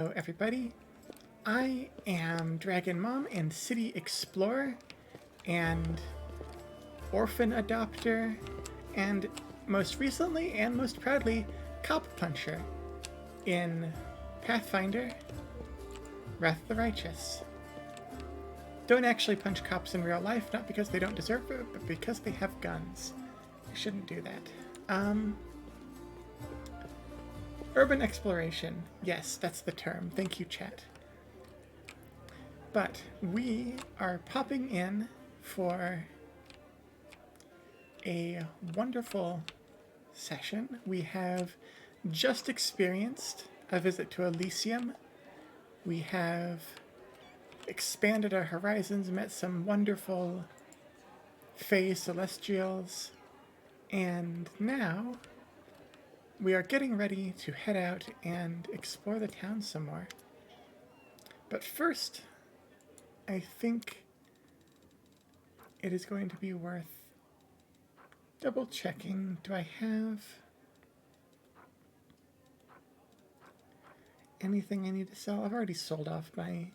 Hello everybody, I am Dragon Mom and City Explorer and Orphan Adopter and most recently and most proudly Cop Puncher in Pathfinder Wrath of the Righteous. Don't actually punch cops in real life, not because they don't deserve it, but because they have guns. You shouldn't do that. Urban exploration. Yes, that's the term. Thank you, chat. But we are popping in for a wonderful session. We have just experienced a visit to Elysium. We have expanded our horizons, met some wonderful Fey Celestials, and now we are getting ready to head out and explore the town some more. But first, I think it is going to be worth double checking. Do I have anything I need to sell? I've already sold off my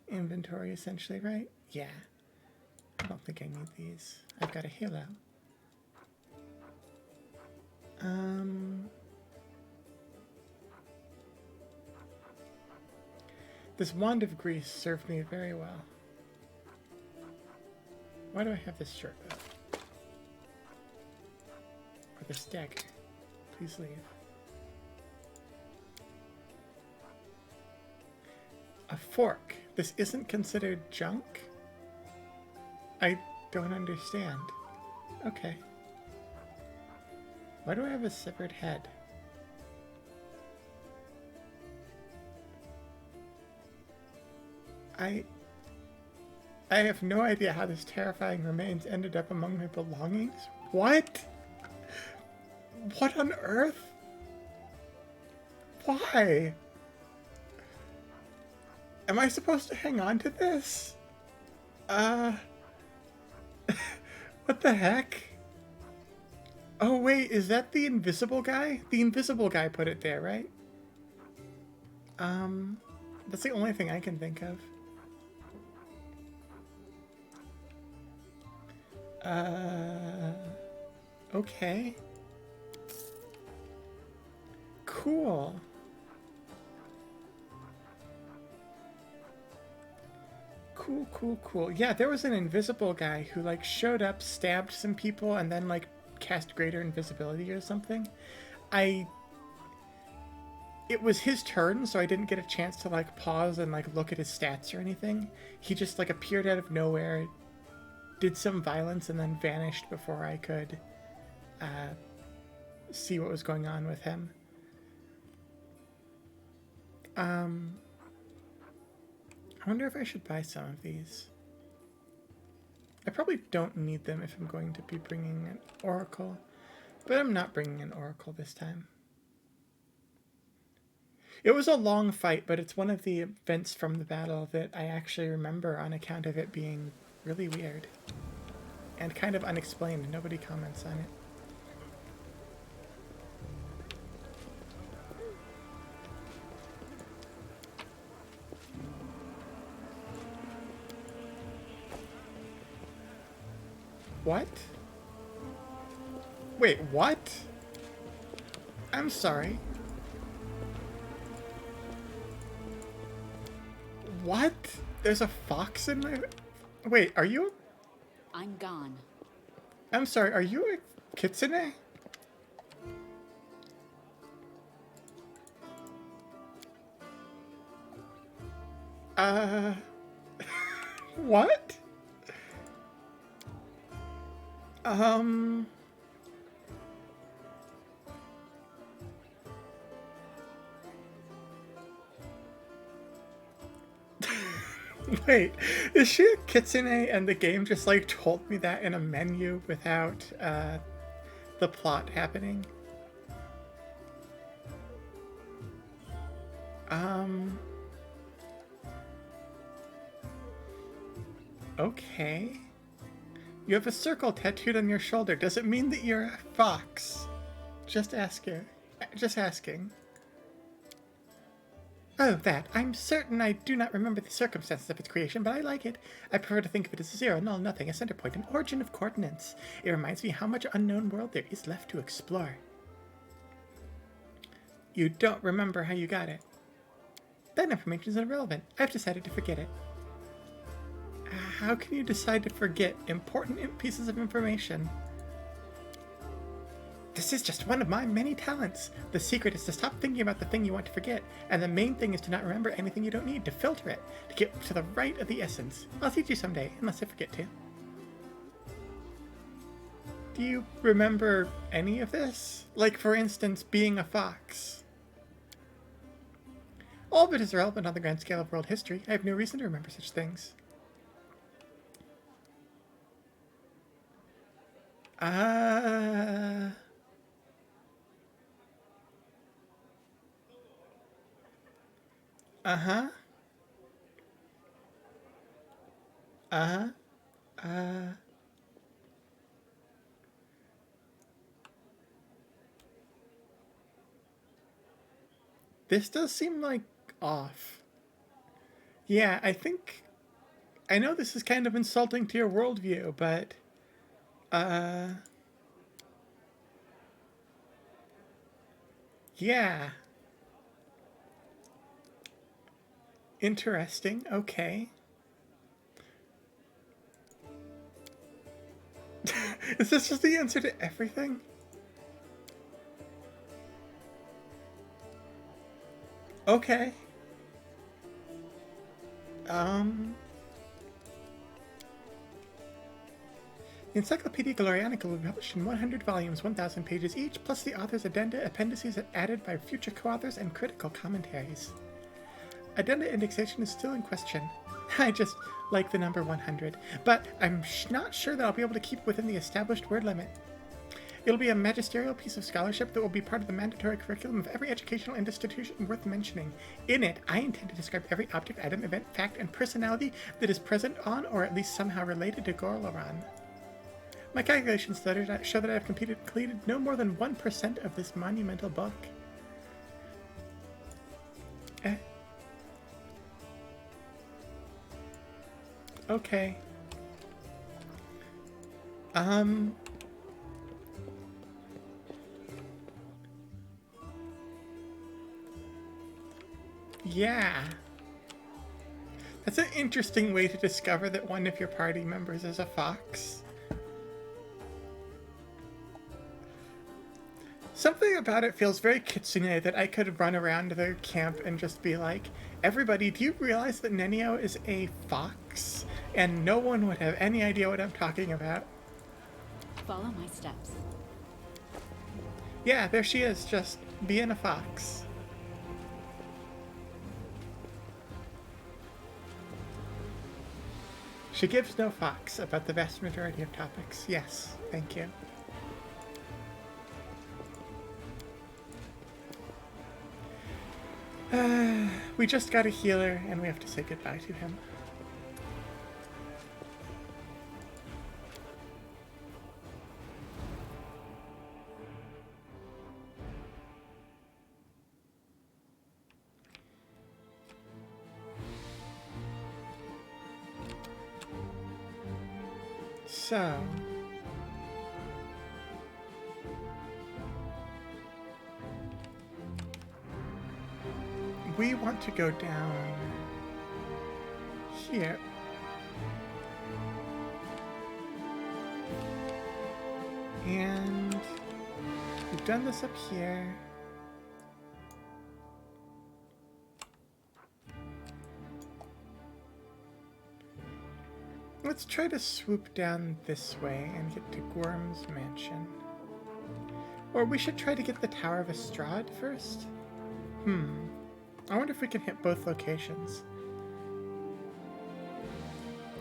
inventory essentially, right? Yeah. I don't think I need these. I've got a halo. This wand of grease served me very well. Why do I have this shirt though? Or this dagger? Please leave. A fork. This isn't considered junk? I don't understand. Okay. Why do I have a severed head? I have no idea how this terrifying remains ended up among my belongings. What? What on earth? Why? Am I supposed to hang on to this? What the heck? Oh wait, is that the invisible guy? The invisible guy put it there, right? That's the only thing I can think of. Okay. Cool. Cool. Yeah, there was an invisible guy who, like, showed up, stabbed some people, and then, like, cast greater invisibility or something. It was his turn, so I didn't get a chance to, like, pause and, like, look at his stats or anything. He just, like, appeared out of nowhere, did some violence, and then vanished before I could see what was going on with him. I wonder if I should buy some of these. I probably don't need them if I'm going to be bringing an oracle, but I'm not bringing an oracle this time. It was a long fight, but it's one of the events from the battle that I actually remember on account of it being really weird and kind of unexplained. Nobody comments on it. What? Wait, what? I'm sorry. What? There's a fox in my... Wait, are you... I'm gone. I'm sorry, are you a kitsune? What? Wait, is she a kitsune and the game just, like, told me that in a menu without, the plot happening? Okay. You have a circle tattooed on your shoulder. Does it mean that you're a fox? Just asking. Just asking. Oh, that. I'm certain I do not remember the circumstances of its creation, but I like it. I prefer to think of it as a zero, null, nothing, a center point, an origin of coordinates. It reminds me how much unknown world there is left to explore. You don't remember how you got it. That information is irrelevant. I've decided to forget it. How can you decide to forget important pieces of information? This is just one of my many talents. The secret is to stop thinking about the thing you want to forget, and the main thing is to not remember anything you don't need, to filter it, to get to the right of the essence. I'll teach you someday, unless I forget to. Do you remember any of this? Like, for instance, being a fox. All of it is relevant on the grand scale of world history. I have no reason to remember such things. Uh-huh. Uh-huh. This does seem like off. Yeah, I know this is kind of insulting to your worldview, but, yeah. Interesting, okay. Is this just the answer to everything? Okay. The Encyclopedia Glorianica will be published in 100 volumes, 1,000 pages each, plus the author's addenda, appendices added by future co-authors, and critical commentaries. Addenda indexation is still in question. I just like the number 100, but I'm not sure that I'll be able to keep within the established word limit. It'll be a magisterial piece of scholarship that will be part of the mandatory curriculum of every educational institution worth mentioning. In it, I intend to describe every object, item, event, fact, and personality that is present on, or at least somehow related to Gorloran. My calculations show that I have completed no more than 1% of this monumental book. Okay. Yeah. That's an interesting way to discover that one of your party members is a fox. Something about it feels very kitsune that I could run around the camp and just be like, everybody, do you realize that Nenio is a fox? And no one would have any idea what I'm talking about. Follow my steps. Yeah, there she is, just being a fox. She gives no fucks about the vast majority of topics. Yes, thank you. We just got a healer, and we have to say goodbye to him. So... we want to go down here. And we've done this up here. Let's try to swoop down this way and get to Gorm's mansion. Or we should try to get the Tower of Estrade first? I wonder if we can hit both locations.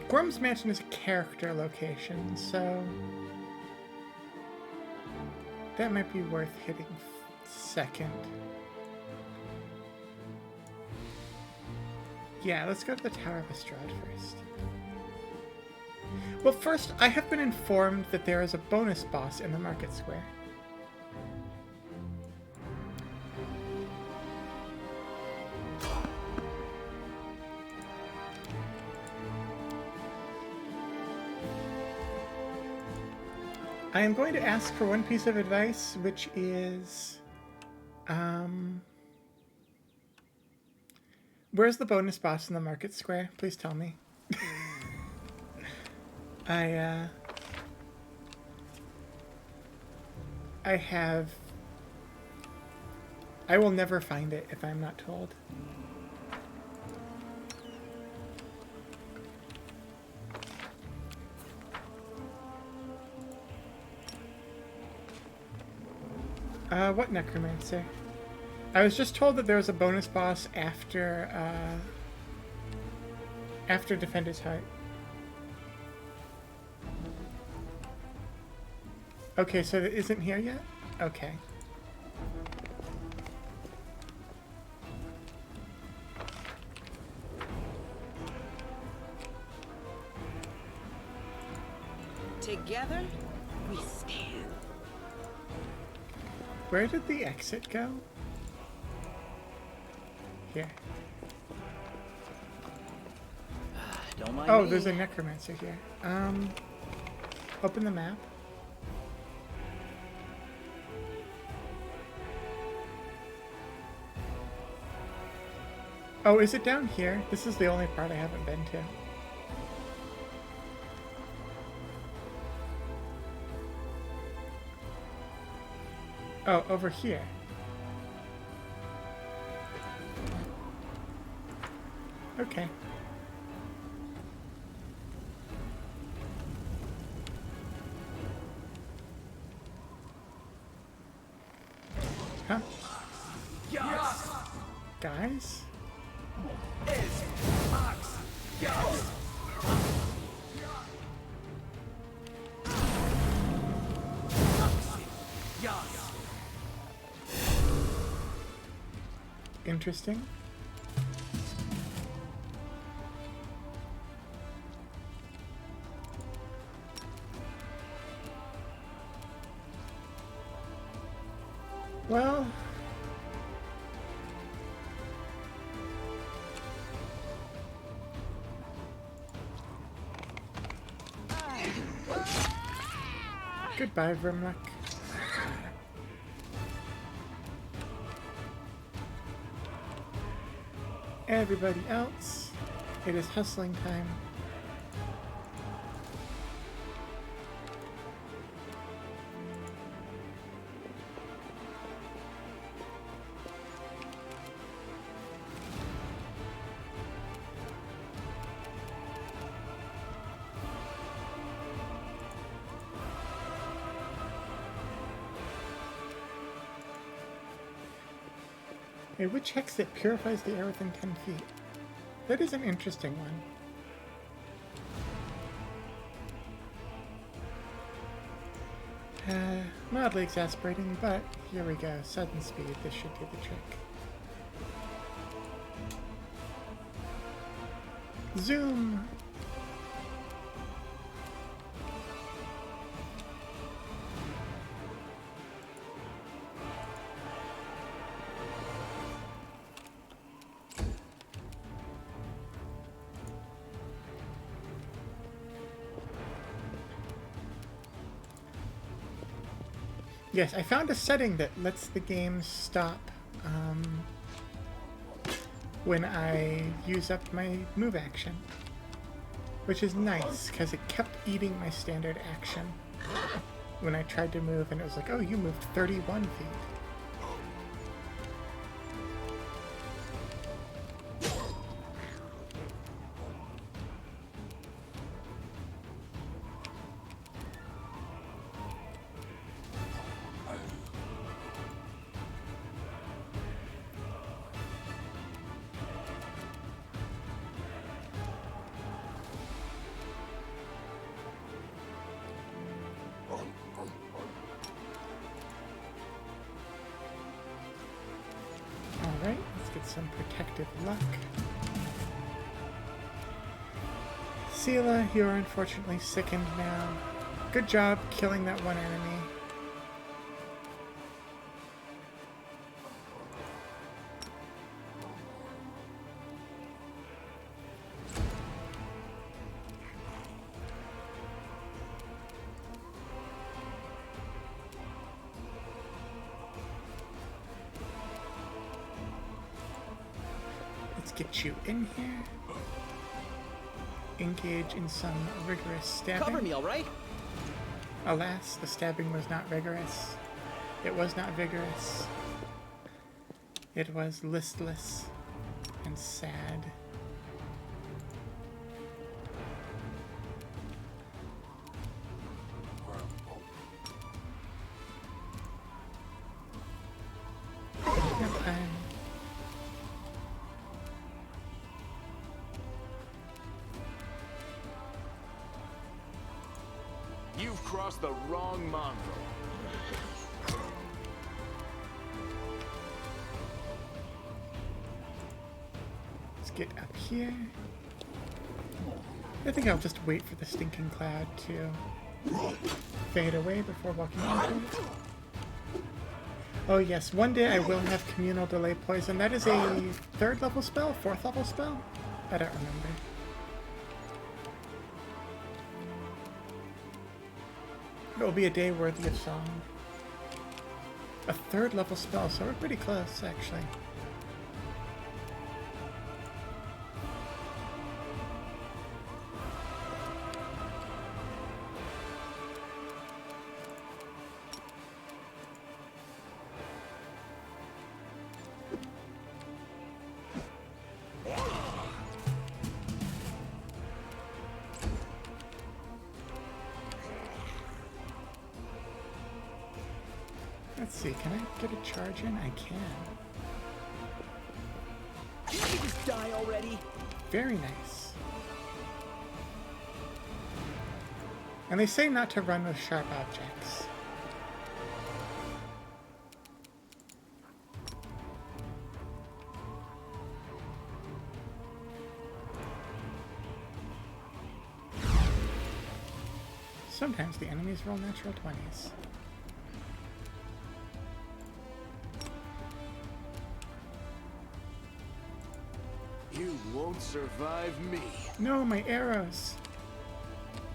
Gorm's mansion is a character location, so... that might be worth hitting second. Yeah, let's go to the Tower of Estrade first. Well, first, I have been informed that there is a bonus boss in the market square. I am going to ask for one piece of advice, which is, where's the bonus boss in the market square? Please tell me. I will never find it if I'm not told. What necromancer? I was just told that there was a bonus boss after Defender's Heart. Okay, so it isn't here yet? Okay. Together, we stand. Where did the exit go? Here. Don't mind Oh, me. there's a necromancer here. Open the map. Oh, is it down here? This is the only part I haven't been to. Oh, over here. Okay. Huh? Yes! Guys? Is Ox! Yes! Yes! Interesting. Well, goodbye, Vermluck. Everybody else, it is hustling time. A witch hex that purifies the air within 10 feet. That is an interesting one. Mildly exasperating, but here we go. Sudden speed. This should do the trick. Zoom! Yes, I found a setting that lets the game stop when I use up my move action, which is nice because it kept eating my standard action when I tried to move, and it was like, oh, you moved 31 feet. Alright, let's get some protective luck. Sela, you're unfortunately sickened now. Good job killing that one enemy. Let's get you in here. Engage in some rigorous stabbing. Cover me, all right? Alas, the stabbing was not rigorous. It was not vigorous. It was listless and sad. You've crossed the wrong mongrel. Let's get up here. I think I'll just wait for the stinking cloud to fade away before walking into it. Oh yes, one day I will have communal delay poison. That is a 3rd level spell? 4th level spell? I don't remember. It will be a day worthy of song. A 3rd level spell, so we're pretty close, actually. Let's see, can I get a charge in? I can. Can you just die already? Very nice. And they say not to run with sharp objects. Sometimes the enemies roll natural 20s. You won't survive me. No, my arrows!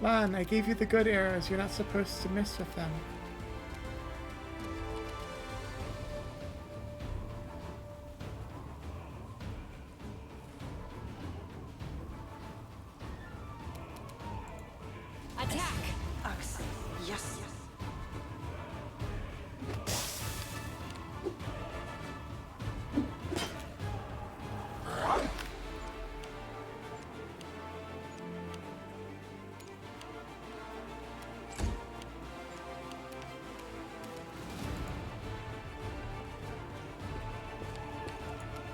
Lan, I gave you the good arrows. You're not supposed to miss with them. Attack! Ox. Yes.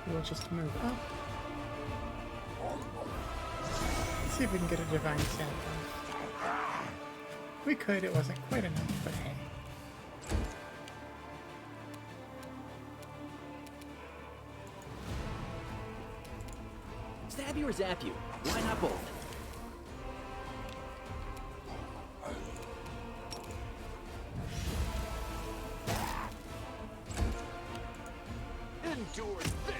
We'll just move up. Let's see if we can get a divine sand. We could, it wasn't quite enough, but hey. Stab you or zap you? Why not both? Endure this.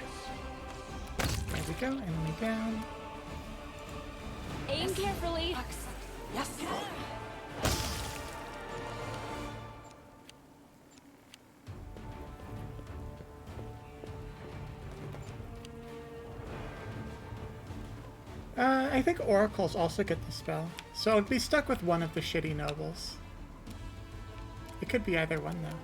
There we go, enemy down. Aim carefully. Yes. I think oracles also get the spell, so I'd be stuck with one of the shitty nobles. It could be either one, though.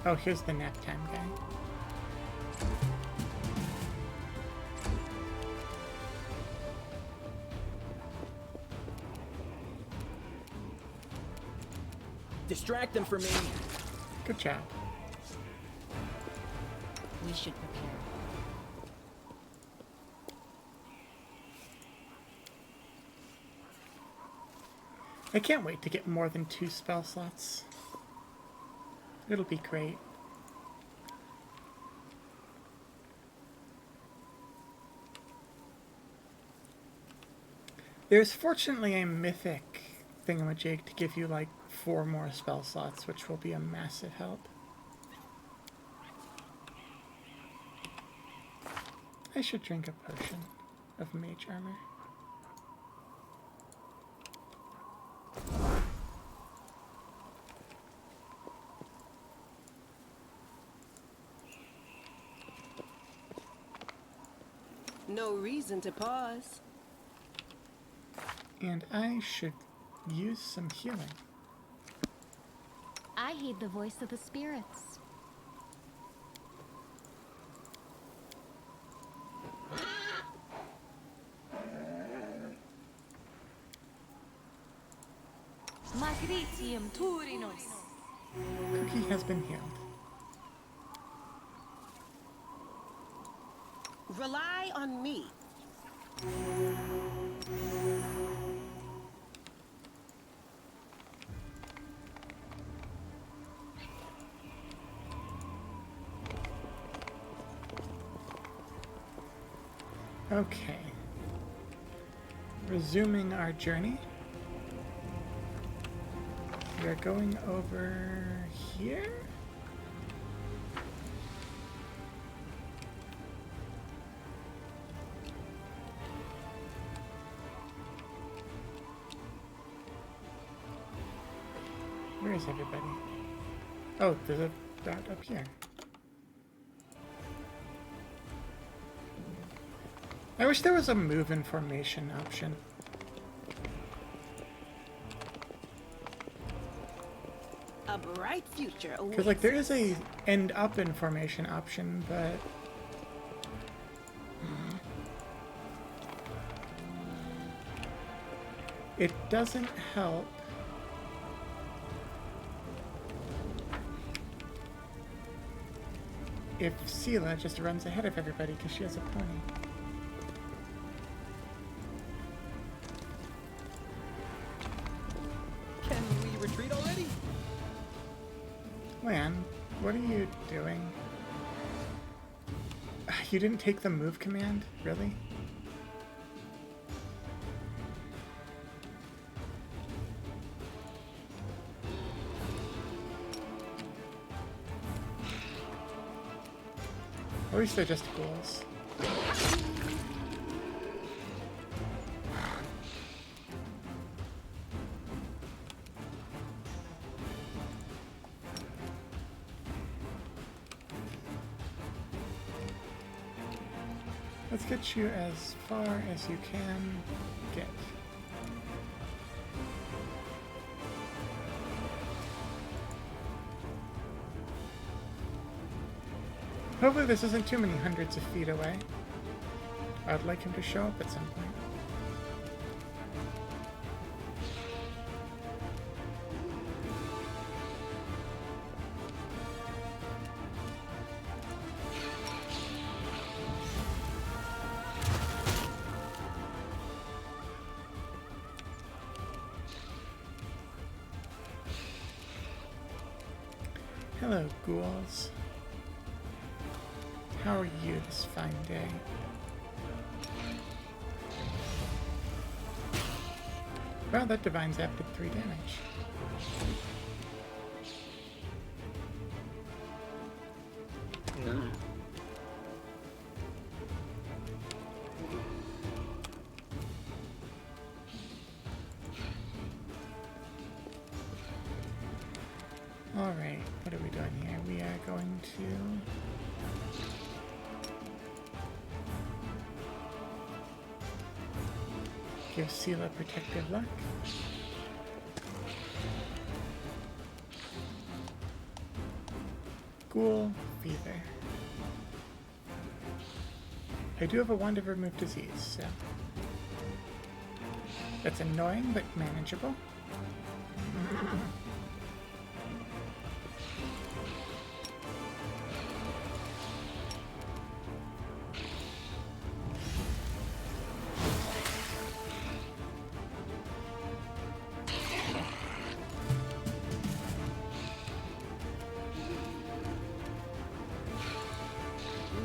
Oh, here's the nap time guy. Distract them for me. Good job. We should prepare. I can't wait to get more than 2 spell slots. It'll be great. There's fortunately a mythic thingamajig to give you like 4 more spell slots, which will be a massive help. I should drink a potion of mage armor. No reason to pause. And I should use some healing. I heed the voice of the spirits. Magritium Turinos. Cookie has been healed. Rely on me. Okay. Resuming our journey. We are going over here? Where is everybody? Oh, there's a dot up here. I wish there was a move in formation option. A bright future awaits. Because, like, there is a end up in formation option, but... it doesn't help. If Sela just runs ahead of everybody because she has a pony. Can we retreat already? Lan, what are you doing? You didn't take the move command? Really? At least they're just ghouls. Let's get you as far as you can get. Hopefully this isn't too many hundreds of feet away. I'd like him to show up at some point. Hello, ghouls. How are you this fine day? Well, that Divine Zap did 3 damage. Alright, what are we doing here? We are going to... give Sela protective luck. Ghoul fever. I do have a wand of remove disease, so that's annoying but manageable.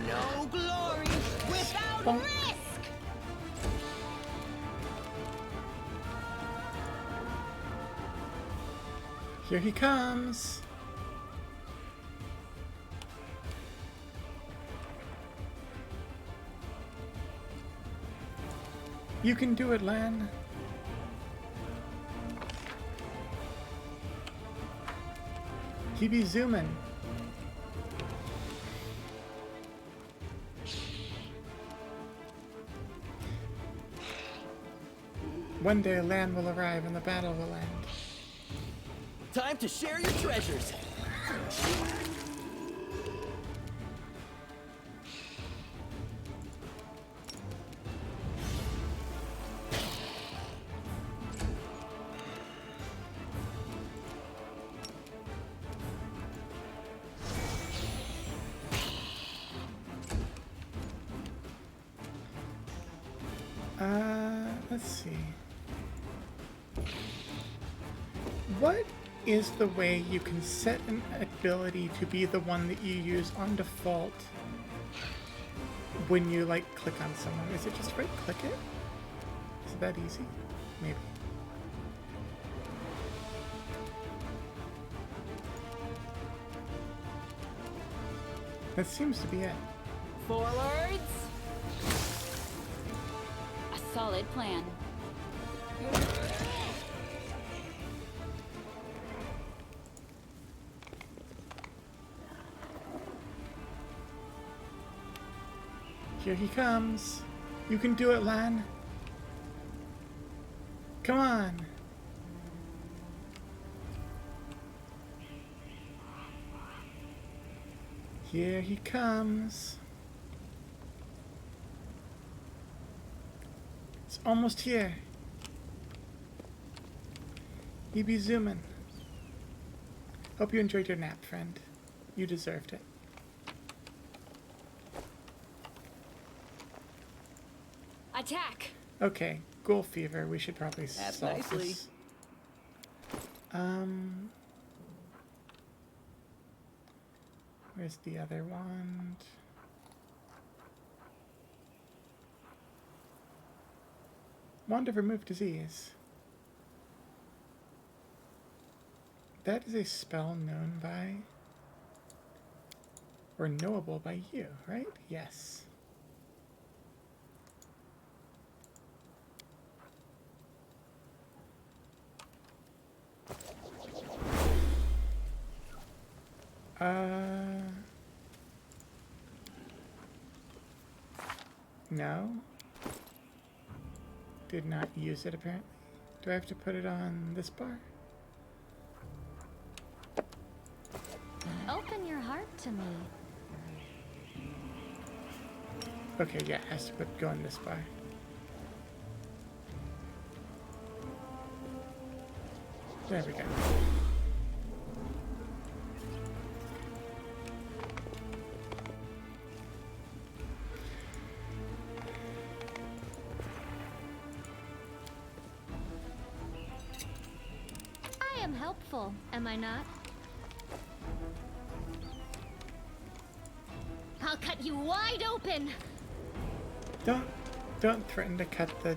No glory without Bonk. risk. Here he comes! You can do it, Lan. He be zooming. One day land will arrive and the battle will end. Time to share your treasures. Let's see. What is the way you can set an ability to be the one that you use on default when you, like, click on someone? Is it just right-click it? Is it that easy? Maybe. That seems to be it. Forwards. A solid plan. Here he comes. You can do it, Lan. Come on. Here he comes. It's almost here. You be zooming. Hope you enjoyed your nap, friend. You deserved it. Attack. Okay, ghoul fever. We should probably That's solve nicely. this. Where's the other wand? Wand of remove disease. That is a spell known by, or knowable by you, right? Yes. No. Did not use it, apparently. Do I have to put it on this bar? Open your heart to me. Okay, yeah, it has to go on this bar. There we go. I am helpful, am I not? I'll cut you wide open. Don't threaten to cut the...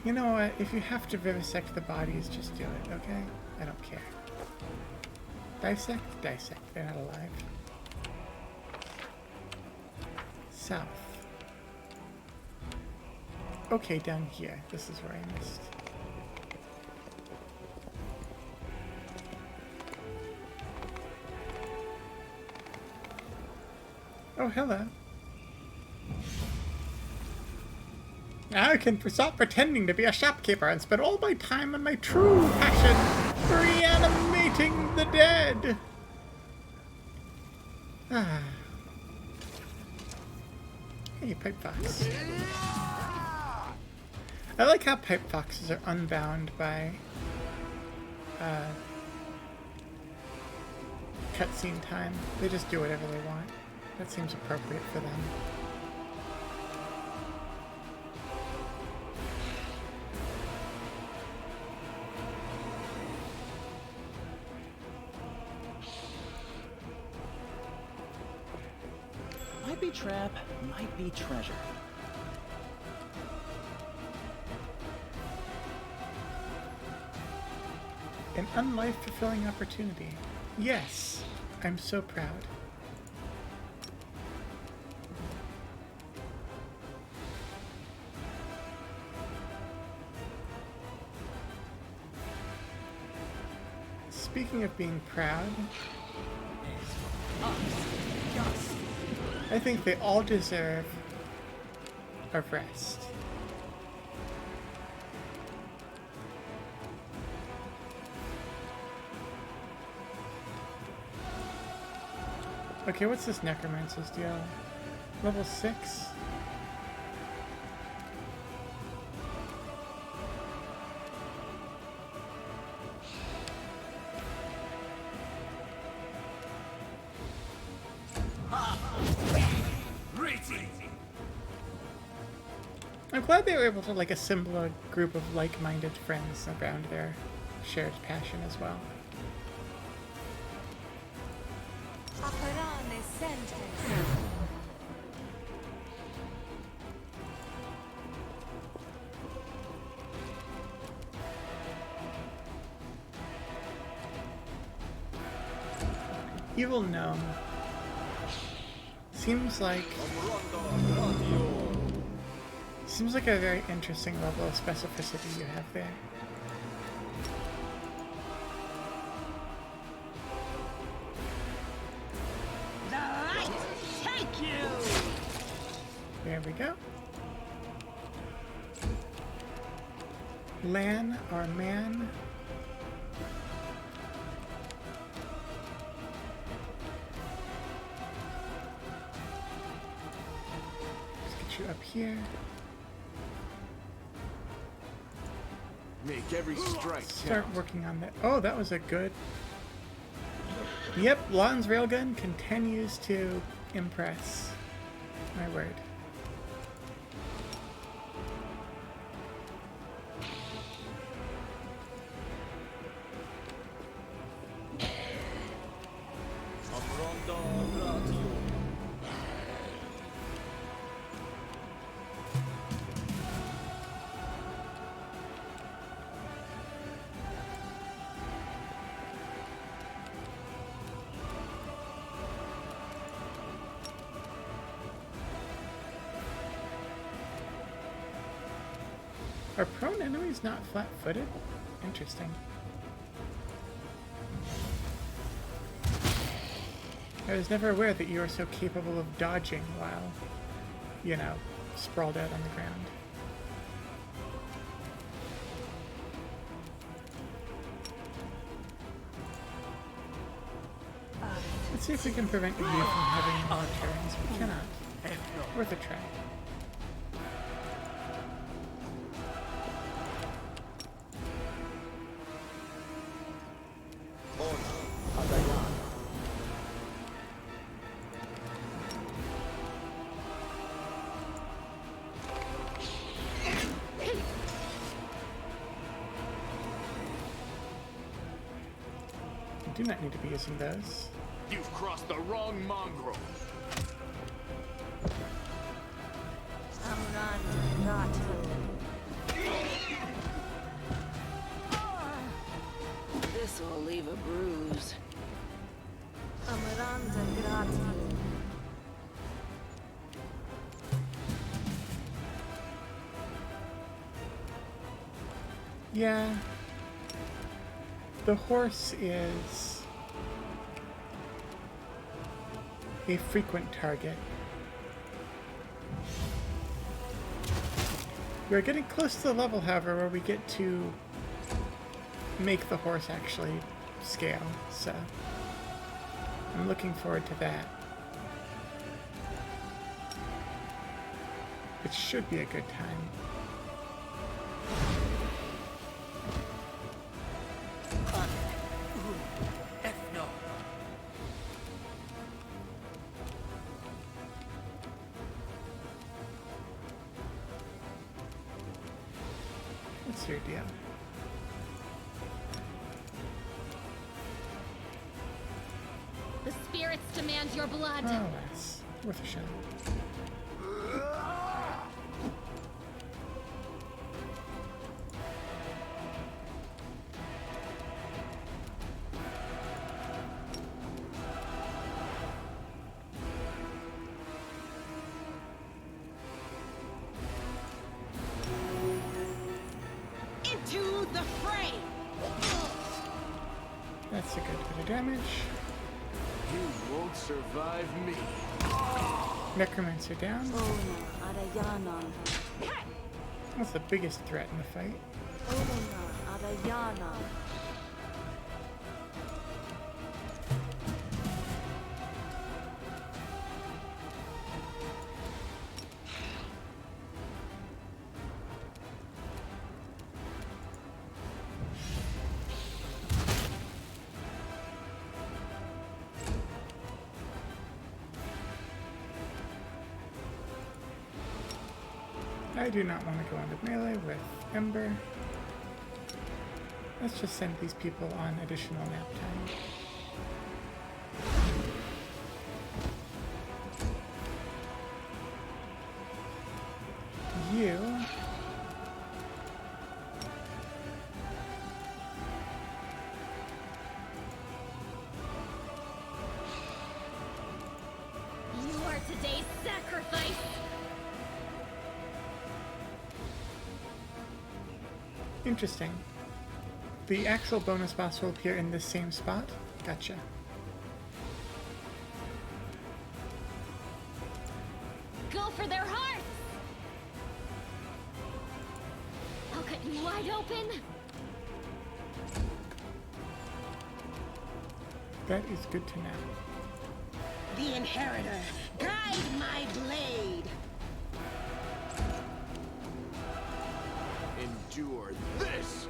You know what? If you have to vivisect the bodies, just do it, okay? I don't care. Dissect? Dissect. They're not alive. South. Okay, down here. This is where I missed. Oh, hello. Now I can stop pretending to be a shopkeeper and spend all my time on my true passion, reanimating the dead. Ah. Hey, pipe fox. I like how pipe foxes are unbound by cutscene time. They just do whatever they want. That seems appropriate for them. Might be trap, might be treasure. An unlife-fulfilling opportunity. Yes, I'm so proud. Speaking of being proud, I think they all deserve a rest. Okay, what's this necromancer's deal? Level 6? I'm glad they were able to like assemble a group of like-minded friends around their shared passion as well. Evil gnome. Seems like a very interesting level of specificity you have there. The light take you! There we go. Lan, our man. Let's get you up here. Make every strike Start count. working on that. Oh, that was a good. Yep, Lan's railgun continues to impress. My word. Are prone enemies not flat-footed? Interesting. I was never aware that you were so capable of dodging while, you know, sprawled out on the ground. Let's see if we can prevent you from having more turns. We cannot. Worth a try. Do not need to be using those. You've crossed the wrong mongrel. This will leave a bruise. Yeah. The horse is a frequent target. We're getting close to the level, however, where we get to make the horse actually scale, so I'm looking forward to that. It should be a good time. What's your deal? The spirits demand your blood. Oh, that's worth a shot. Into the fray! That's a good bit of damage. You won't survive me. Necromancer down. That's the biggest threat in the fight. I do not want to go into melee with Ember. Let's just send these people on additional nap time. You... You are today's sacrifice! Interesting. The actual bonus boss will appear in this same spot? Gotcha. Go for their hearts! I'll cut you wide open! That is good to know. The Inheritor, guide my blade. Endure this!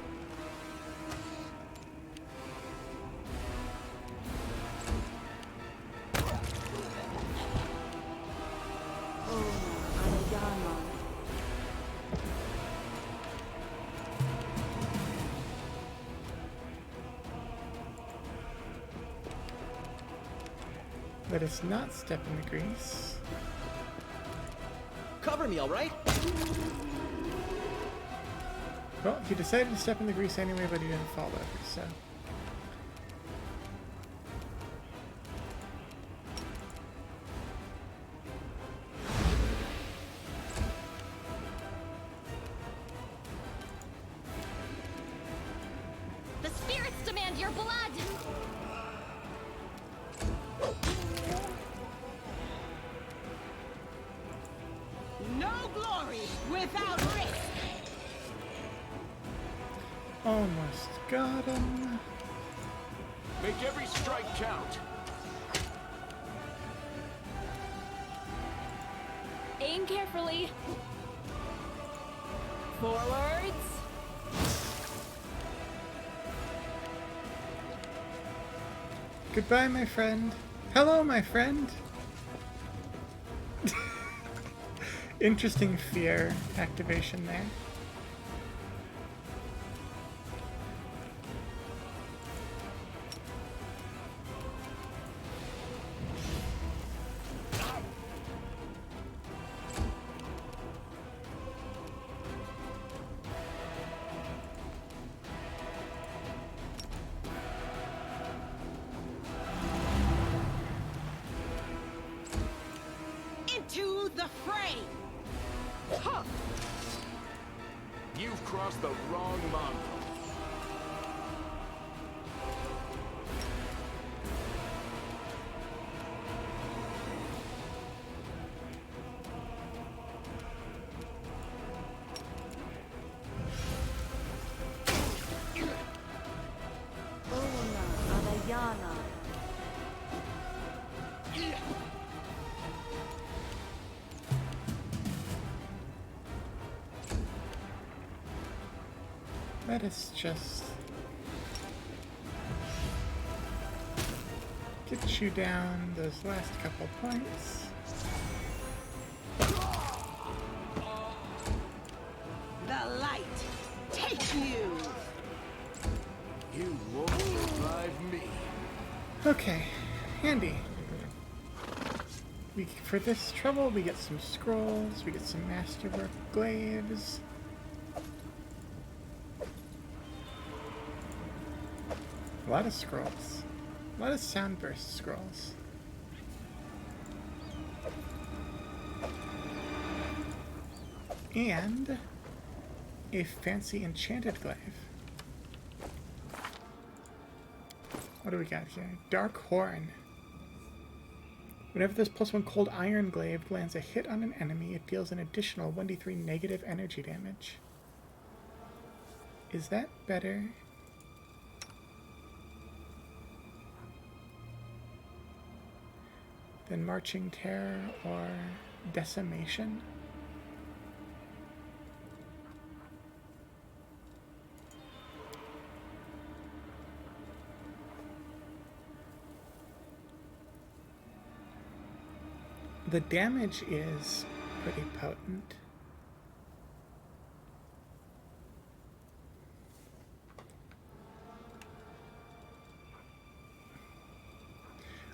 Let us not step in the grease. Cover me, all right? Well, he decided to step in the grease anyway, but he didn't fall over, so... The spirits demand your blood! No glory without risk. Almost got him. Make every strike count! Aim carefully. Forwards. Goodbye, my friend. Hello, my friend. Interesting fear activation there. Into the fray. Huh. You've crossed the wrong mongrel. Let us just get you down those last couple points. The light, take you. You won't survive me. Okay, handy. For this trouble, we get some scrolls, we get some masterwork glaives. A lot of scrolls. A lot of soundburst scrolls. And a fancy enchanted glaive. What do we got here? Dark Horn. Whenever this +1 cold iron glaive lands a hit on an enemy, it deals an additional 1d3 negative energy damage. Is that better than Marching Terror or Decimation? The damage is pretty potent.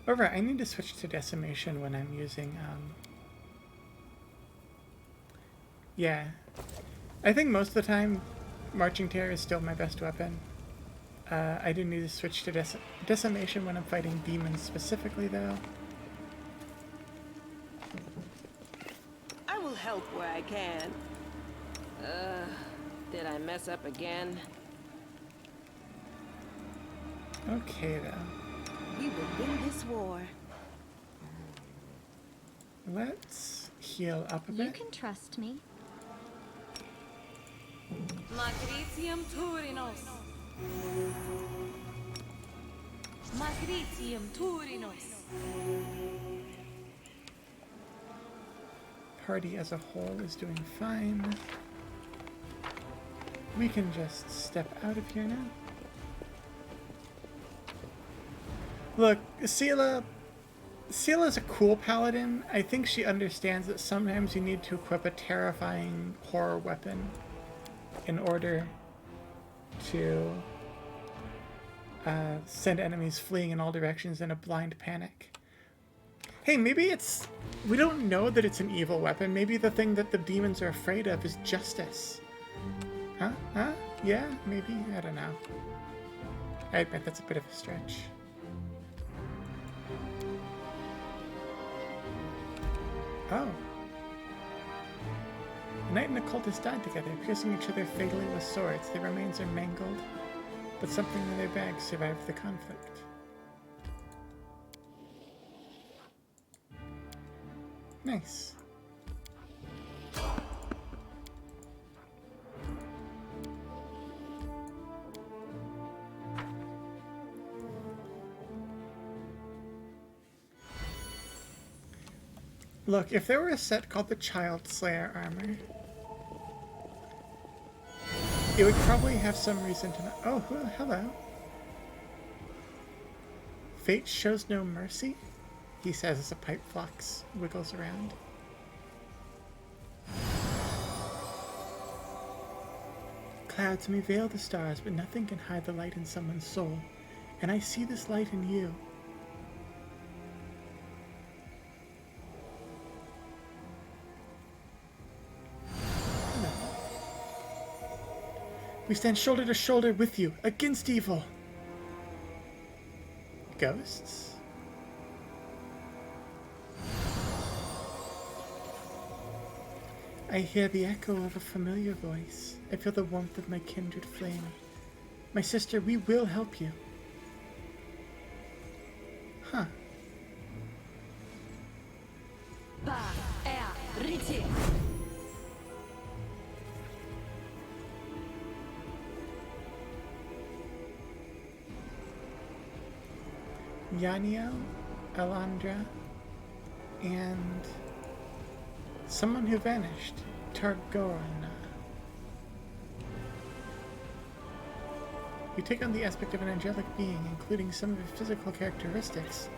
Oh, right, I need to switch to decimation when I'm using, yeah. I think most of the time, Marching Terror is still my best weapon. I do need to switch to decimation when I'm fighting demons specifically, though. I will help where I can. Did I mess up again? Okay, though. We will win this war. Let's heal up a You bit. can trust me. Magritium Turinos. Magritium Turinos. Party as a whole is doing fine. We can just step out of here now. Look, Sela is a cool paladin. I think she understands that sometimes you need to equip a terrifying horror weapon in order to send enemies fleeing in all directions in a blind panic. Hey, maybe it's... We don't know that it's an evil weapon. Maybe the thing that the demons are afraid of is justice. Huh? Huh? Yeah? Maybe? I don't know. I admit that's a bit of a stretch. Oh. The knight and the cultist died together, piercing each other fatally with swords. Their remains are mangled, but something in their bags survived the conflict. Nice. Look, if there were a set called the Child Slayer armor, it would probably have some reason to know. Oh, hello. Fate shows no mercy, he says as a pipe flux wiggles around. Clouds may veil the stars, but nothing can hide the light in someone's soul. And I see this light in you. We stand shoulder to shoulder with you, against evil. Ghosts? I hear the echo of a familiar voice. I feel the warmth of my kindred flame. My sister, we will help you. Huh. Ba er riti. Yaniel, Elandra, and someone who vanished, Targorna. You take on the aspect of an angelic being, including some of its physical characteristics.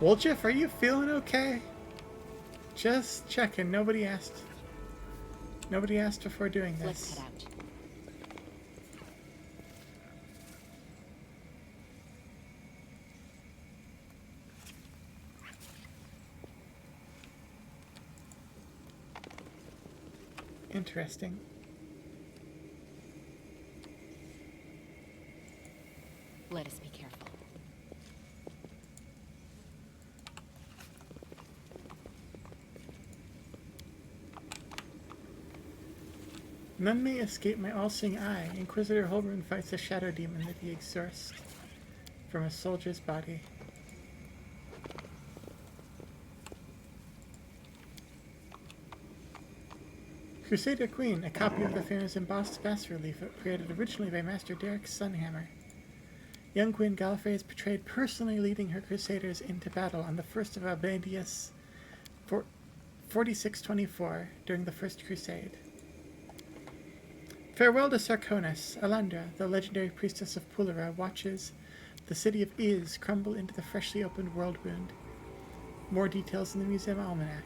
Wolchef, are you feeling okay? Just checking. Nobody asked before doing this. Let's head out. Interesting. Let us be careful. None may escape my all-seeing eye. Inquisitor Holbrun fights a shadow demon that he exorcised from a soldier's body. Crusader Queen, a copy of the famous embossed bas-relief created originally by Master Derek Sunhammer. Young Queen Gallifrey is portrayed personally leading her crusaders into battle on the 1st of Albanius 4624 during the First Crusade. Farewell to Sarkonis. Alandra, the legendary priestess of Pulera, watches the city of Iz crumble into the freshly opened world wound. More details in the Museum Almanac.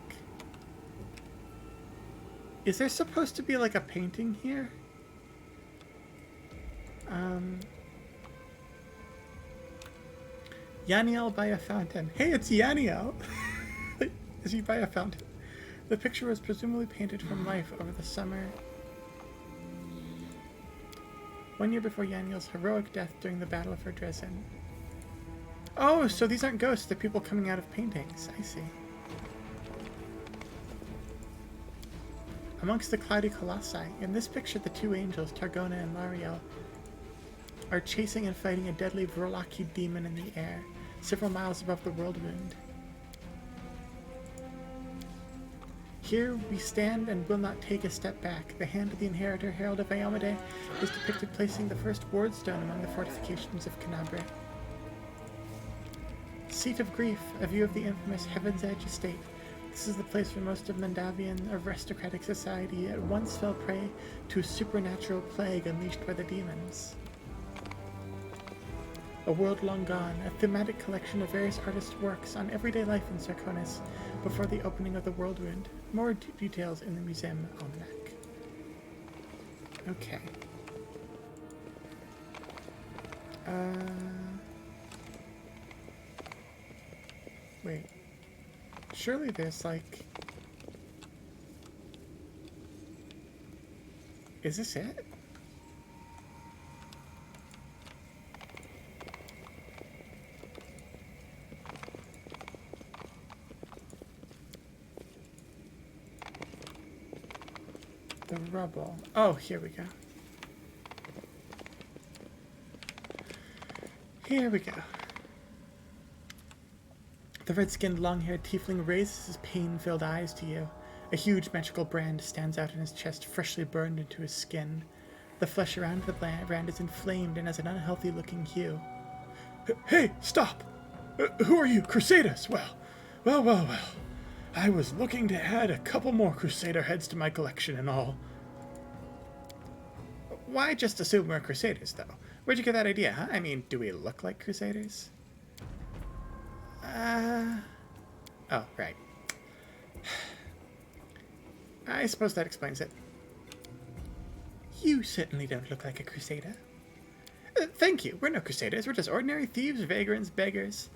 Is there supposed to be like a painting here? Yaniel by a fountain. Hey, it's Yaniel! Is he by a fountain? The picture was presumably painted from life over the summer. 1 year before Yaniel's heroic death during the Battle of Verdresen. Oh, so these aren't ghosts, they're people coming out of paintings. I see. Amongst the cloudy colossi, in this picture the two angels, Targona and Lariel, are chasing and fighting a deadly Vrolaki demon in the air, several miles above the world wound. Here we stand and will not take a step back. The hand of the inheritor, Herald of Iomade, is depicted placing the first ward stone among the fortifications of Canabre. Seat of Grief, a view of the infamous Heaven's Edge estate. This is the place where most of Mandavian aristocratic society at once fell prey to a supernatural plague unleashed by the demons. A World Long Gone, a thematic collection of various artists' works on everyday life in Sarkonis before the opening of the World Wound. More details in the Museum Almanac. Okay. Wait. Surely there's like... Is this it? The rubble. Oh, here we go. Here we go. The red-skinned, long-haired tiefling raises his pain-filled eyes to you. A huge magical brand stands out in his chest, freshly burned into his skin. The flesh around the brand is inflamed and has an unhealthy-looking hue. Hey, stop! Who are you? Crusaders? Well. I was looking to add a couple more Crusader heads to my collection and all. Why just assume we're Crusaders, though? Where'd you get that idea, huh? I mean, do we look like Crusaders? Oh, right. I suppose that explains it. You certainly don't look like a Crusader. Thank you. We're no Crusaders. We're just ordinary thieves, vagrants, beggars.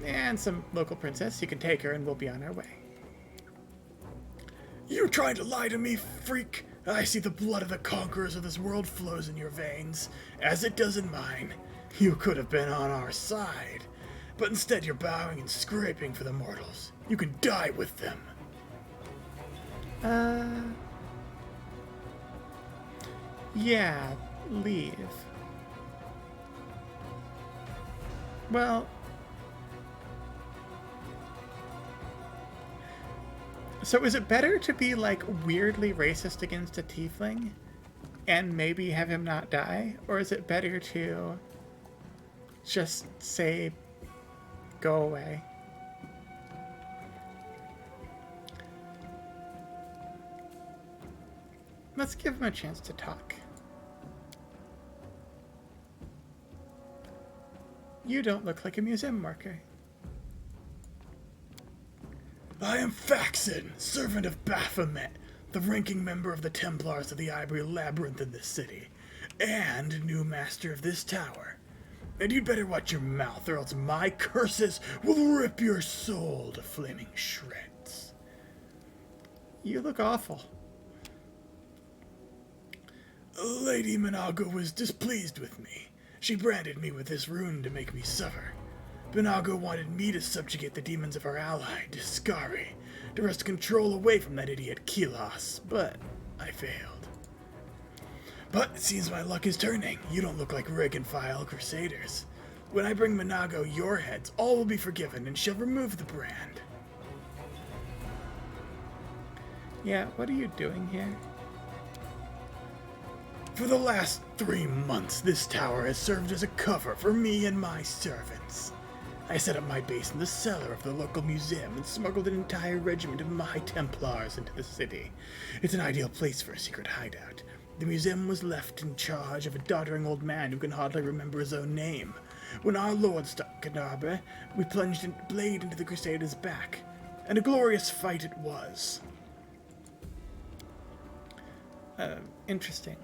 And some local princess. You can take her and we'll be on our way. You trying to lie to me, freak? I see the blood of the conquerors of this world flows in your veins, as it does in mine. You could have been on our side, but instead you're bowing and scraping for the mortals. You can die with them. Yeah, leave. Well... So is it better to be, like, weirdly racist against a tiefling and maybe have him not die? Or is it better to just say, go away? Let's give him a chance to talk. You don't look like a museum worker. I am Faxon, servant of Baphomet, the ranking member of the Templars of the Ivory Labyrinth in this city, and new master of this tower. And you'd better watch your mouth, or else my curses will rip your soul to flaming shreds. You look awful. Lady Minago was displeased with me. She branded me with this rune to make me suffer. Minago wanted me to subjugate the demons of our ally, Discari, to wrest control away from that idiot Kilos, but I failed. But it seems my luck is turning. You don't look like rank and file Crusaders. When I bring Minago your heads, all will be forgiven, and she'll remove the brand. Yeah, what are you doing here? For the last 3 months, this tower has served as a cover for me and my servants. I set up my base in the cellar of the local museum and smuggled an entire regiment of my Templars into the city. It's an ideal place for a secret hideout. The museum was left in charge of a doddering old man who can hardly remember his own name. When our lord struck Canabre, we plunged a blade into the Crusaders' back, and a glorious fight it was. Interesting.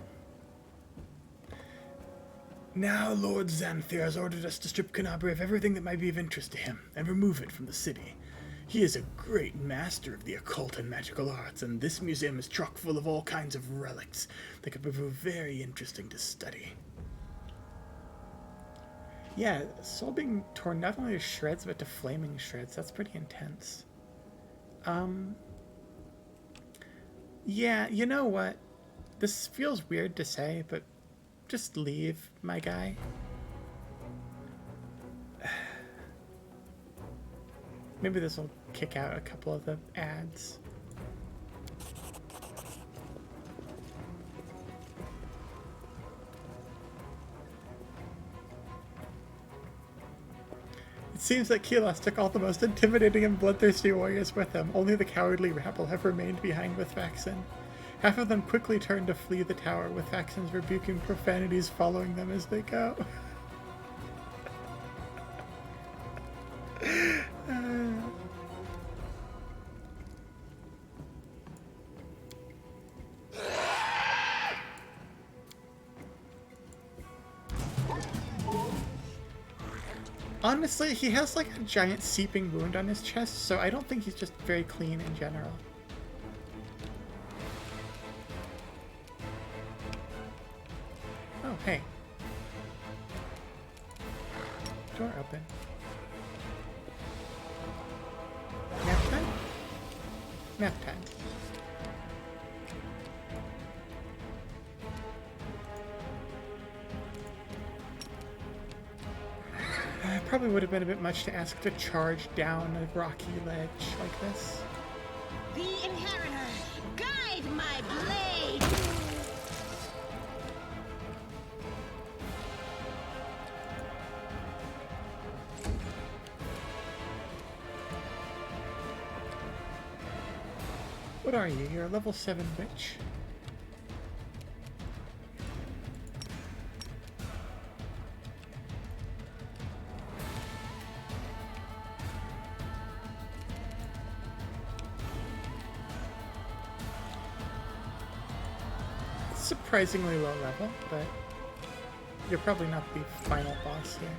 Now Lord Xanthir has ordered us to strip Canabria of everything that might be of interest to him, and remove it from the city. He is a great master of the occult and magical arts, and this museum is chock full of all kinds of relics that could prove very interesting to study. Yeah, soul being torn not only to shreds, but to flaming shreds. That's pretty intense. Yeah, you know what? This feels weird to say, but just leave, my guy. Maybe this will kick out a couple of the ads. It seems that Keelos took all the most intimidating and bloodthirsty warriors with him. Only the cowardly rabble have remained behind with Vaxen. Half of them quickly turned to flee the tower, with Vaxen's rebuking profanities following them as they go. Honestly, he has like a giant seeping wound on his chest, so I don't think he's just very clean in general. Oh, hey. Door open. Nap time? Nap time. Probably would have been a bit much to ask to charge down a rocky ledge like this. The Inheritor, guide my blade! What are you? You're a level 7 witch. Surprisingly low level, but you're probably not the final boss here.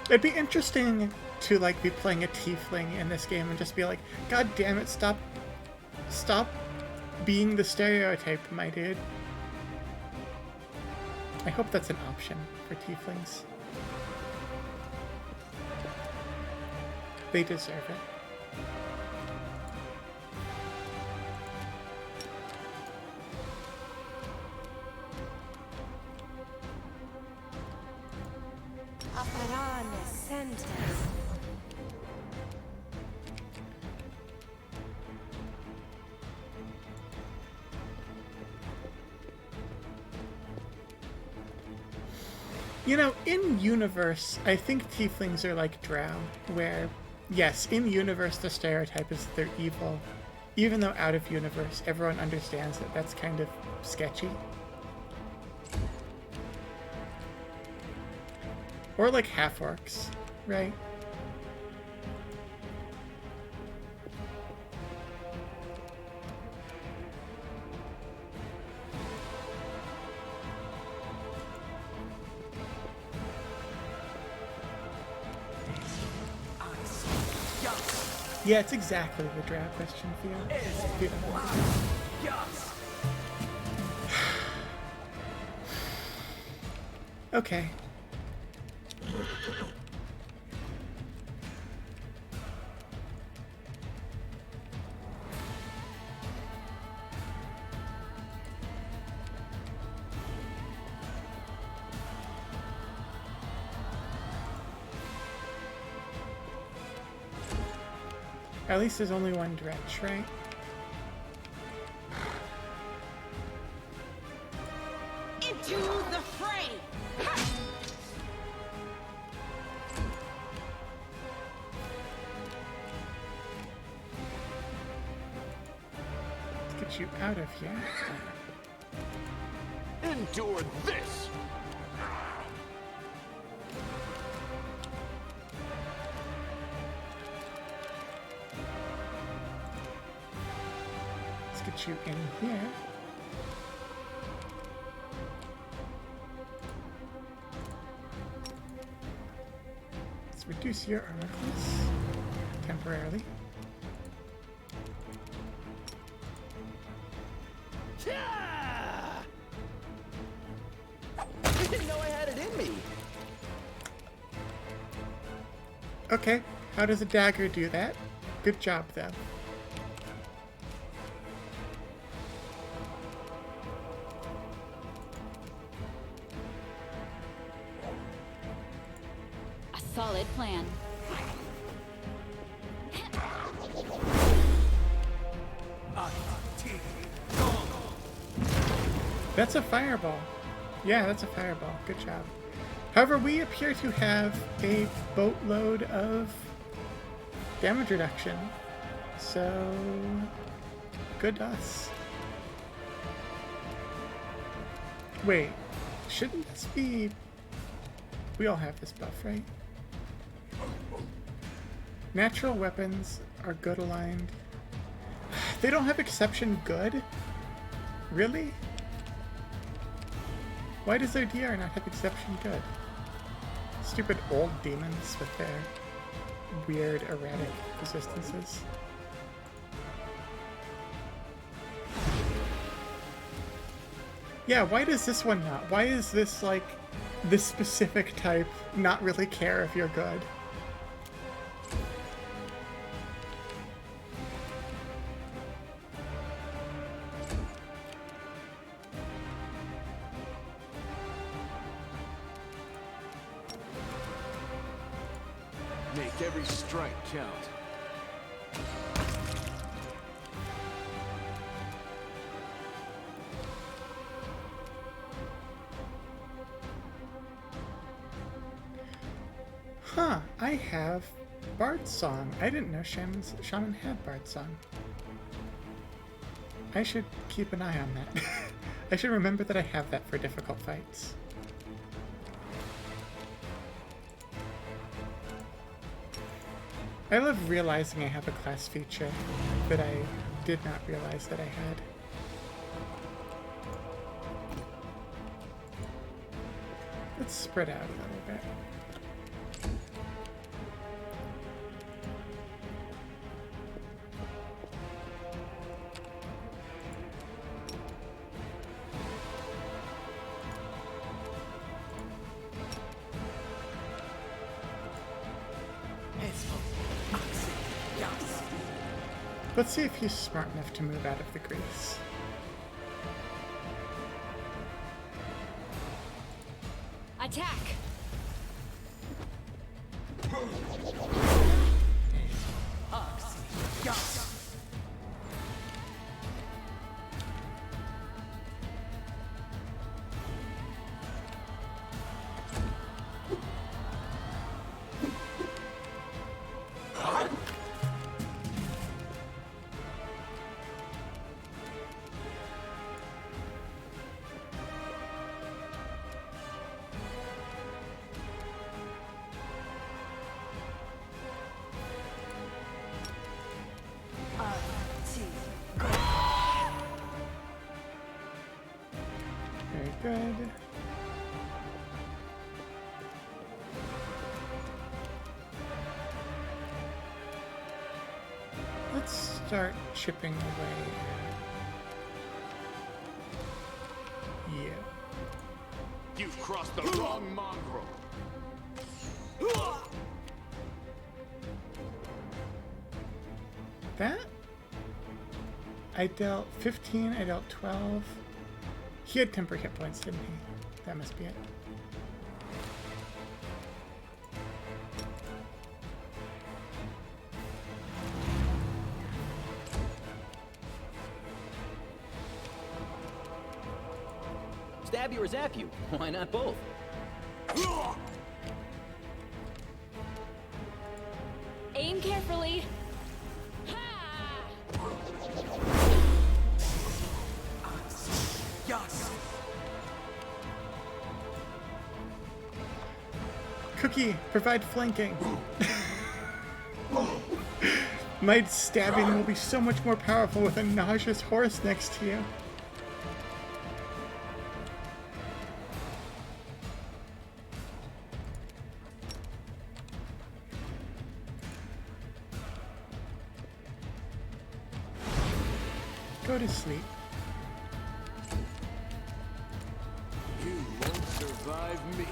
It'd be interesting to like be playing a tiefling in this game and just be like, God damn it, stop being the stereotype, my dude. I hope that's an option for tieflings. They deserve it. Aparane sentes. You know, in universe, I think tieflings are like drow, where, yes, in universe the stereotype is that they're evil, even though out of universe everyone understands that that's kind of sketchy. Or like half-orcs, right? Yeah, it's exactly the drow question field. Okay. At least there's only one dredge, right? Into the fray! Let's get you out of here. Endure this! Let's get you in here. Let's reduce your armor class temporarily. I didn't know I had it in me. Okay, how does a dagger do that? Good job, though. A solid plan. That's a fireball. Yeah, that's a fireball. Good job. However, we appear to have a boatload of damage reduction. So, good to us. Wait, shouldn't this be... We all have this buff, right? Natural weapons are good aligned. They don't have exception good? Really? Why does their DR not have exception good? Stupid old demons with their weird erratic resistances. Yeah, why does this one not? Why is this, like, this specific type not really care if you're good? Make every strike count. Huh, I have Bard Song. I didn't know Shaman had Bard Song. I should keep an eye on that. I should remember that I have that for difficult fights. I love realizing I have a class feature that I did not realize that I had. Let's spread out a little bit. Let's see if he's smart enough to move out of the grease. Attack! Very good. Let's start chipping away. Yeah. You've crossed the wrong mongrel. That? I dealt 15, I dealt 12. He had temper hit points, didn't he? That must be it. Stab you or zap you? Why not both? Aim carefully. Cookie, provide flanking. My stabbing will be so much more powerful with a nauseous horse next to you. Go to sleep. You won't survive me.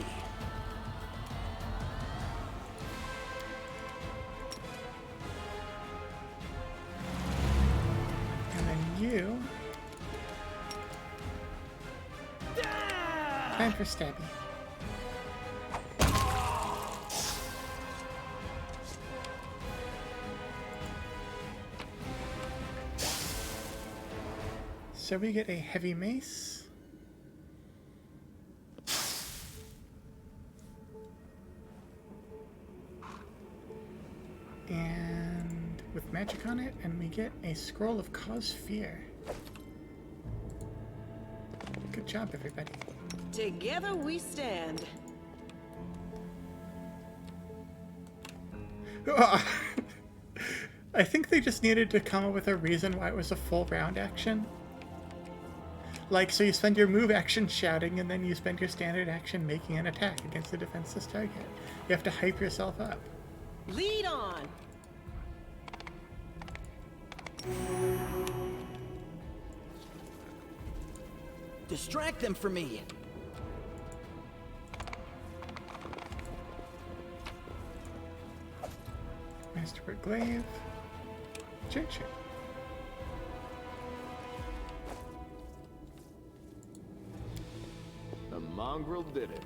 And then you. Time for stabby. So we get a heavy mace. And with magic on it, and we get a scroll of cause fear. Good job, everybody. Together we stand. I think they just needed to come up with a reason why it was a full round action. Like, so you spend your move action shouting, and then you spend your standard action making an attack against the defenseless target. You have to hype yourself up. Lead on. Distract them for me. Masterwork glaive. Chin-chin. The mongrel did it.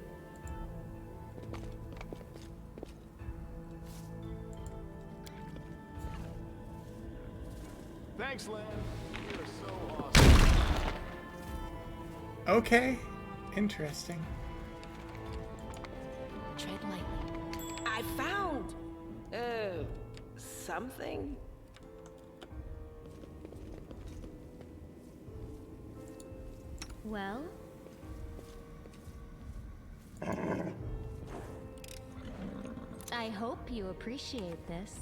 Thanks, Lan. You're so awesome. Okay. Interesting. Tread lightly. I found something. Well? I hope you appreciate this.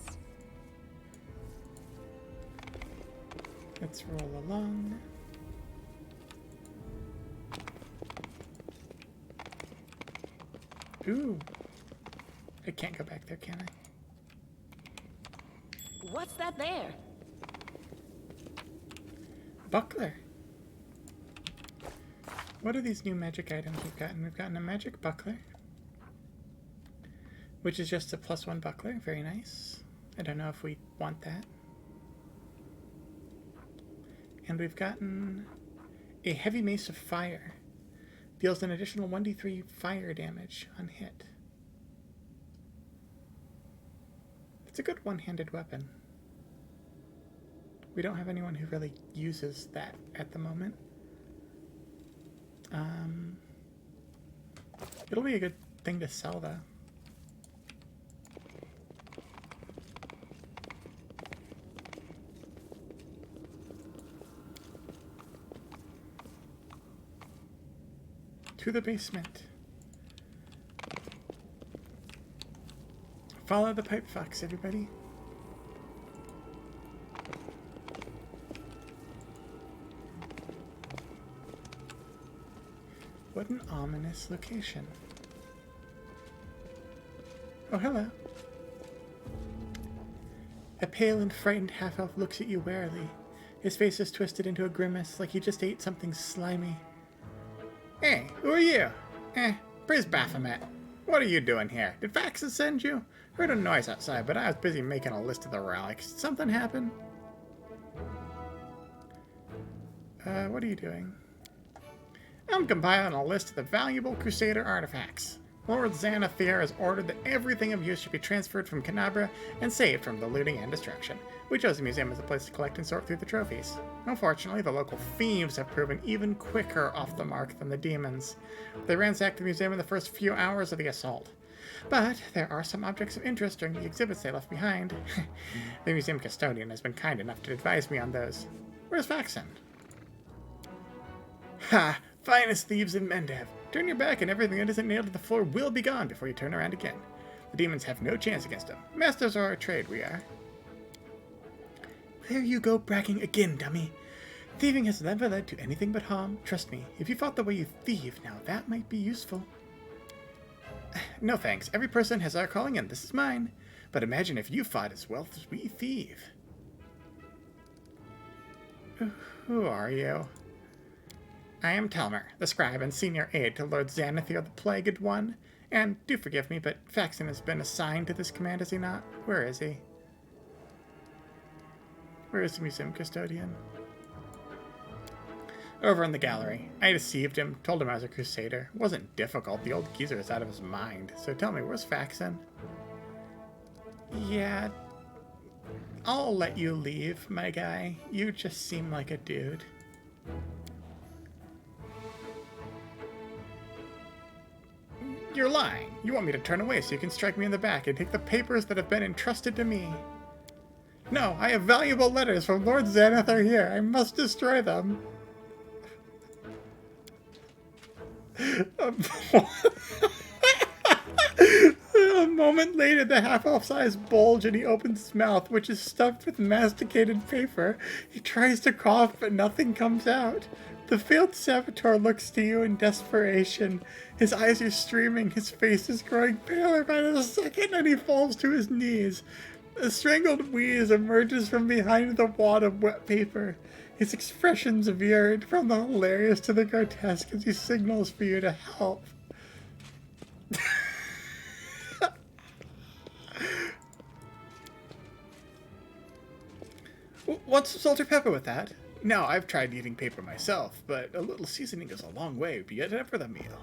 Let's roll along. Ooh. I can't go back there, can I? What's that there? Buckler. What are these new magic items we've gotten? We've gotten a magic buckler, which is just a +1 buckler. Very nice. I don't know if we want that. And we've gotten a heavy mace of fire. Deals an additional 1d3 fire damage on hit. It's a good one-handed weapon. We don't have anyone who really uses that at the moment. It'll be a good thing to sell, though. To the basement. Follow the pipe fox, everybody. What an ominous location. Oh, hello. A pale and frightened half-elf looks at you warily. His face is twisted into a grimace like he just ate something slimy. Hey, who are you? Priest Baphomet. What are you doing here? Did Faxon send you? Heard a noise outside, but I was busy making a list of the relics. Did something happen? What are you doing? I'm compiling a list of the valuable Crusader artifacts. Lord Xanathir has ordered that everything of use should be transferred from Canabra and saved from the looting and destruction. We chose the museum as a place to collect and sort through the trophies. Unfortunately, the local thieves have proven even quicker off the mark than the demons. They ransacked the museum in the first few hours of the assault. But there are some objects of interest during the exhibits they left behind. The museum custodian has been kind enough to advise me on those. Where's Faxon? Ha! Finest thieves in Mendev. Turn your back and everything that isn't nailed to the floor will be gone before you turn around again. The demons have no chance against them. Masters of our trade, we are. There you go, bragging again, dummy. Thieving has never led to anything but harm. Trust me, if you fought the way you thieve, now that might be useful. No thanks. Every person has our calling and this is mine. But imagine if you fought as well as we thieve. Who are you? I am Telmer, the scribe and senior aide to Lord Xanathir the Plagued One. And do forgive me, but Faxon has been assigned to this command, has he not? Where is he? Where is the museum custodian? Over in the gallery. I deceived him, told him I was a crusader. It wasn't difficult, the old geezer is out of his mind. So tell me, where's Faxon? Yeah, I'll let you leave, my guy. You just seem like a dude. You're lying. You want me to turn away so you can strike me in the back and take the papers that have been entrusted to me. No, I have valuable letters from Lord Xanathir here. I must destroy them. A moment later, the half-elf-sized bulge and he opens his mouth, which is stuffed with masticated paper. He tries to cough, but nothing comes out. The failed saboteur looks to you in desperation. His eyes are streaming, his face is growing paler by the second, and he falls to his knees. A strangled wheeze emerges from behind the wad of wet paper. His expressions veered from the hilarious to the grotesque as he signals for you to help. Want some salt or pepper with that? Now, I've tried eating paper myself, but a little seasoning goes a long way, be it for the meal.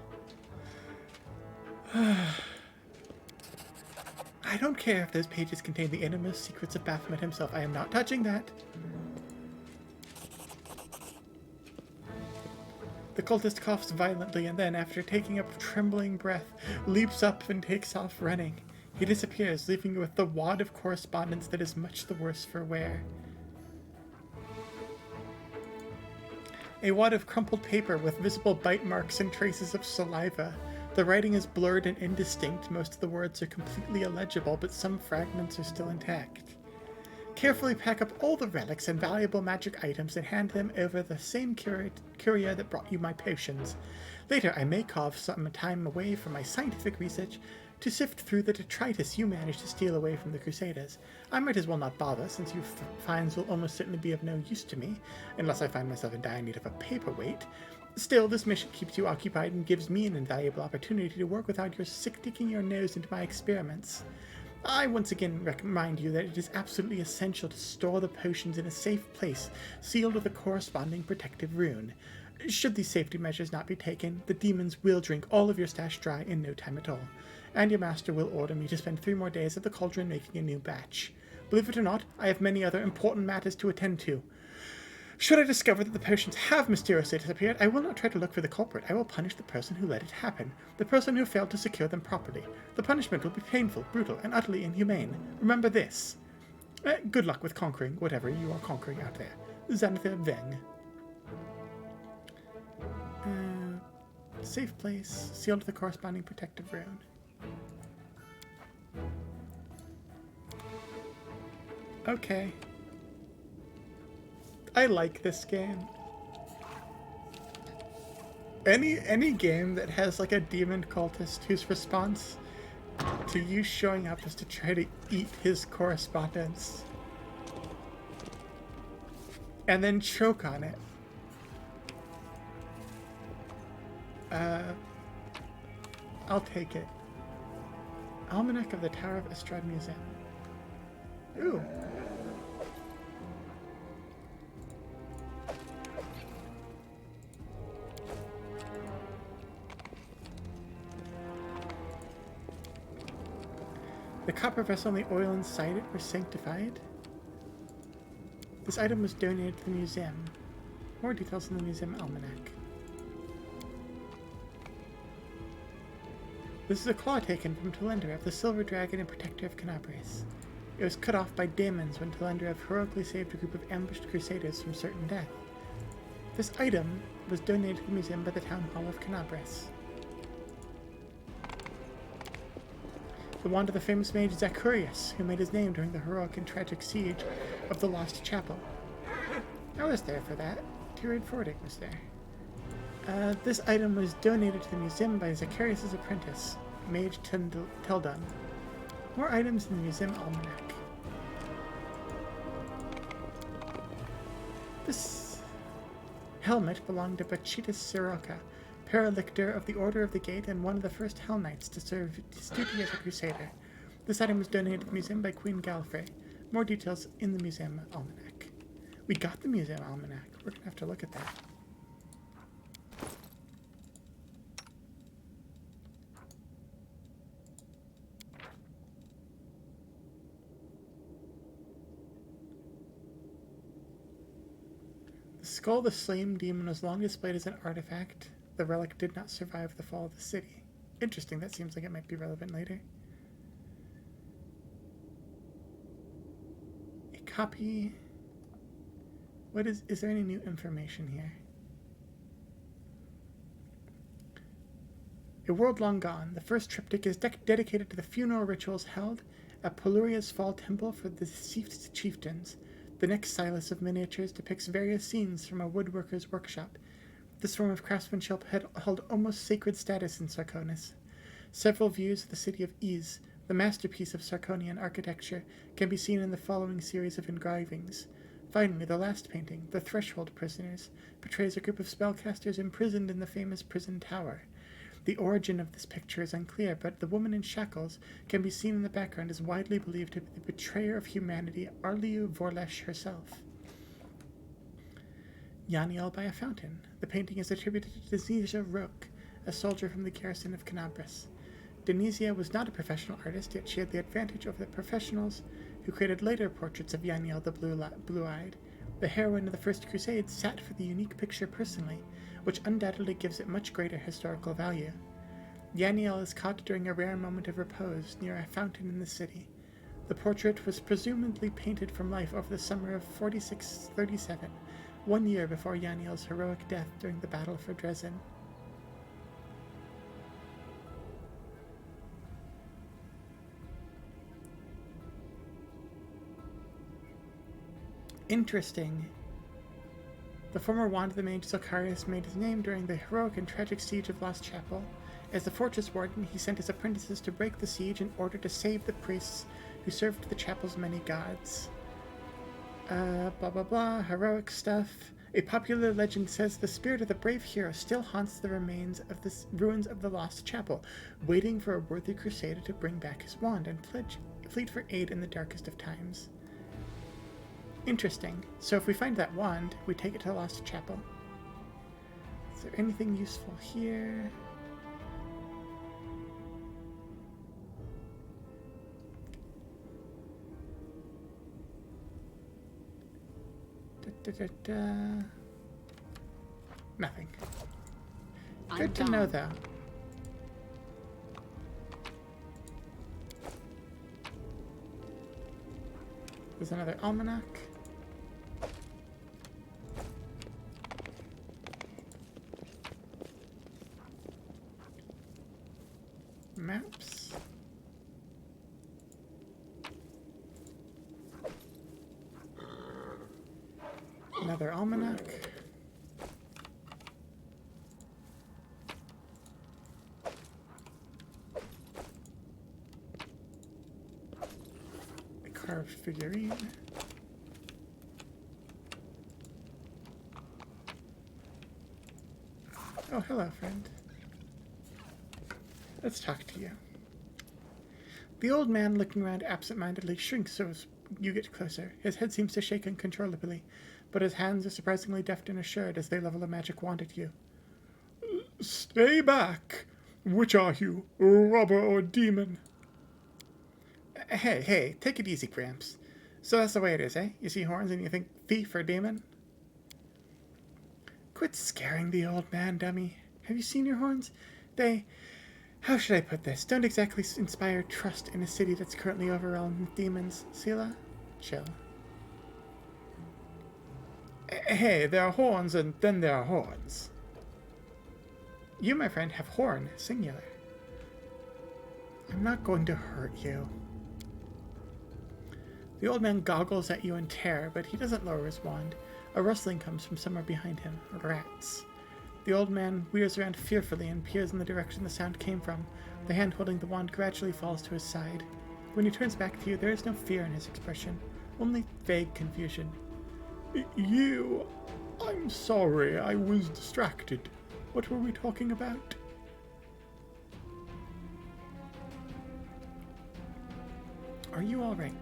I don't care if those pages contain the innermost secrets of Baphomet himself. I am not touching that. The cultist coughs violently and then, after taking a trembling breath, leaps up and takes off running. He disappears, leaving you with the wad of correspondence that is much the worse for wear. A wad of crumpled paper with visible bite marks and traces of saliva. The writing is blurred and indistinct. Most of the words are completely illegible, but some fragments are still intact. Carefully pack up all the relics and valuable magic items and hand them over the same courier that brought you my potions. Later, I may carve some time away from my scientific research to sift through the detritus you managed to steal away from the Crusaders. I might as well not bother, since your finds will almost certainly be of no use to me, unless I find myself in dire need of a paperweight. Still, this mission keeps you occupied and gives me an invaluable opportunity to work without your sticking your nose into my experiments. I once again remind you that it is absolutely essential to store the potions in a safe place, sealed with a corresponding protective rune. Should these safety measures not be taken, the demons will drink all of your stash dry in no time at all, and your master will order me to spend 3 more days at the cauldron making a new batch. Believe it or not, I have many other important matters to attend to. Should I discover that the potions have mysteriously disappeared, I will not try to look for the culprit. I will punish the person who let it happen, the person who failed to secure them properly. The punishment will be painful, brutal, and utterly inhumane. Remember this. Good luck with conquering whatever you are conquering out there. Xanathir Veng. Safe place, sealed with a corresponding protective rune. Okay. I like this game. Any game that has like a demon cultist whose response to you showing up is to try to eat his correspondence and then choke on it. I'll take it. Almanac of the Tower of Estrad Museum. Ooh. The copper vessel and the oil inside it were sanctified. This item was donated to the museum. More details in the museum almanac. This is a claw taken from Telenderev, the silver dragon and protector of Canabres. It was cut off by demons when Telenderev heroically saved a group of ambushed crusaders from certain death. This item was donated to the museum by the town hall of Canabres. The wand of the famous mage Zacharias, who made his name during the heroic and tragic siege of the Lost Chapel. I was there for that. Tyrion Fordic was there. This item was donated to the museum by Zacharias' apprentice, Mage Teldon. More items in the museum almanac. This helmet belonged to Bachitas Siroka, paralictor of the Order of the Gate and one of the first Hell Knights to serve his duty as a crusader. This item was donated to the museum by Queen Galfrey. More details in the museum almanac. We got the museum almanac. We're gonna have to look at that. The skull of the slain demon was long displayed as an artifact. The relic did not survive the fall of the city. Interesting, that seems like it might be relevant later. A copy. What is there any new information here? A world long gone. The first triptych is dedicated to the funeral rituals held at Peluria's Fall Temple for the deceased chieftains. The next stylus of miniatures depicts various scenes from a woodworker's workshop. This form of craftsmanship held almost sacred status in Sarkonis. Several views of the city of Iz, the masterpiece of Sarkonian architecture, can be seen in the following series of engravings. Finally, the last painting, The Threshold Prisoners, portrays a group of spellcasters imprisoned in the famous prison tower. The origin of this picture is unclear, but the woman in shackles can be seen in the background is widely believed to be the betrayer of humanity, Arliu Vorlesh herself. Yaniel by a Fountain. The painting is attributed to Denisia Roque, a soldier from the garrison of Canabris. Denisia was not a professional artist, yet she had the advantage over the professionals who created later portraits of Yaniel the Blue-Eyed. The heroine of the First Crusade sat for the unique picture personally, which undoubtedly gives it much greater historical value. Yaniel is caught during a rare moment of repose near a fountain in the city. The portrait was presumably painted from life over the summer of 4637, 1 year before Yaniel's heroic death during the Battle for Dresden. Interesting. The former wand of the mage Zacharias made his name during the heroic and tragic siege of Lost Chapel. As the fortress warden, he sent his apprentices to break the siege in order to save the priests who served the chapel's many gods. Blah blah blah, heroic stuff. A popular legend says the spirit of the brave hero still haunts the remains of the ruins of the Lost Chapel, waiting for a worthy crusader to bring back his wand and plead for aid in the darkest of times. Interesting. So if we find that wand, we take it to the Lost Chapel. Is there anything useful here? Nothing. Good to know, though. There's another almanac. Maps. Another almanac. A carved figurine. Oh, hello, friend. Let's talk to you. The old man, looking around absent-mindedly, shrinks as you get closer. His head seems to shake uncontrollably, but his hands are surprisingly deft and assured as they level a magic wand at you. Stay back! Which are you, robber or demon? Hey, take it easy, Gramps. So that's the way it is, eh? You see horns and you think thief or demon? Quit scaring the old man, dummy. Have you seen your horns? How should I put this? Don't exactly inspire trust in a city that's currently overwhelmed with demons. Sela? Chill. Hey, there are horns and then there are horns. You, my friend, have horn, singular. I'm not going to hurt you. The old man goggles at you in terror, but he doesn't lower his wand. A rustling comes from somewhere behind him. Rats. The old man veers around fearfully and peers in the direction the sound came from. The hand holding the wand gradually falls to his side. When he turns back to you, there is no fear in his expression, only vague confusion. You... I'm sorry, I was distracted. What were we talking about? Are you all right?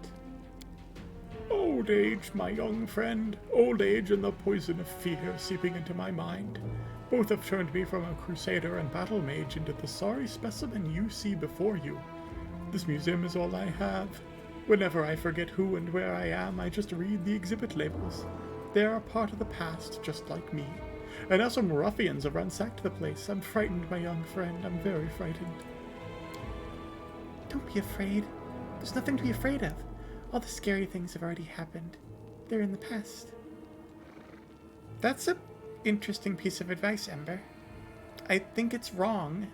Old age, my young friend. Old age and the poison of fear seeping into my mind. Both have turned me from a crusader and battle mage into the sorry specimen you see before you. This museum is all I have. Whenever I forget who and where I am, I just read the exhibit labels. They are a part of the past, just like me. And now some ruffians have ransacked the place. I'm frightened, my young friend. I'm very frightened. Don't be afraid. There's nothing to be afraid of. All the scary things have already happened. They're in the past. That's an interesting piece of advice, Ember. I think it's wrong.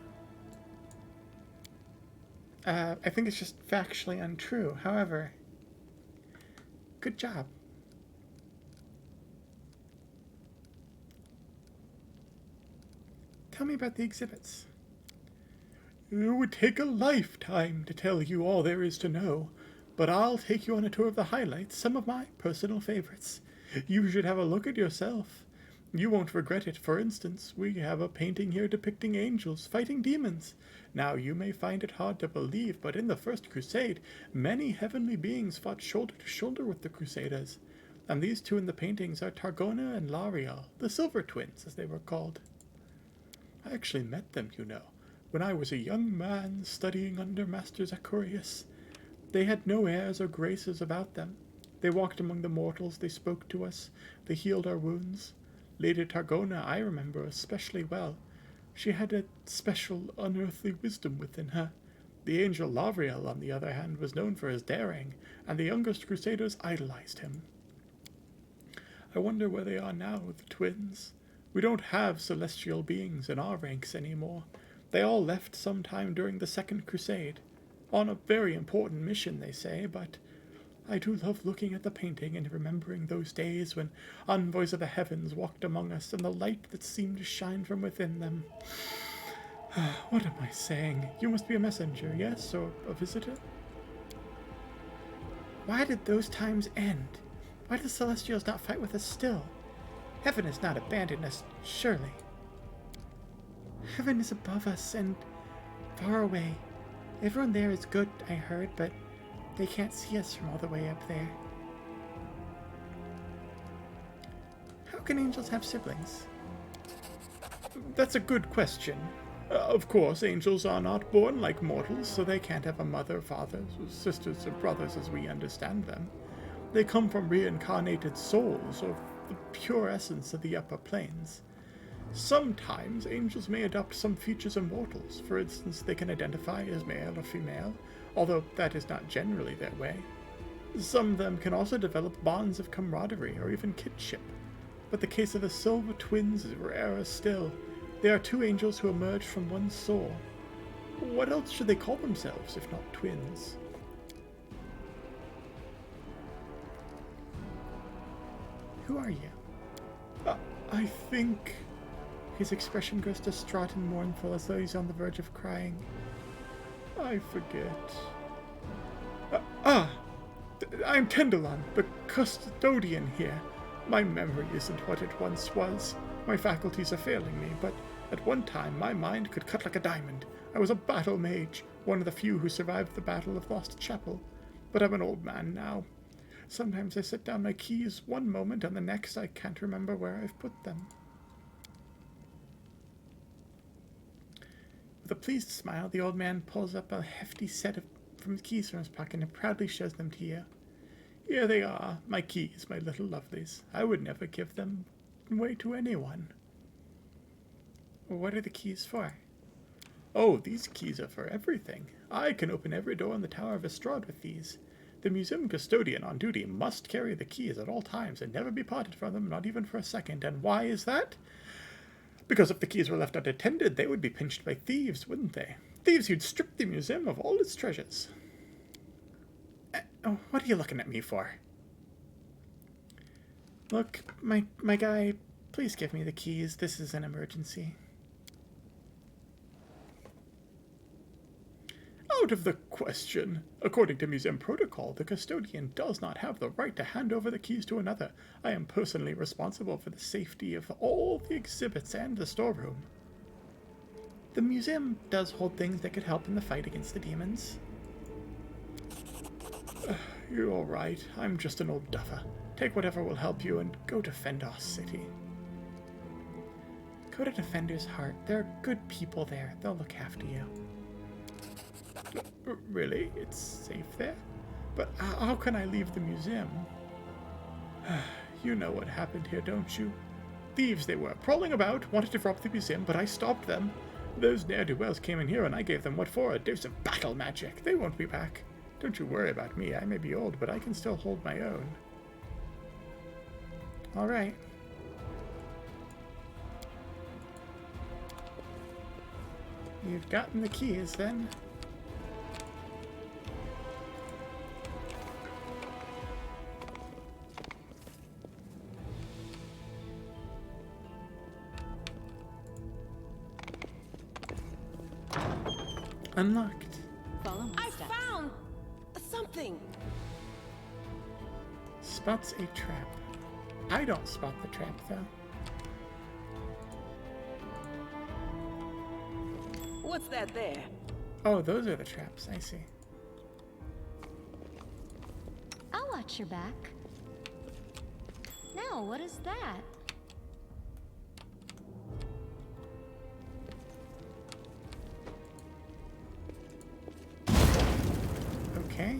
I think it's just factually untrue. However, good job. Tell me about the exhibits. It would take a lifetime to tell you all there is to know, but I'll take you on a tour of the highlights, some of my personal favorites. You should have a look at yourself. You won't regret it. For instance, we have a painting here depicting angels fighting demons. Now, you may find it hard to believe, but in the First Crusade, many heavenly beings fought shoulder to shoulder with the Crusaders. And these two in the paintings are Targona and Lariel, the Silver Twins, as they were called. I actually met them, you know, when I was a young man studying under Master Zacharias. They had no airs or graces about them. They walked among the mortals, they spoke to us, they healed our wounds. Lady Targona I remember especially well. She had a special unearthly wisdom within her. The angel Lavriel, on the other hand, was known for his daring, and the youngest crusaders idolized him. I wonder where they are now, the twins. We don't have celestial beings in our ranks anymore. They all left sometime during the Second Crusade. On a very important mission, they say, but I do love looking at the painting and remembering those days when envoys of the heavens walked among us and the light that seemed to shine from within them. What am I saying? You must be a messenger, yes, or a visitor? Why did those times end? Why do the Celestials not fight with us still? Heaven has not abandoned us, surely. Heaven is above us and far away. Everyone there is good, I heard, but they can't see us from all the way up there. How can angels have siblings? That's a good question. Of course, angels are not born like mortals, so they can't have a mother, fathers, sisters, or brothers as we understand them. They come from reincarnated souls, or the pure essence of the upper planes. Sometimes angels may adopt some features of mortals. For instance, they can identify as male or female, although that is not generally their way. Some of them can also develop bonds of camaraderie or even kinship. But the case of the Silver Twins is rarer still. They are two angels who emerge from one soul. What else should they call themselves if not twins? Who are you? I think... His expression grows distraught and mournful as though he's on the verge of crying. I forget. I'm Tendelon, the custodian here. My memory isn't what it once was. My faculties are failing me, but at one time my mind could cut like a diamond. I was a battle mage, one of the few who survived the Battle of Lost Chapel. But I'm an old man now. Sometimes I set down my keys one moment, and the next I can't remember where I've put them. With a pleased smile, the old man pulls up a hefty set of keys from his pocket and proudly shows them to you. Here they are, my keys, my little lovelies. I would never give them away to anyone. What are the keys for? Oh, these keys are for everything. I can open every door in the Tower of Estrad with these. The museum custodian on duty must carry the keys at all times and never be parted from them, not even for a second. And why is that? Because if the keys were left unattended, they would be pinched by thieves, wouldn't they? Thieves who'd stripped the museum of all its treasures. Oh, what are you looking at me for? Look, my guy, please give me the keys. This is an emergency. Out of the question. According to museum protocol, the custodian does not have the right to hand over the keys to another. I am personally responsible for the safety of all the exhibits and the storeroom. The museum does hold things that could help in the fight against the demons. You're alright. I'm just an old duffer. Take whatever will help you and go defend our city. Go to Defender's Heart. There are good people there. They'll look after you. Really? It's safe there? But how can I leave the museum? You know what happened here, don't you? Thieves they were, prowling about, wanted to rob the museum, but I stopped them. Those ne'er-do-wells came in here and I gave them what for, a dose of battle magic. They won't be back. Don't you worry about me. I may be old, but I can still hold my own. Alright. You've gotten the keys, then. Unlocked. Follow my I steps. found something. Spots a trap. I don't spot the trap, though. What's that there? Oh, those are the traps. I see. I'll watch your back. Now, what is that? Okay.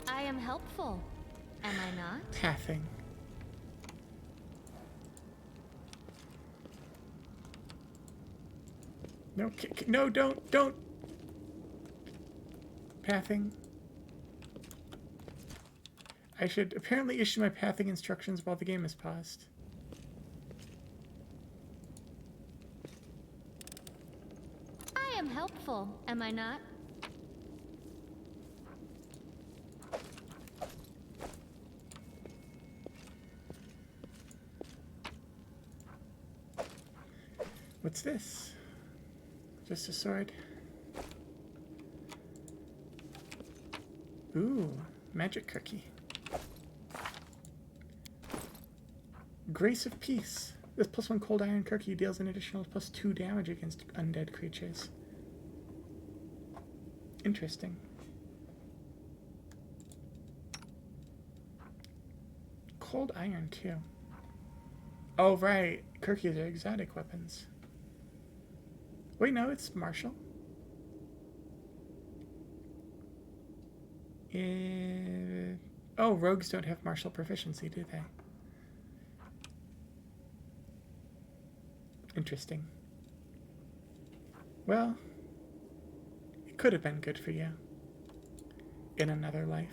I am helpful, am I not? Pathing. No, no, don't. Pathing. I should apparently issue my pathing instructions while the game is paused. I am helpful, am I not? What's this? Just a sword. Ooh, magic cookie. Grace of Peace. This +1 cold iron cookie deals an additional +2 damage against undead creatures. Interesting. Cold iron, too. Oh, right. Cookies are exotic weapons. Wait, no, it's martial. Oh, rogues don't have martial proficiency, do they? Interesting. Well, it could have been good for you in another life.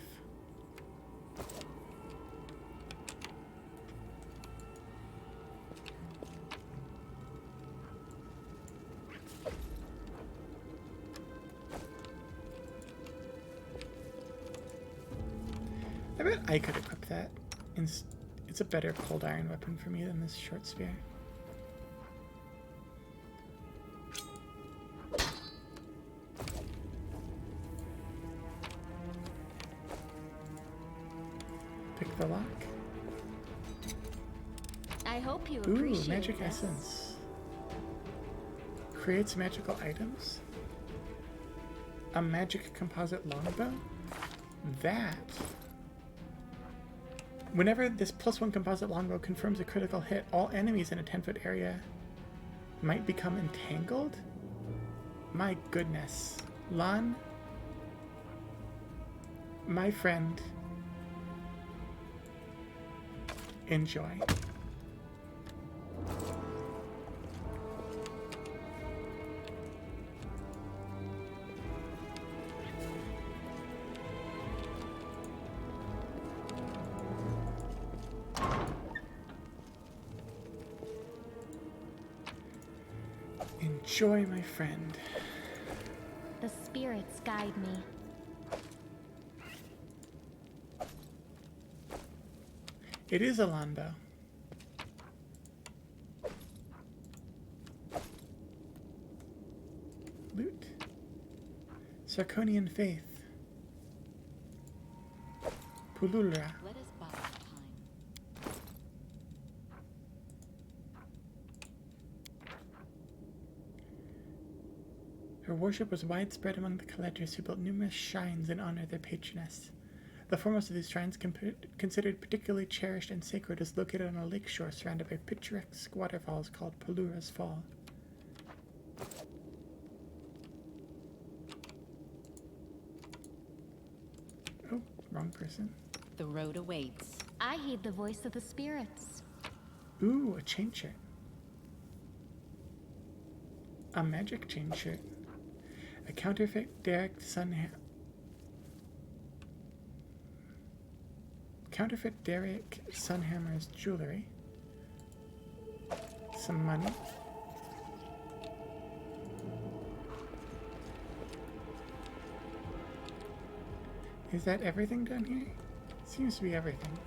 I bet I could equip that. It's a better cold iron weapon for me than this short spear. Pick the lock. I hope you Ooh, appreciate magic this. essence. Creates magical items. A magic composite longbow. That. Whenever this +1 composite longbow confirms a critical hit, all enemies in a 10-foot area might become entangled? My goodness. Lan, my friend, enjoy. Enjoy, my friend. spirits guide me. It is a longbow. Loot. Sarkonian faith. Pululra. Let us buy time. Her worship was widespread among the collectors who built numerous shrines in honor of their patroness. The foremost of these shrines, considered particularly cherished and sacred, is located on a lakeshore surrounded by picturesque waterfalls called Pulura's Fall. Oh, wrong person. The road awaits. I heed the voice of the spirits. Ooh, a chain shirt. A magic chain shirt. A counterfeit Derek Sunhammer's jewelry. Some money. Is that everything down here? Seems to be everything.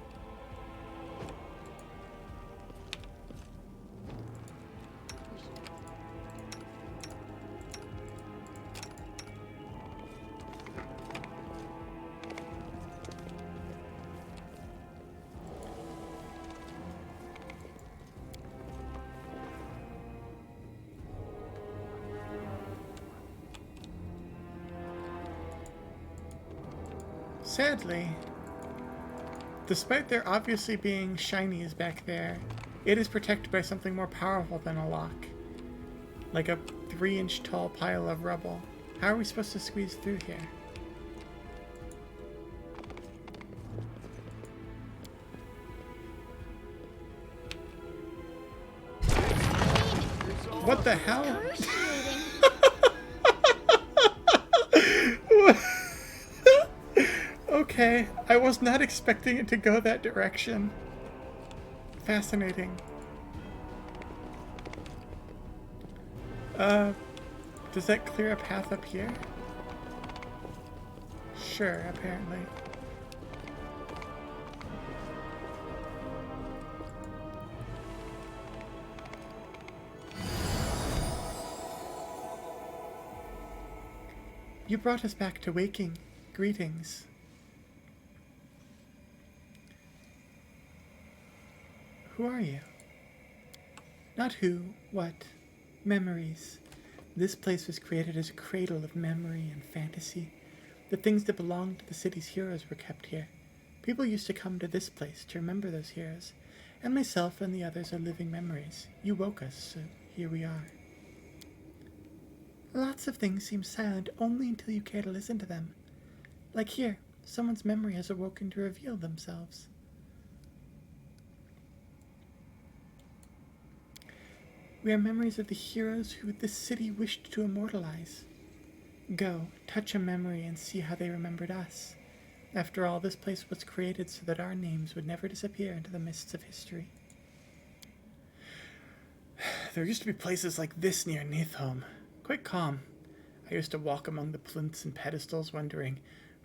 Sadly, despite there obviously being shinies back there, it is protected by something more powerful than a lock. Like a 3-inch tall pile of rubble. How are we supposed to squeeze through here? What the hell? Excruciating. Okay, I was not expecting it to go that direction. Fascinating. Does that clear a path up here? Sure, apparently. You brought us back to waking. Greetings. Who are you? Not who, what. Memories. This place was created as a cradle of memory and fantasy. The things that belonged to the city's heroes were kept here. People used to come to this place to remember those heroes, and myself and the others are living memories. You woke us, so here we are. Lots of things seem silent only until you care to listen to them. Like here, someone's memory has awoken to reveal themselves. We are memories of the heroes who this city wished to immortalize. Go, touch a memory and see how they remembered us. After all, this place was created so that our names would never disappear into the mists of history. There used to be places like this near Neathholm. Quite calm. I used to walk among the plinths and pedestals wondering,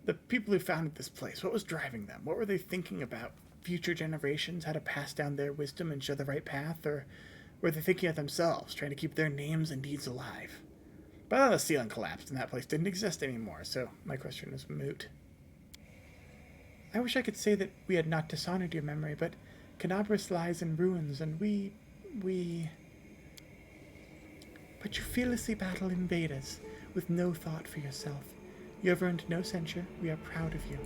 the people who founded this place, what was driving them? What were they thinking about? Future generations, how to pass down their wisdom and show the right path? Or were they thinking of themselves, trying to keep their names and deeds alive? But then the ceiling collapsed and that place didn't exist anymore, so my question is moot. I wish I could say that we had not dishonored your memory, but Canabras lies in ruins, and we... But you fearlessly battle invaders, with no thought for yourself. You have earned no censure. We are proud of you.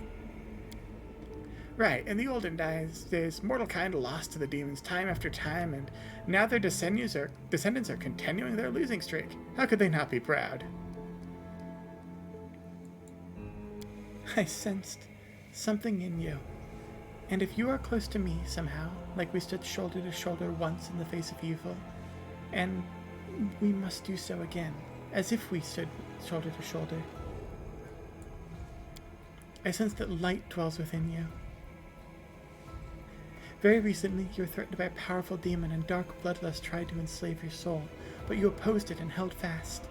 Right, in the olden days, mortal kind lost to the demons time after time, and now their descendants are continuing their losing streak. How could they not be proud? I sensed something in you. And if you are close to me somehow, like we stood shoulder to shoulder once in the face of evil, and we must do so again, as if we stood shoulder to shoulder, I sense that light dwells within you. Very recently, you were threatened by a powerful demon, and dark bloodlust tried to enslave your soul, but you opposed it and held fast.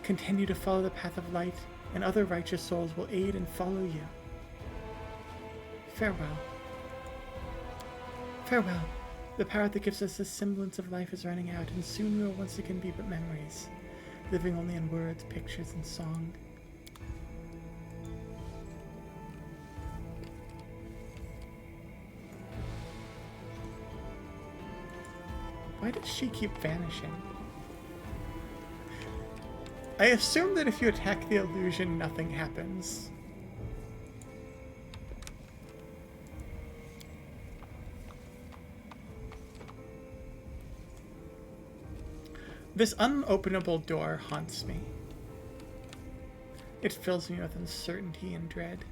Continue to follow the path of light, and other righteous souls will aid and follow you. Farewell. Farewell. The power that gives us a semblance of life is running out, and soon we will once again be but memories, living only in words, pictures, and song. Why does she keep vanishing? I assume that if you attack the illusion, nothing happens. This unopenable door haunts me. It fills me with uncertainty and dread.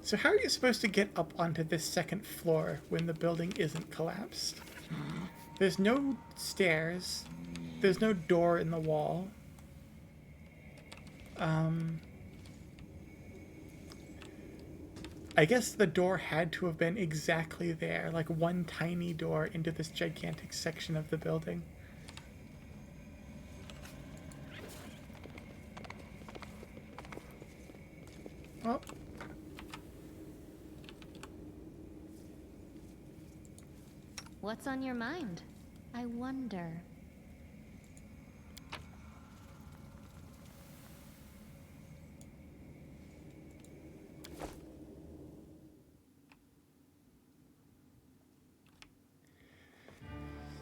So how are you supposed to get up onto this second floor when the building isn't collapsed? There's no stairs. There's no door in the wall. I guess the door had to have been exactly there, like one tiny door into this gigantic section of the building. Oh. What's on your mind? I wonder.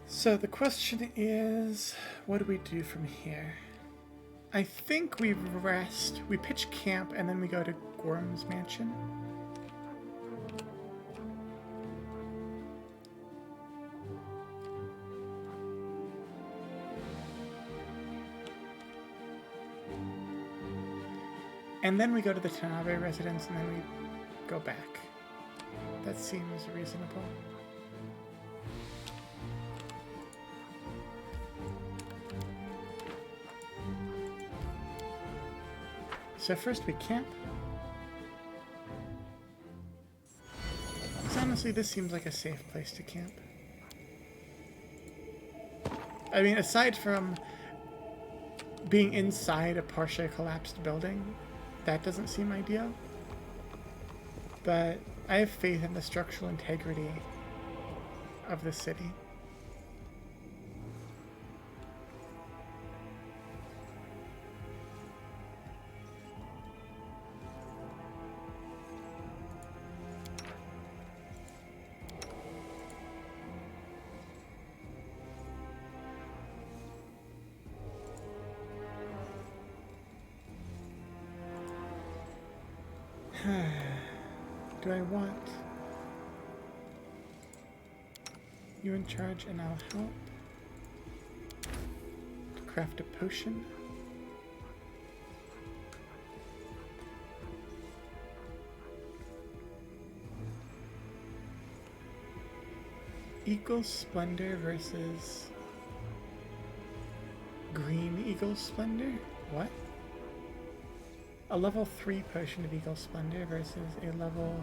So the question is, what do we do from here? I think we rest, we pitch camp, and then we go to Gorm's mansion. And then we go to the Tanabe residence, and then we go back. That seems reasonable. So first we camp. So honestly, this seems like a safe place to camp. I mean, aside from being inside a partially collapsed building, that doesn't seem ideal. But I have faith in the structural integrity of the city. Do I want you in charge and I'll help to craft a potion? Eagle Splendor versus Green Eagle Splendor? What? A level 3 potion of Eagle Splendor versus a level...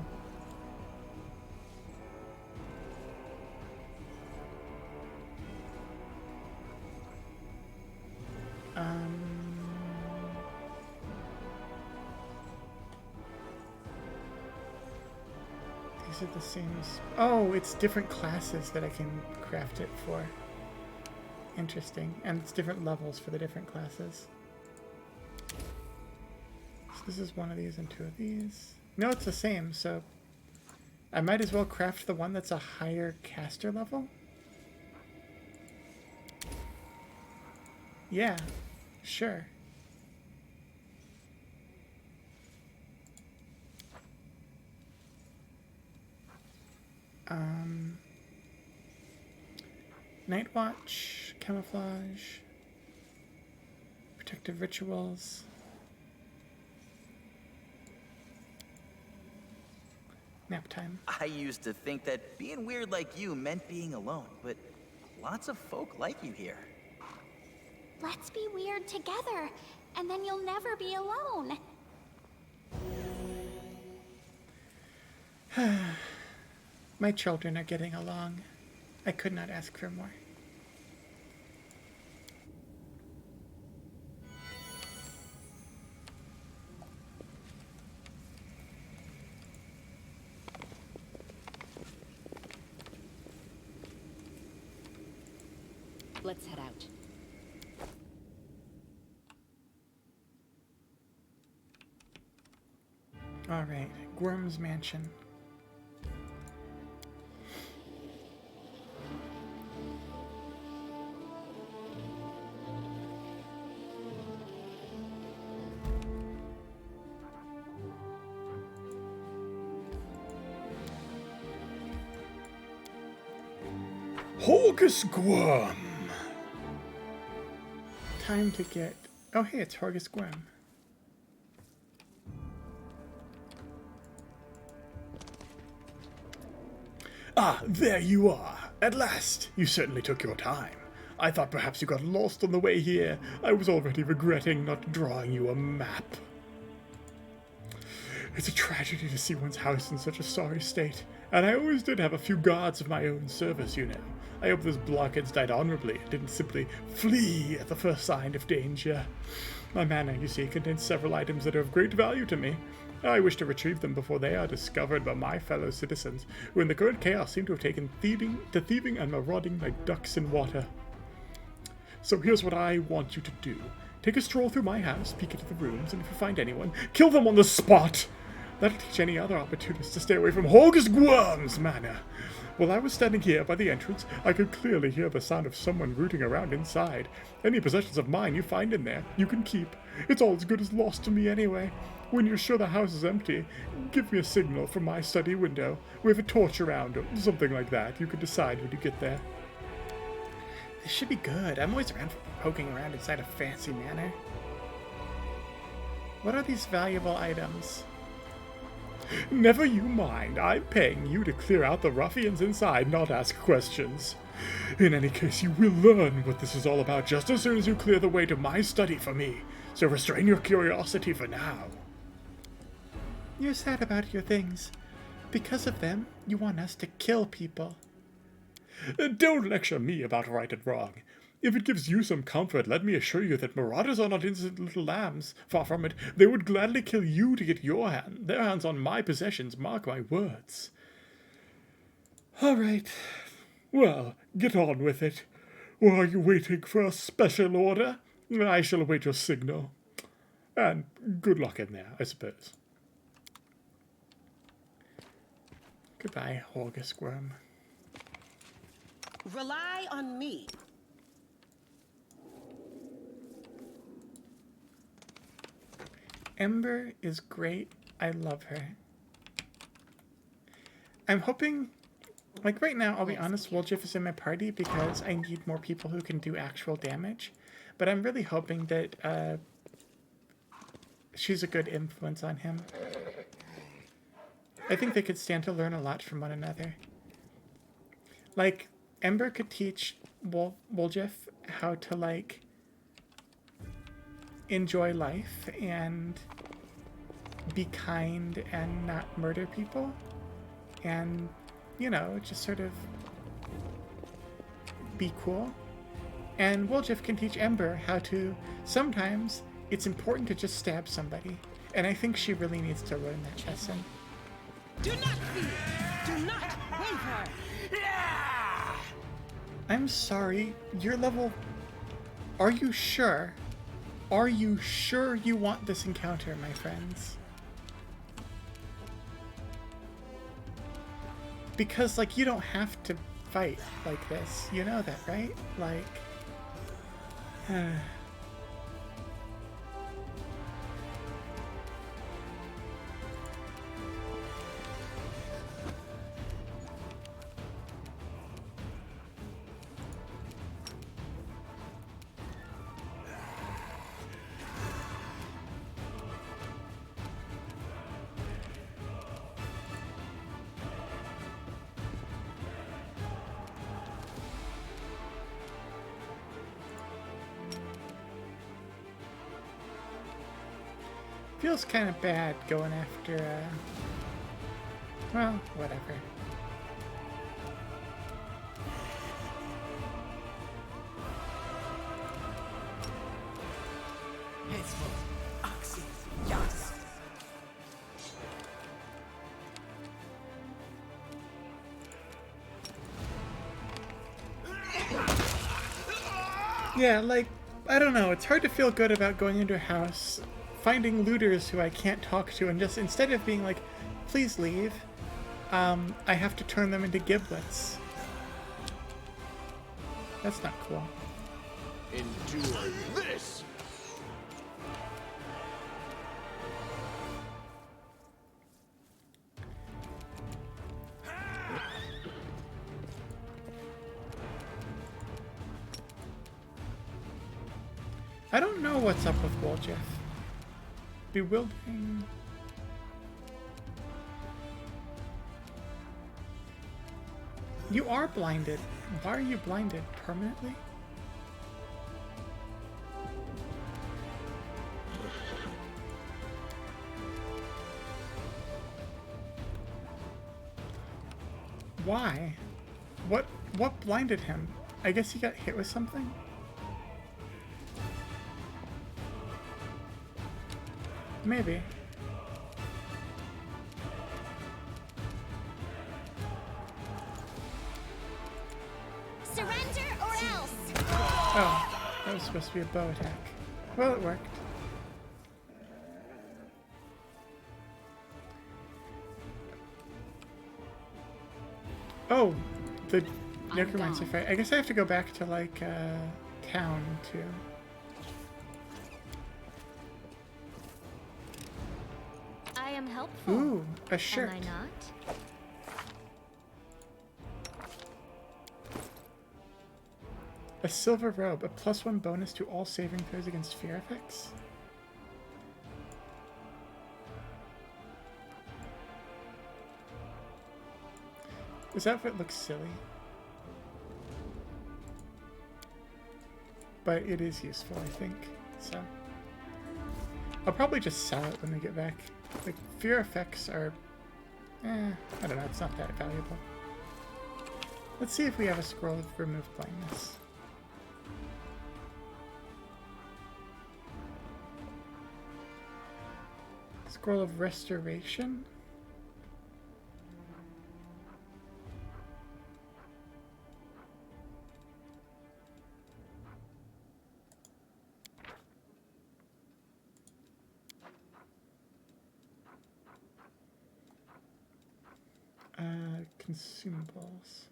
These are the same as... Oh, it's different classes that I can craft it for. Interesting. And it's different levels for the different classes. This is one of these and two of these. No, it's the same, so I might as well craft the one that's a higher caster level. Yeah, sure. Night Watch, Camouflage, Protective Rituals. Nap time. I used to think that being weird like you meant being alone, but lots of folk like you here. Let's be weird together, and then you'll never be alone. My children are getting along. I could not ask for more. Let's head out. All right, Gorm's mansion. Horgus Guam. Time to get... Oh, hey, it's Horgus Gwym. Ah, there you are. At last. You certainly took your time. I thought perhaps you got lost on the way here. I was already regretting not drawing you a map. It's a tragedy to see one's house in such a sorry state, and I always did have a few guards of my own service, you know. I hope those blockheads died honorably and didn't simply flee at the first sign of danger. My manor, you see, contains several items that are of great value to me. I wish to retrieve them before they are discovered by my fellow citizens, who in the current chaos seem to have taken thieving and marauding like ducks in water. So here's what I want you to do. Take a stroll through my house, peek into the rooms, and if you find anyone, kill them on the spot! That'll teach any other opportunists to stay away from Horgus Gwym's manor. While I was standing here by the entrance, I could clearly hear the sound of someone rooting around inside. Any possessions of mine you find in there, you can keep. It's all as good as lost to me anyway. When you're sure the house is empty, give me a signal from my study window. We have a torch around, or something like that. You can decide when you get there. This should be good. I'm always around for poking around inside a fancy manor. What are these valuable items? Never you mind. I'm paying you to clear out the ruffians inside, not ask questions. In any case, you will learn what this is all about just as soon as you clear the way to my study for me. So restrain your curiosity for now. You're sad about your things. Because of them, you want us to kill people. Don't lecture me about right and wrong. If it gives you some comfort, let me assure you that marauders are not innocent little lambs. Far from it. They would gladly kill you to get their hands on my possessions, mark my words. All right. Well, get on with it. Or are you waiting for a special order? I shall await your signal. And good luck in there, I suppose. Goodbye, Horgus Gwym. Rely on me. Ember is great. I love her. I'm hoping, like right now, I'll be honest, Woljif is in my party because I need more people who can do actual damage. But I'm really hoping that she's a good influence on him. I think they could stand to learn a lot from one another. Like, Ember could teach Woljif how to, like, enjoy life and be kind and not murder people. And, you know, just sort of be cool. And Woljif can teach Ember how to, sometimes it's important to just stab somebody. And I think she really needs to learn that lesson. Do not fear. Do not waver. I'm sorry, your level... Are you sure? Are you sure you want this encounter, my friends? Because, like, you don't have to fight like this. You know that, right? Like... Feels kind of bad going after, well, whatever. Yeah, like, I don't know, it's hard to feel good about going into a house, finding looters who I can't talk to, and just instead of being like, please leave, I have to turn them into giblets. That's not cool. Endure this! I don't know what's up with Woljif. Bewildering. You are blinded. Why are you blinded? Permanently? Why? What blinded him? I guess he got hit with something? Maybe. Surrender or else! Oh, that was supposed to be a bow attack. Well, it worked. Oh, the necromancer fight. I guess I have to go back to, like, town, too. I am helpful. Ooh, a shirt. Am I not? A silver robe, a +1 bonus to all saving throws against fear effects. This outfit looks silly, but it is useful, I think, so. I'll probably just sell it when we get back. Like, fear effects are, I don't know, it's not that valuable. Let's see if we have a scroll of remove blindness. Scroll of restoration? Consumables.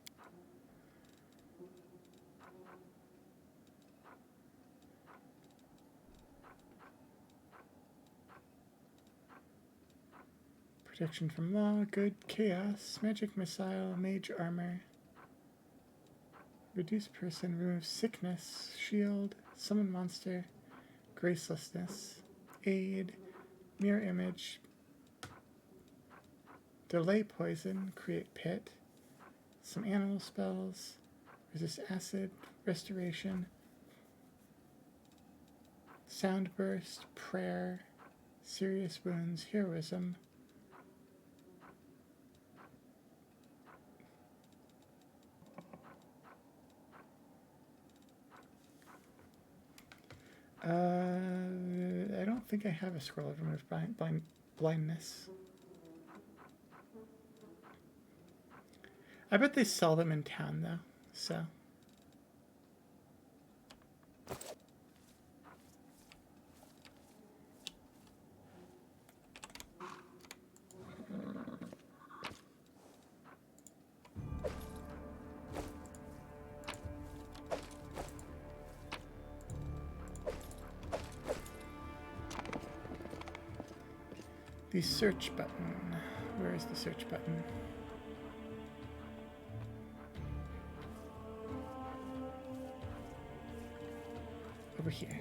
Protection from law, good, chaos, magic missile, mage armor. Reduce person, remove sickness, shield, summon monster, gracelessness, aid, mirror image, delay poison, create pit, some animal spells, resist acid, restoration, sound burst, prayer, serious wounds, heroism, I don't think I have a scroll of remove blindness. I bet they sell them in town, though, so. The search button. Where is the search button? Over here.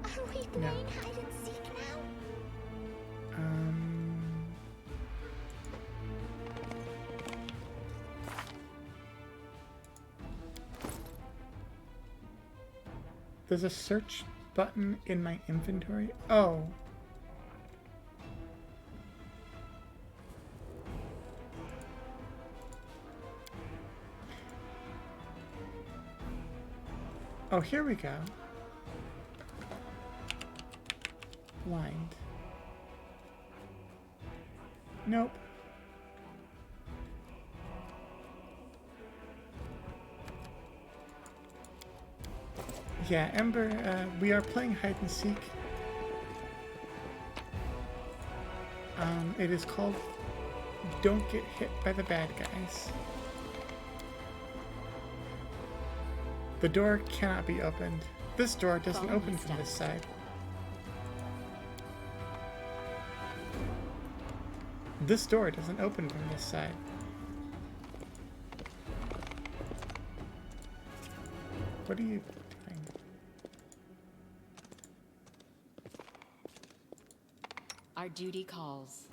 Are we playing hide and seek now? There's a search button in my inventory. Oh. Oh, here we go. blind. Nope. Yeah, Ember, we are playing hide and seek. It is called Don't Get Hit by the Bad Guys. The door cannot be opened. This door doesn't open from this side. This door doesn't open from this side. What are you doing? Our duty calls.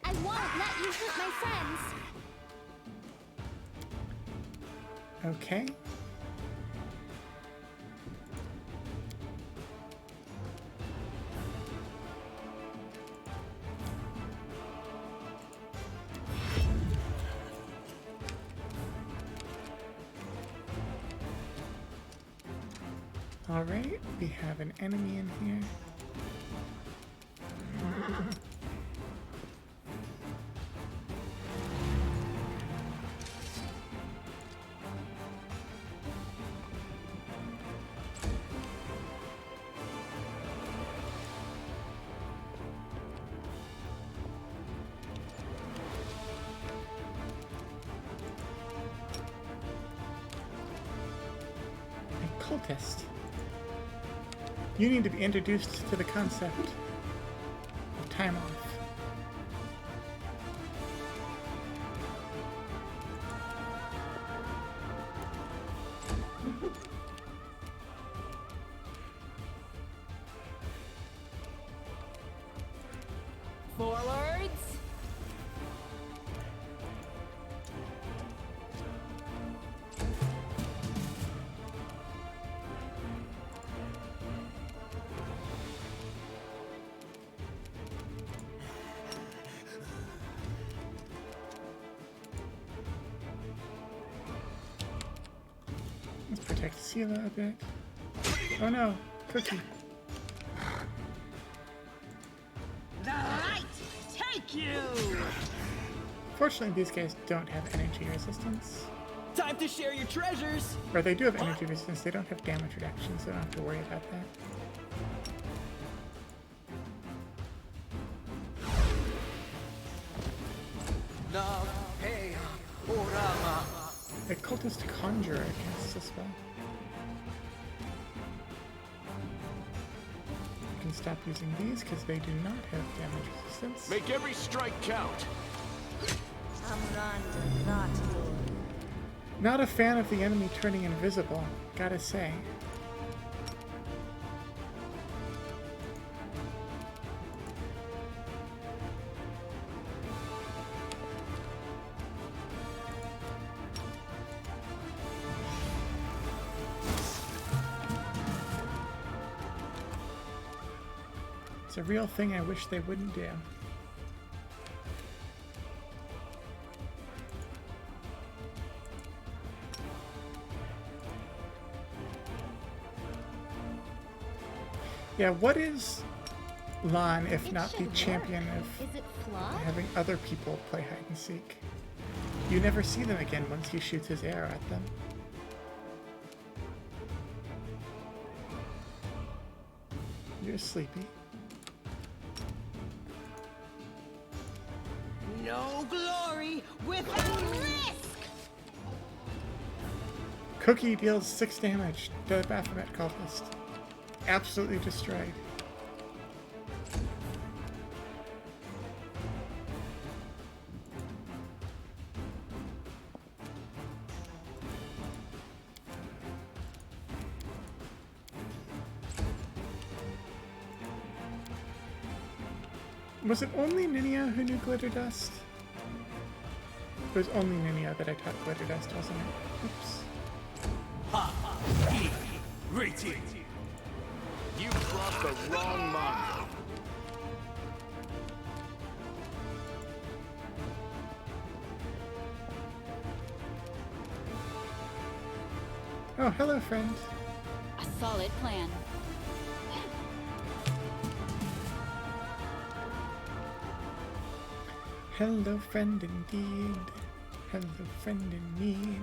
I won't let you hurt my friends. Okay. Alright, we have an enemy in here. A cultist. You need to be introduced to the concept of time off. Forwards. Let's protect Sela a bit. Oh no, Cookie. The light take you. Fortunately, these guys don't have energy resistance. Time to share your treasures! Or they do have energy resistance, they don't have damage reduction, so I don't have to worry about that. A cultist conjurer casts a spell. You can stop using these because they do not have damage resistance. Make every strike count. Not a fan of the enemy turning invisible, gotta say. It's a real thing I wish they wouldn't do. Yeah, what is Lon if not the champion of Is it flawed? having other people play hide and seek? You never see them again once he shoots his arrow at them. You're sleepy. No glory without risk. Cookie deals 6 damage to the Baphomet cultist. Absolutely destroyed. Was it only Ninia who knew glitter dust? It was only Ninia that I taught glitter dust, wasn't it? Oops. You crossed the wrong mongrel. Oh, hello, friend. A Solid plan. Hello, friend indeed. Hello, friend in need.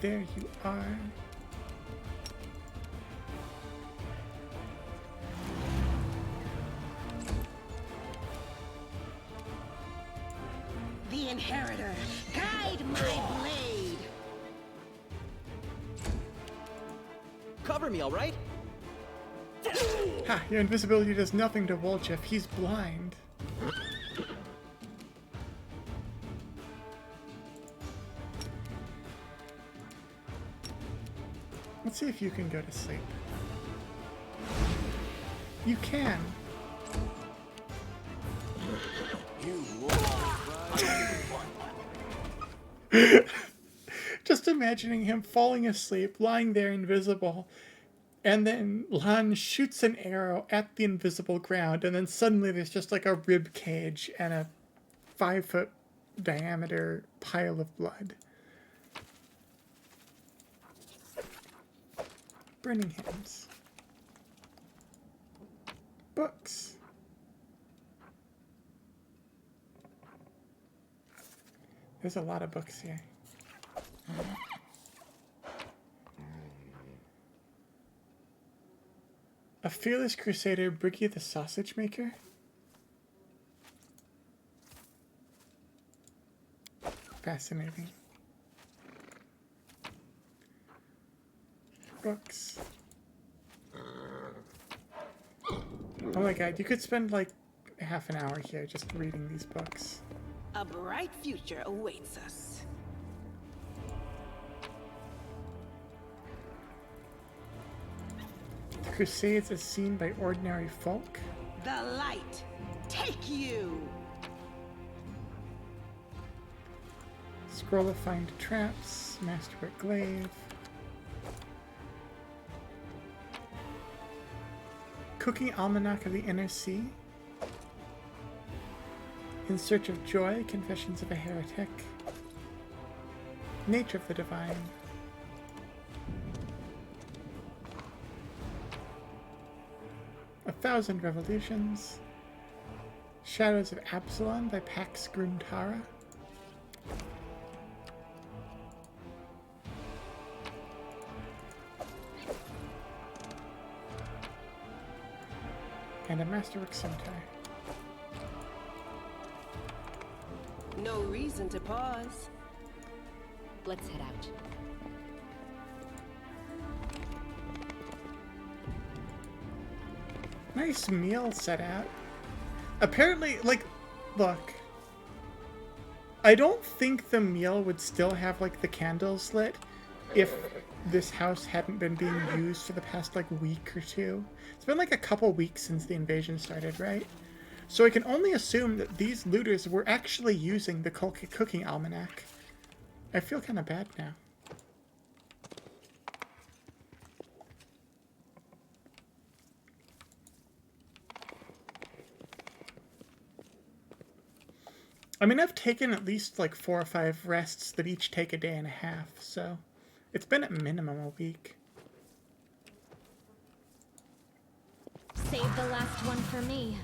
There you are. The Inheritor, guide my blade. Cover me, all right? Ha! Your invisibility does nothing to Wolchef. He's blind. Let's see if you can go to sleep. You can. Just imagining him falling asleep, lying there invisible, and then Lan shoots an arrow at the invisible ground, and then suddenly there's just like a rib cage and a 5-foot diameter pile of blood. Burning hands. Books. There's a lot of books here. A fearless crusader, Briggy the sausage maker. Fascinating. Books. Oh my god, you could spend like half an hour here just reading these books. A bright future awaits us. The Crusades as seen by ordinary folk. The light, take you! Scroll of Find Traps, Masterwork Glaive. Cooking Almanac of the Inner Sea. In Search of Joy, Confessions of a Heretic. Nature of the Divine. A Thousand Revolutions. Shadows of Absalom by Pax Gruntara. And a Masterwork Scimitar. No reason to pause. Let's head out. Nice meal set out. Apparently, like, look. I don't think the meal would still have, like, the candles lit if this house hadn't been being used for the past, like, week or two. It's been, like, a couple weeks since the invasion started, right? So I can only assume that these looters were actually using the cooking almanac. I feel kind of bad now. I mean, I've taken at least like 4 or 5 rests that each take a day and a half, so it's been at minimum a week. Save the last one for me.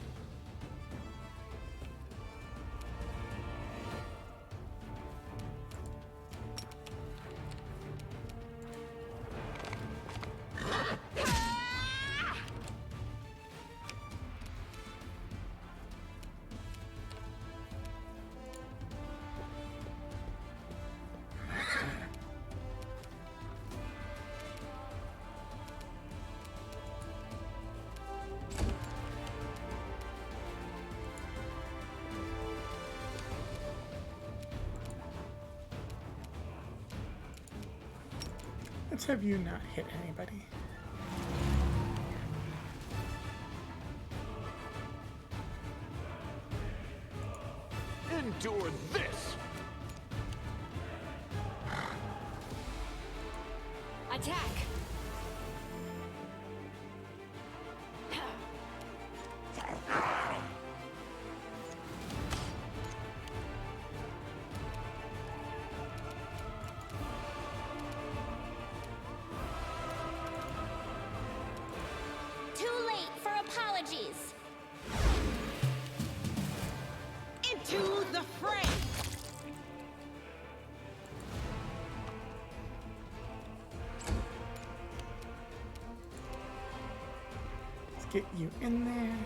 Let's have you not hit anybody. Endure this! Attack! get you in there.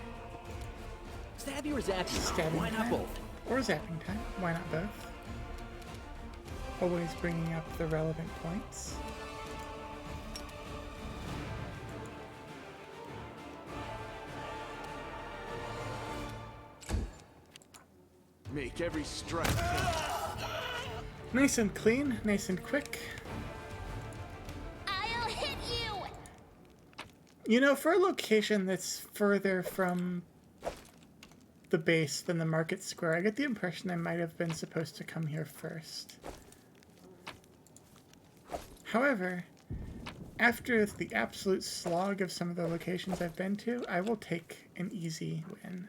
Stab you or zap you? Stabbing Why not time. both? Or zapping time. Why not both? Always bringing up the relevant points. Make every strike. Nice and clean, nice and quick. I'll hit you! You know, for a location that's further from the base than the market square, I get the impression I might have been supposed to come here first. However, after the absolute slog of some of the locations I've been to, I will take an easy win,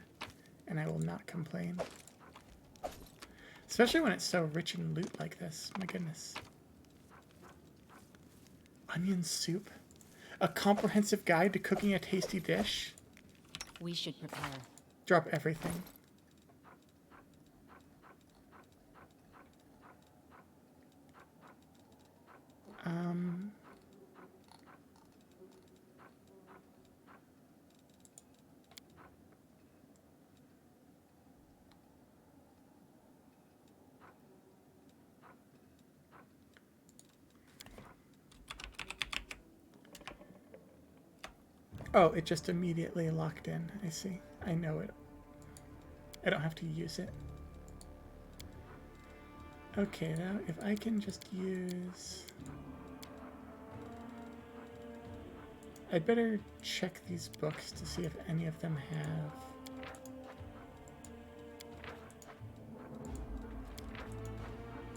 and I will not complain. Especially when it's so rich in loot like this. My goodness. Onion soup? A comprehensive guide to cooking a tasty dish? We should prepare. Drop everything. Oh, it just immediately locked in. I see. I know it. I don't have to use it. Okay, now if I can just use... I'd better check these books to see if any of them have...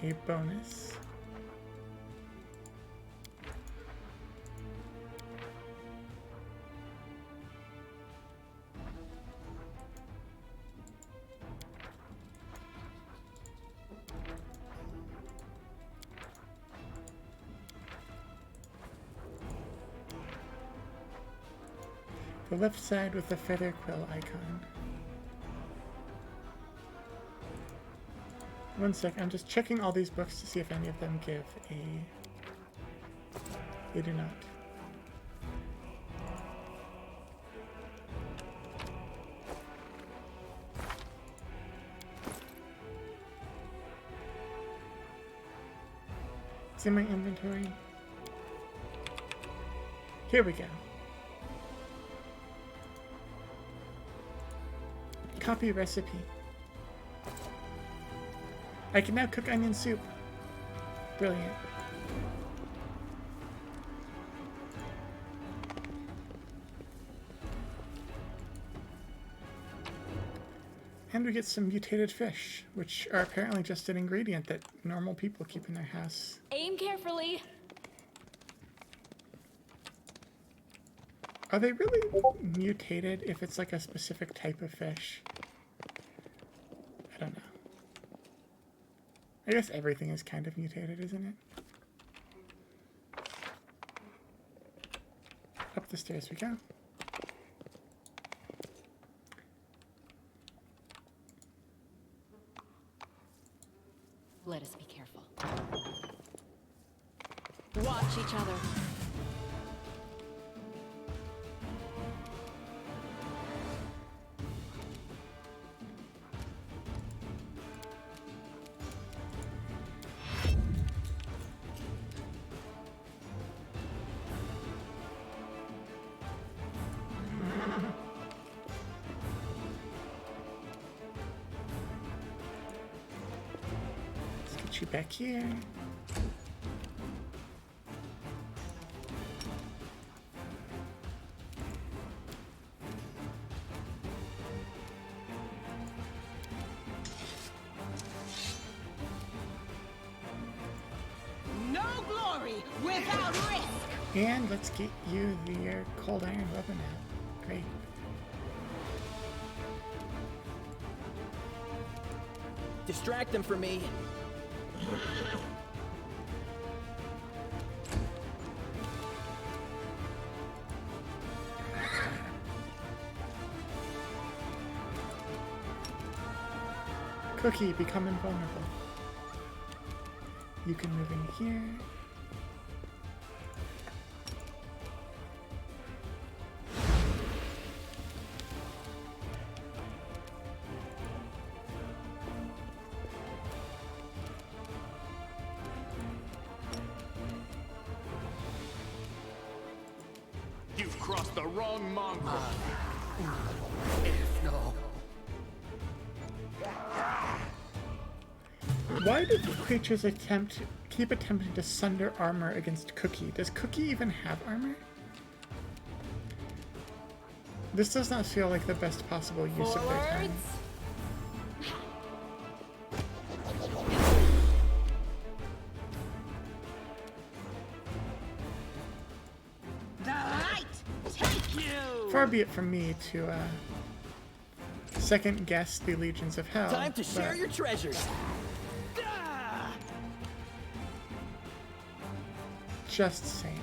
a bonus. The left side with the feather quill icon. One sec, I'm just checking all these books to see if any of them give a... They do not. It's in my inventory. Here we go. Copy recipe. I can now cook onion soup. Brilliant. And we get some mutated fish, which are apparently just an ingredient that normal people keep in their house. Aim carefully. Are they really mutated if it's like a specific type of fish? I don't know. I guess everything is kind of mutated, isn't it? Up the stairs we go. Let us be careful. Watch each other. Let's get you back here. No glory without risk. And let's get you the cold iron weapon out. Great. Distract them for me. Cookie, become invulnerable. You can move in here. crossed the wrong mongrel. Why do creatures keep attempting to sunder armor against Cookie? Does Cookie even have armor? This does not feel like the best possible use of their time. The light take you. Far be it from me to second guess the legions of hell. Time to share but your treasures. just saying.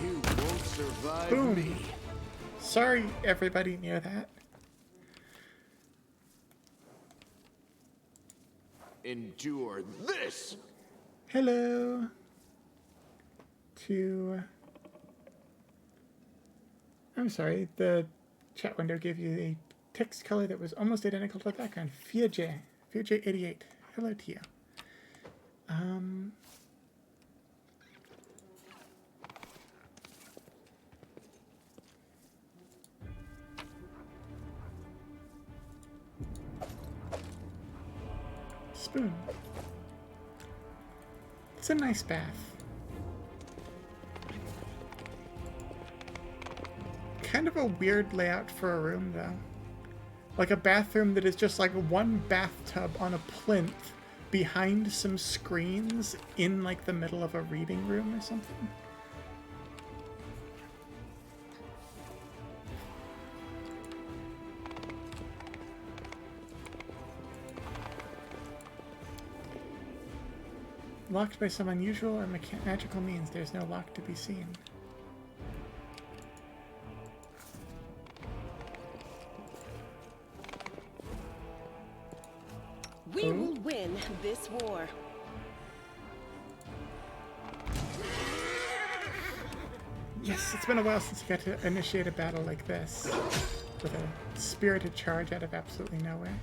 You won't survive Boom. me. Sorry, everybody near that. Endure this. Hello. I'm sorry, the chat window gave you a text color that was almost identical to the background. Fuj88. Hello to you. Spoon. It's a nice bath. Kind of a weird layout for a room, though. Like a bathroom that is just like one bathtub on a plinth behind some screens in like the middle of a reading room or something. Locked by some unusual or magical means, there's no lock to be seen. We will win this war. Yes, it's been a while since you got to initiate a battle like this, with a spirited charge out of absolutely nowhere.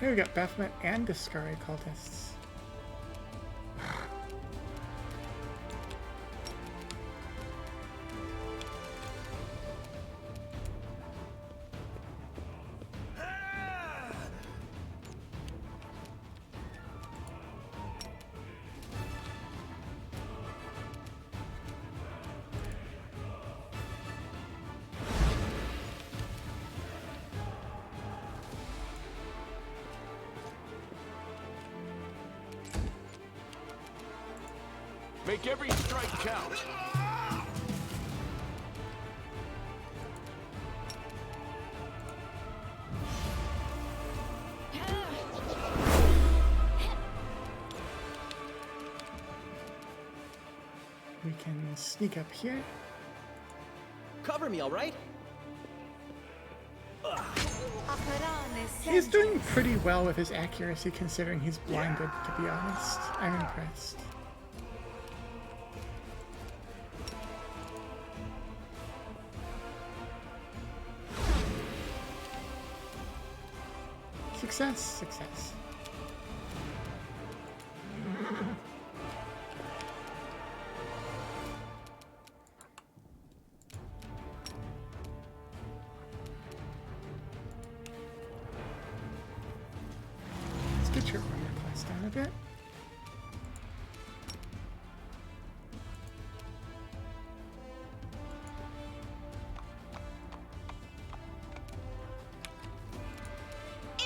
Here we got Baphomet and Discari cultists. Make every strike count. We can sneak up here. Cover me, all right? He's doing pretty well with his accuracy considering he's blinded, to be honest. I'm impressed. Success, success. Let's get your armor class down a bit.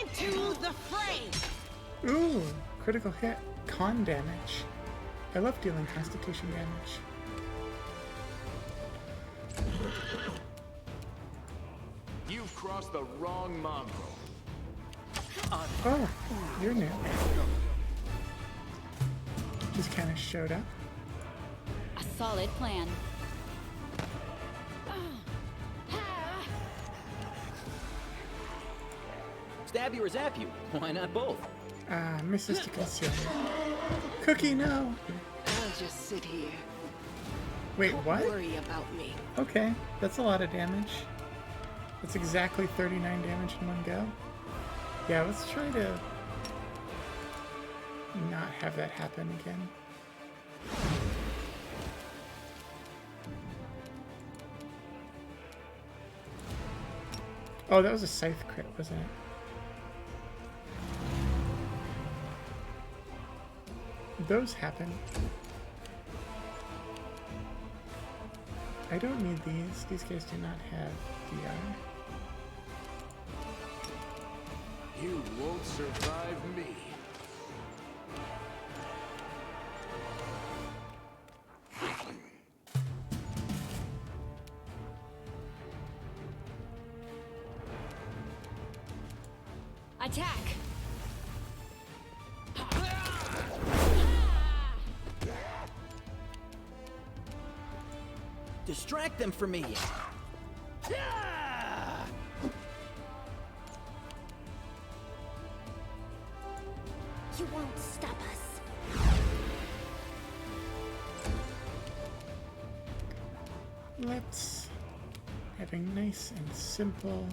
Into the fray! Ooh, critical hit, con damage. I love dealing constitution damage. You've crossed the wrong mongrel. Oh, you're new. Just kind of showed up. A solid plan. Stab you or zap you? Why not both? Misses to conceal. Cookie, no! I'll just sit here. Wait, what? Worry about me. Okay, that's a lot of damage. That's exactly 39 damage in one go. Yeah, let's try to not have that happen again. Oh, that was a scythe crit, wasn't it? Those happen. I don't need these. These guys do not have DR. You won't survive me. Attack! Distract them from me. You won't stop us. Let's have a nice and simple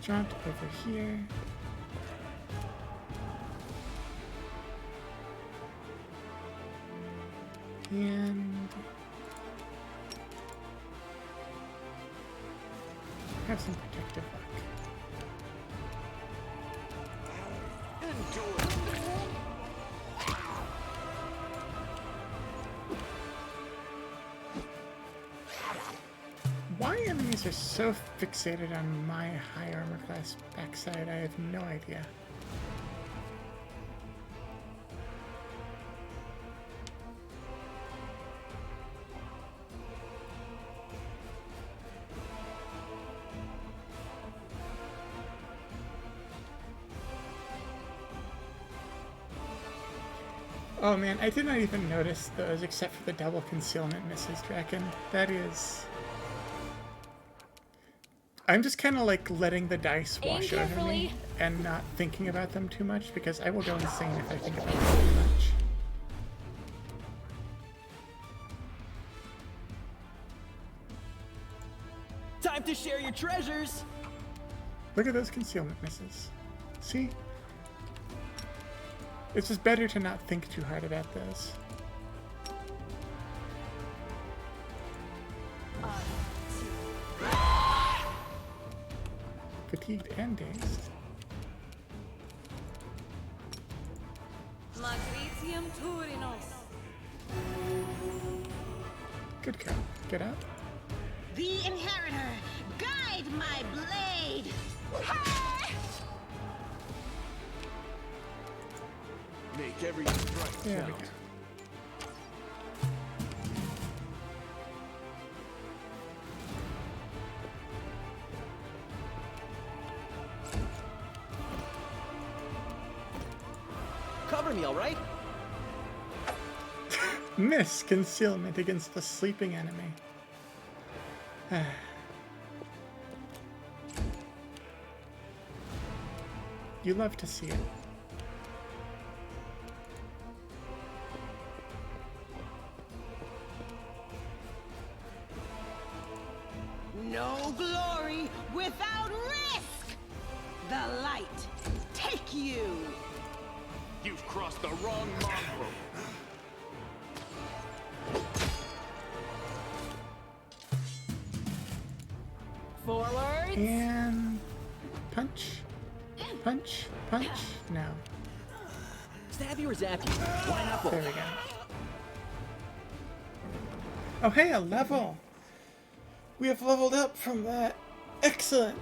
jaunt over here. And have some protective luck. Why enemies are so fixated on my high armor class backside, I have no idea. Oh man, I did not even notice those except for the double concealment misses, Draken. That is... I'm just kind of like letting the dice wash over me and not thinking about them too much because I will go insane if I think about them too much. Time to share your treasures! Look at those concealment misses. See? It's just better to not think too hard about those. Fatigued and dazed. Magritium Turinos. Good girl. Get up. The Inheritor, guide my blade! Make every strike There we count. go. Cover me, all right? Miss concealment against the sleeping enemy. You love to see it. No glory without risk! The light, take you! You've crossed the wrong mongrel. Forward! And punch. Punch. Punch. No. Stab you or zap you? Why not There both? we go. Oh hey, a level! We have leveled up from that. Excellent!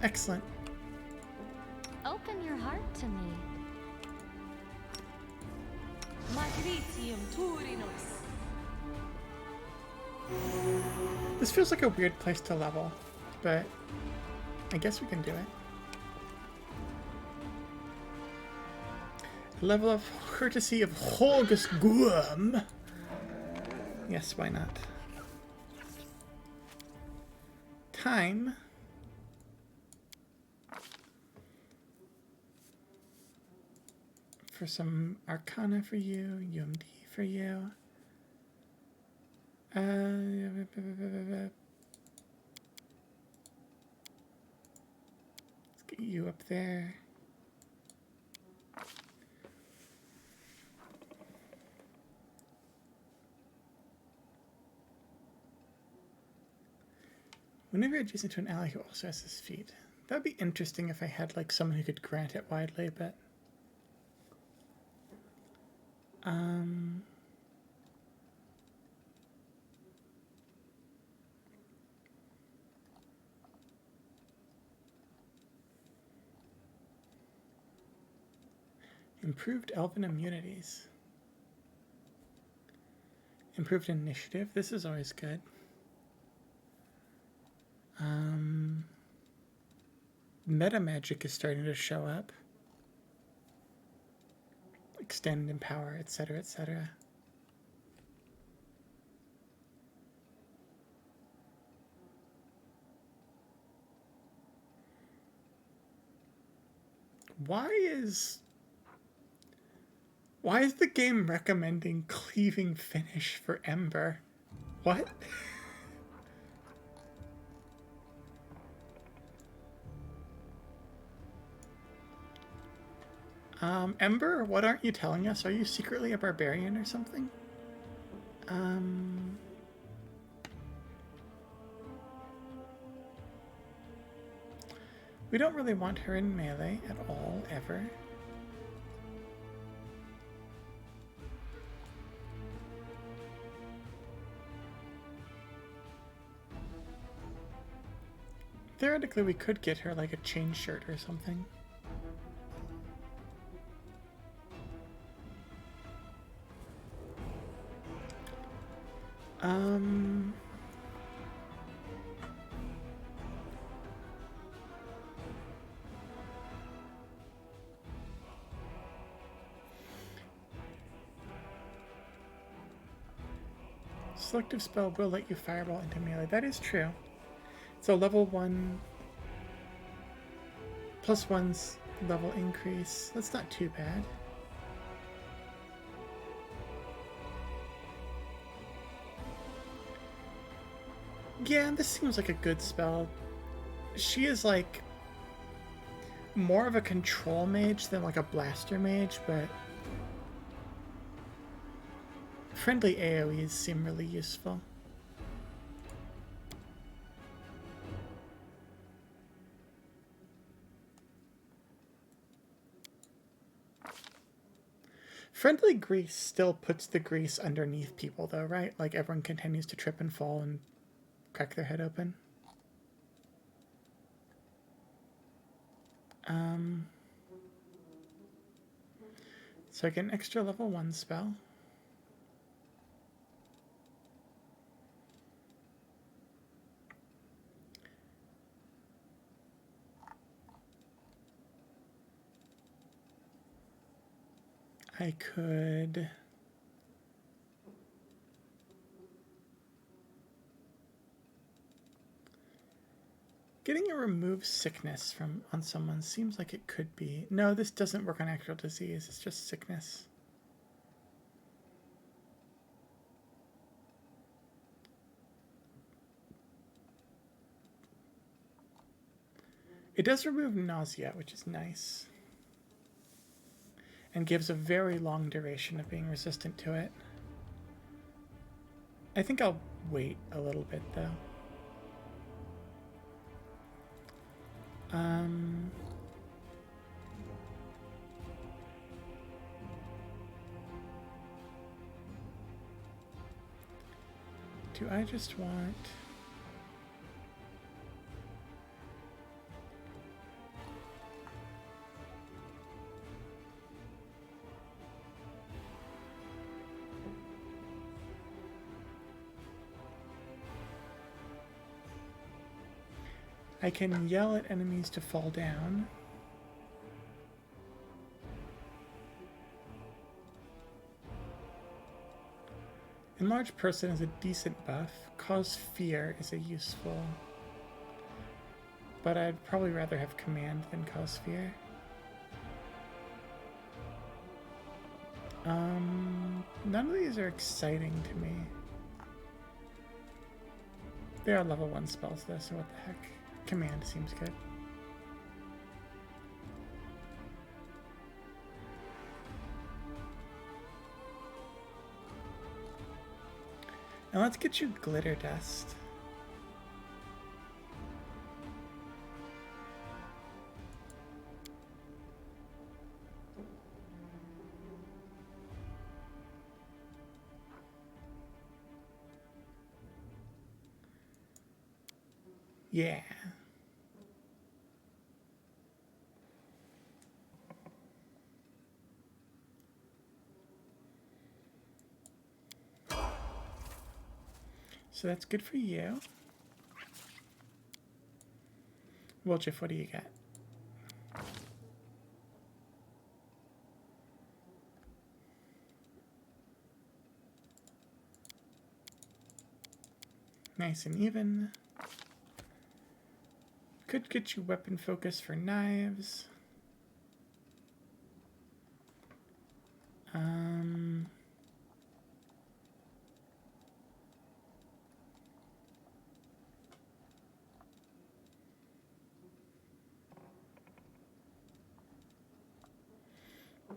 Excellent. Open your heart to me. Magritium Turinos. This feels like a weird place to level, but I guess we can do it. Level of courtesy of Holgus Guam. Yes, why not? Time. For some Arcana for you, UMD for you. Let's get you up there. Whenever you're adjacent to an ally who also has his feet. That'd be interesting if I had like someone who could grant it widely, but improved elven immunities. Improved initiative. This is always good. Meta magic is starting to show up. Extend in power, etc., etc. Why is the game recommending cleaving finish for Ember? What? Ember, what aren't you telling us? Are you secretly a barbarian or something? We don't really want her in melee at all, ever. Theoretically, we could get her like a chain shirt or something. Selective spell will let you fireball into melee. That is true. So level 1 plus 1's level increase. That's not too bad. Yeah, this seems like a good spell. She is like more of a control mage than like a blaster mage, but friendly AoEs seem really useful. Friendly grease still puts the grease underneath people though, right? Like everyone continues to trip and fall and crack their head open. So I get an extra level 1 spell. I could getting a remove sickness from on someone seems like it could be. No, this doesn't work on actual disease. It's just sickness. It does remove nausea, which is nice. And gives a very long duration of being resistant to it. I think I'll wait a little bit though. Do I just want... I can yell at enemies to fall down. Enlarge Person is a decent buff. Cause Fear is a useful... But I'd probably rather have Command than Cause Fear. None of these are exciting to me. They are level 1 spells though, so what the heck. Command seems good. And let's get you Glitter Dust. Yeah. So that's good for you. Wolchif, what do you got? Nice and even. Could get you weapon focus for knives.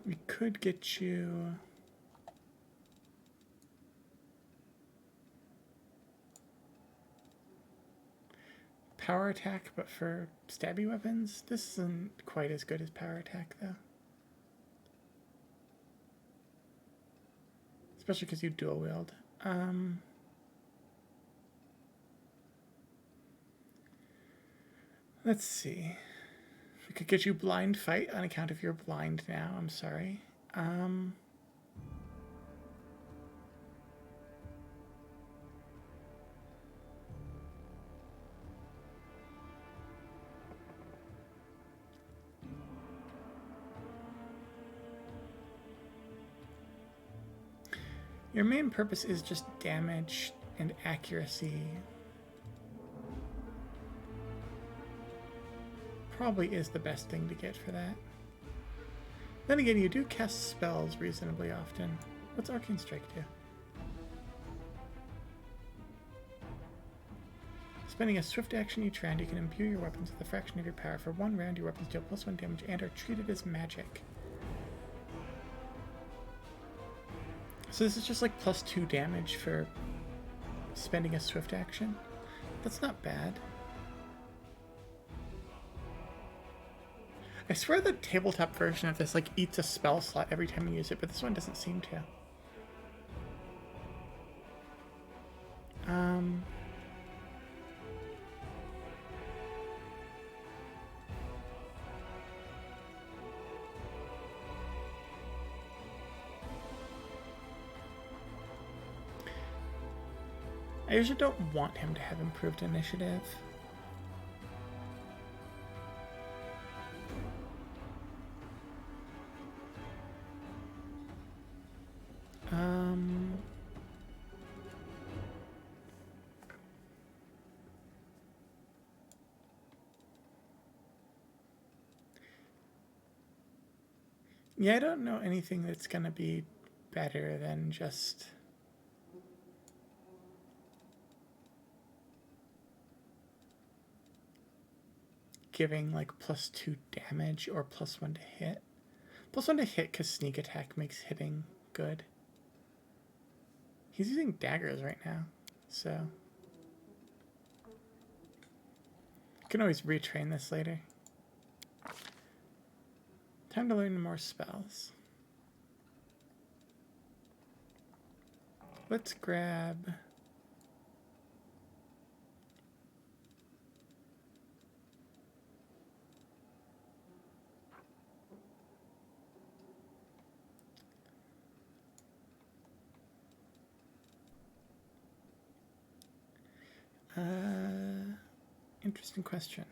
We could get you power attack, but for stabby weapons. This isn't quite as good as power attack, though. Especially because you dual wield. Let's see. We could get you blind fight on account of you're blind now. I'm sorry. Your main purpose is just damage and accuracy. Probably is the best thing to get for that. Then again, you do cast spells reasonably often. What's Arcane Strike do? Spending a swift action each round, you can imbue your weapons with a fraction of your power. For 1 round, your weapons deal +1 damage and are treated as magic. So this is just like +2 damage for spending a swift action. That's not bad. I swear the tabletop version of this like eats a spell slot every time you use it, but this one doesn't seem to. I usually don't want him to have improved initiative. Yeah, I don't know anything that's gonna be better than just giving like +2 damage or +1 to hit. +1 to hit because sneak attack makes hitting good. He's using daggers right now, so I can always retrain this later. Time to learn more spells. Let's grab interesting question.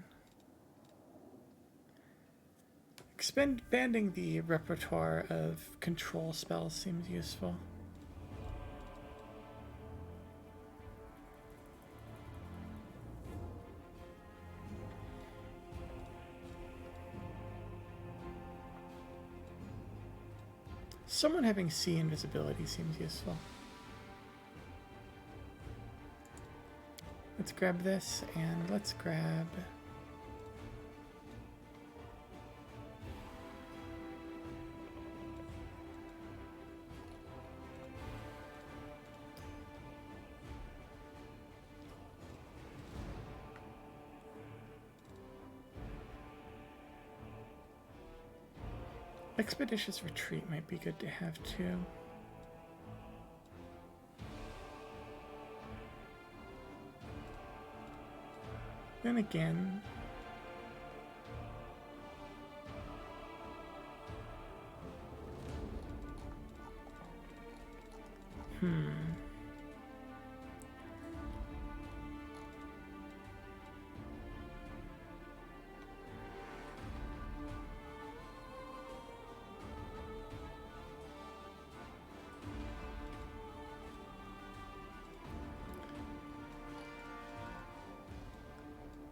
Expanding the repertoire of control spells seems useful. Someone having sea invisibility seems useful. Let's grab this, and let's grab... Expeditious Retreat might be good to have too. Then again,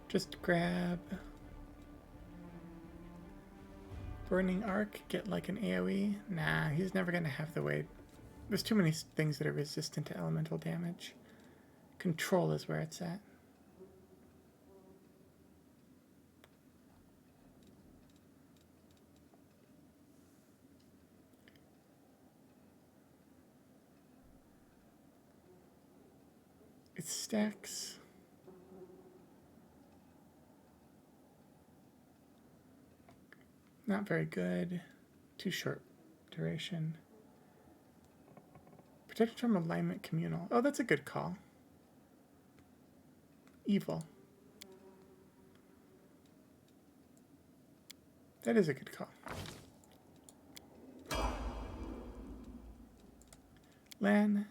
just grab Burning Arc, get like an AoE. Nah, he's never gonna have the way. There's too many things that are resistant to elemental damage. Control is where it's at. It stacks. Not very good. Too short duration. Protected from alignment communal. Oh, that's a good call. Evil. That is a good call. Lan.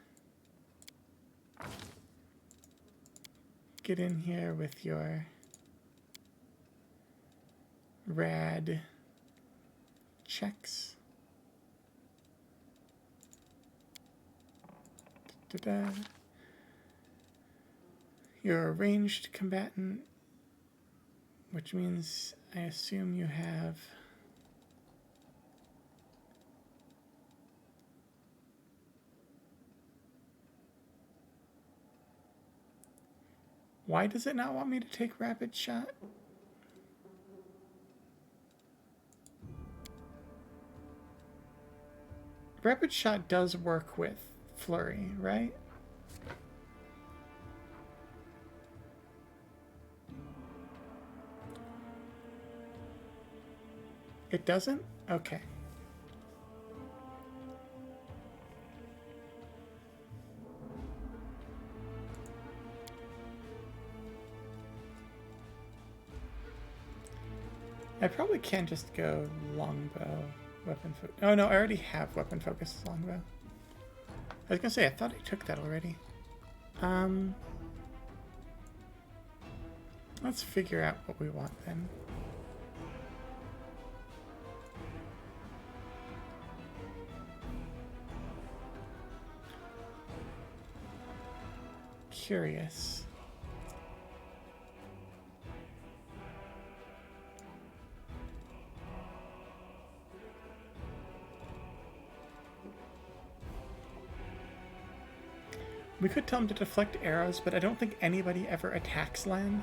Get in here with your rad checks. Da-da. You're a ranged combatant, which means I assume you have Why does it not want me to take rapid shot? Rapid shot does work with flurry, right? It doesn't? Okay. I probably can just go longbow, weapon focus. Oh no, I already have weapon focus longbow. I was gonna say, I thought I took that already. Let's figure out what we want then. Curious. We could tell him to deflect arrows, but I don't think anybody ever attacks Lan.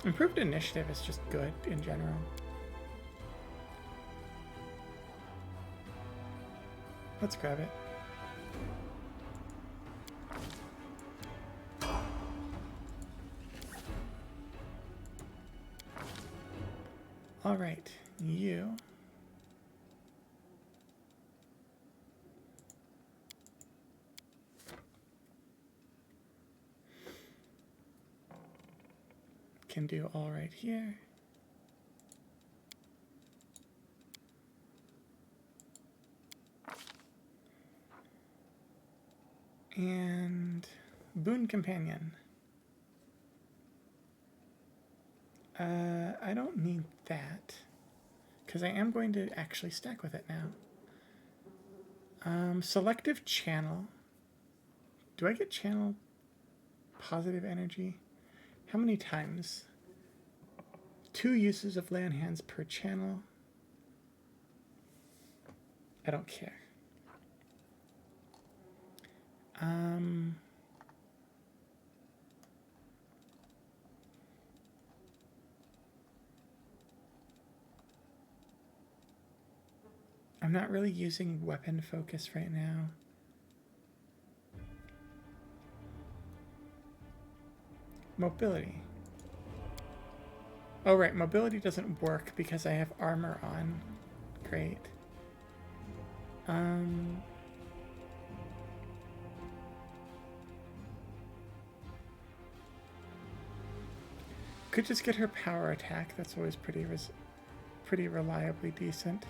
Improved initiative is just good in general. Let's grab it. All right, you. Can do all right here. And Boon Companion. I don't need that, because I am going to actually stack with it now. Selective Channel. Do I get channel positive energy? How many times? 2 uses of land hands per channel. I don't care. I'm not really using weapon focus right now. Mobility. Oh right, mobility doesn't work because I have armor on. Great. Could just get her power attack. That's always pretty reliably decent.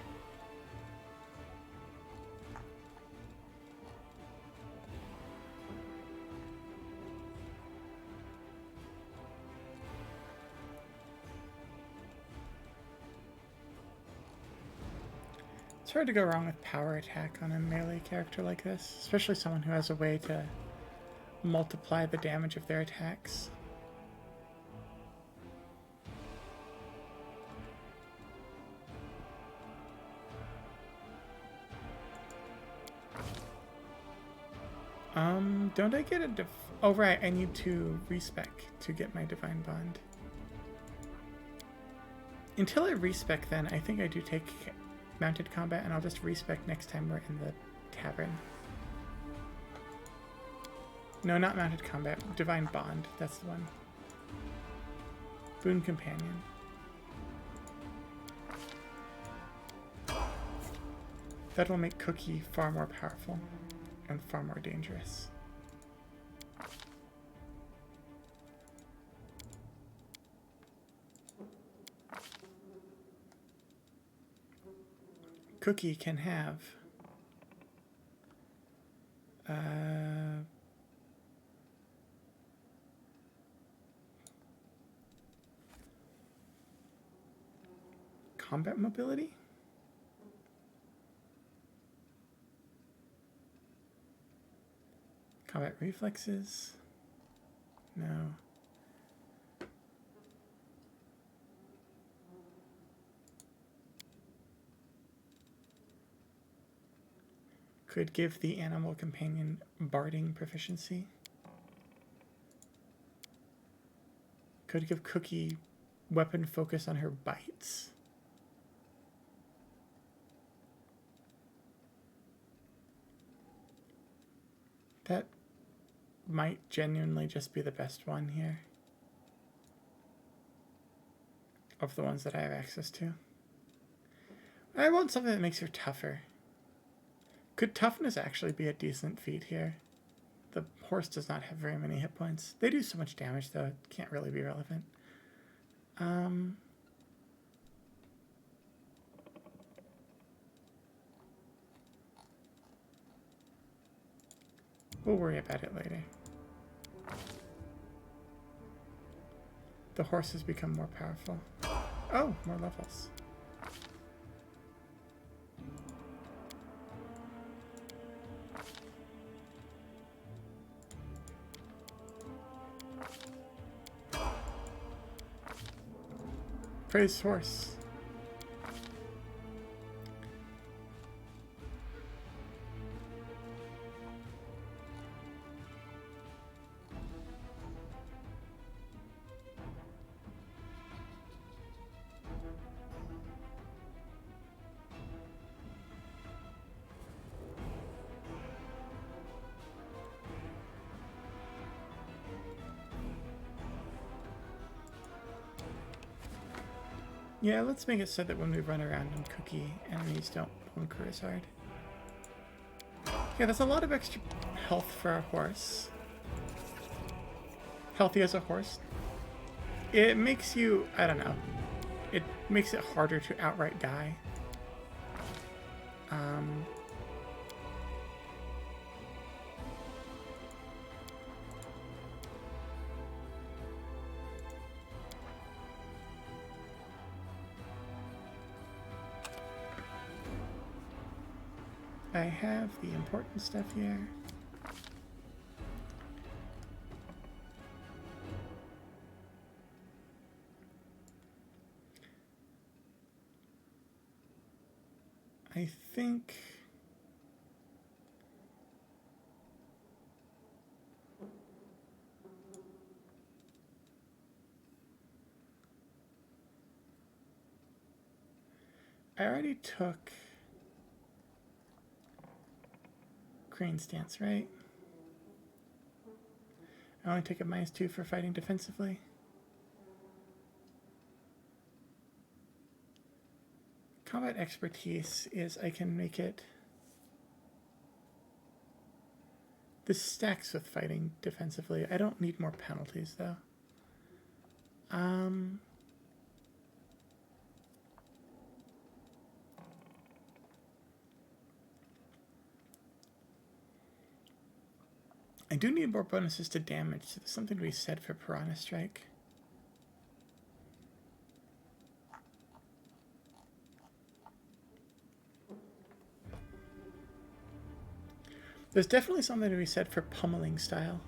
It's hard to go wrong with power attack on a melee character like this, especially someone who has a way to multiply the damage of their attacks. Don't I get a oh right, I need to respec to get my Divine Bond. Until I respec then, I think I do take mounted combat, and I'll just respec next time we're in the tavern. No, not mounted combat. Divine Bond. That's the one. Boon Companion. That will make Cookie far more powerful and far more dangerous. Cookie can have combat mobility? Combat reflexes? No. Could give the animal companion barding proficiency. Could give Cookie weapon focus on her bites. That might genuinely just be the best one here. Of the ones that I have access to. I want something that makes her tougher. Could toughness actually be a decent feat here? The horse does not have very many hit points. They do so much damage, though, it can't really be relevant. We'll worry about it later. The horse has become more powerful. Oh, more levels. Praise horse. Yeah, let's make it so that when we run around in Cookie, enemies don't bunker as hard. Yeah, there's a lot of extra health for our horse. Healthy as a horse. It makes you, I don't know, it makes it harder to outright die. I have the important stuff here. I think... I already took Crane Stance, right? I only take a -2 for fighting defensively. Combat Expertise is I can make it... This stacks with fighting defensively. I don't need more penalties, though. I do need more bonuses to damage, so there's something to be said for Piranha Strike. There's definitely something to be said for Pummeling Style.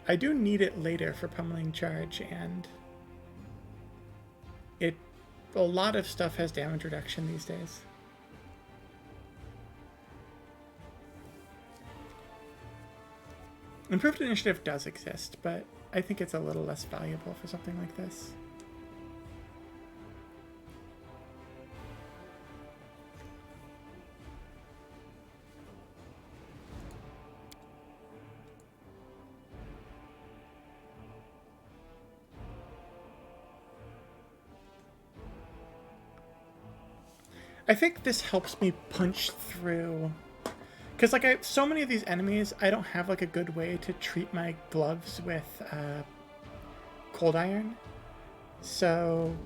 I do need it later for Pummeling Charge, and a lot of stuff has damage reduction these days. Improved Initiative does exist, but I think it's a little less valuable for something like this. I think this helps me punch through, because like so many of these enemies, I don't have like a good way to treat my gloves with cold iron, so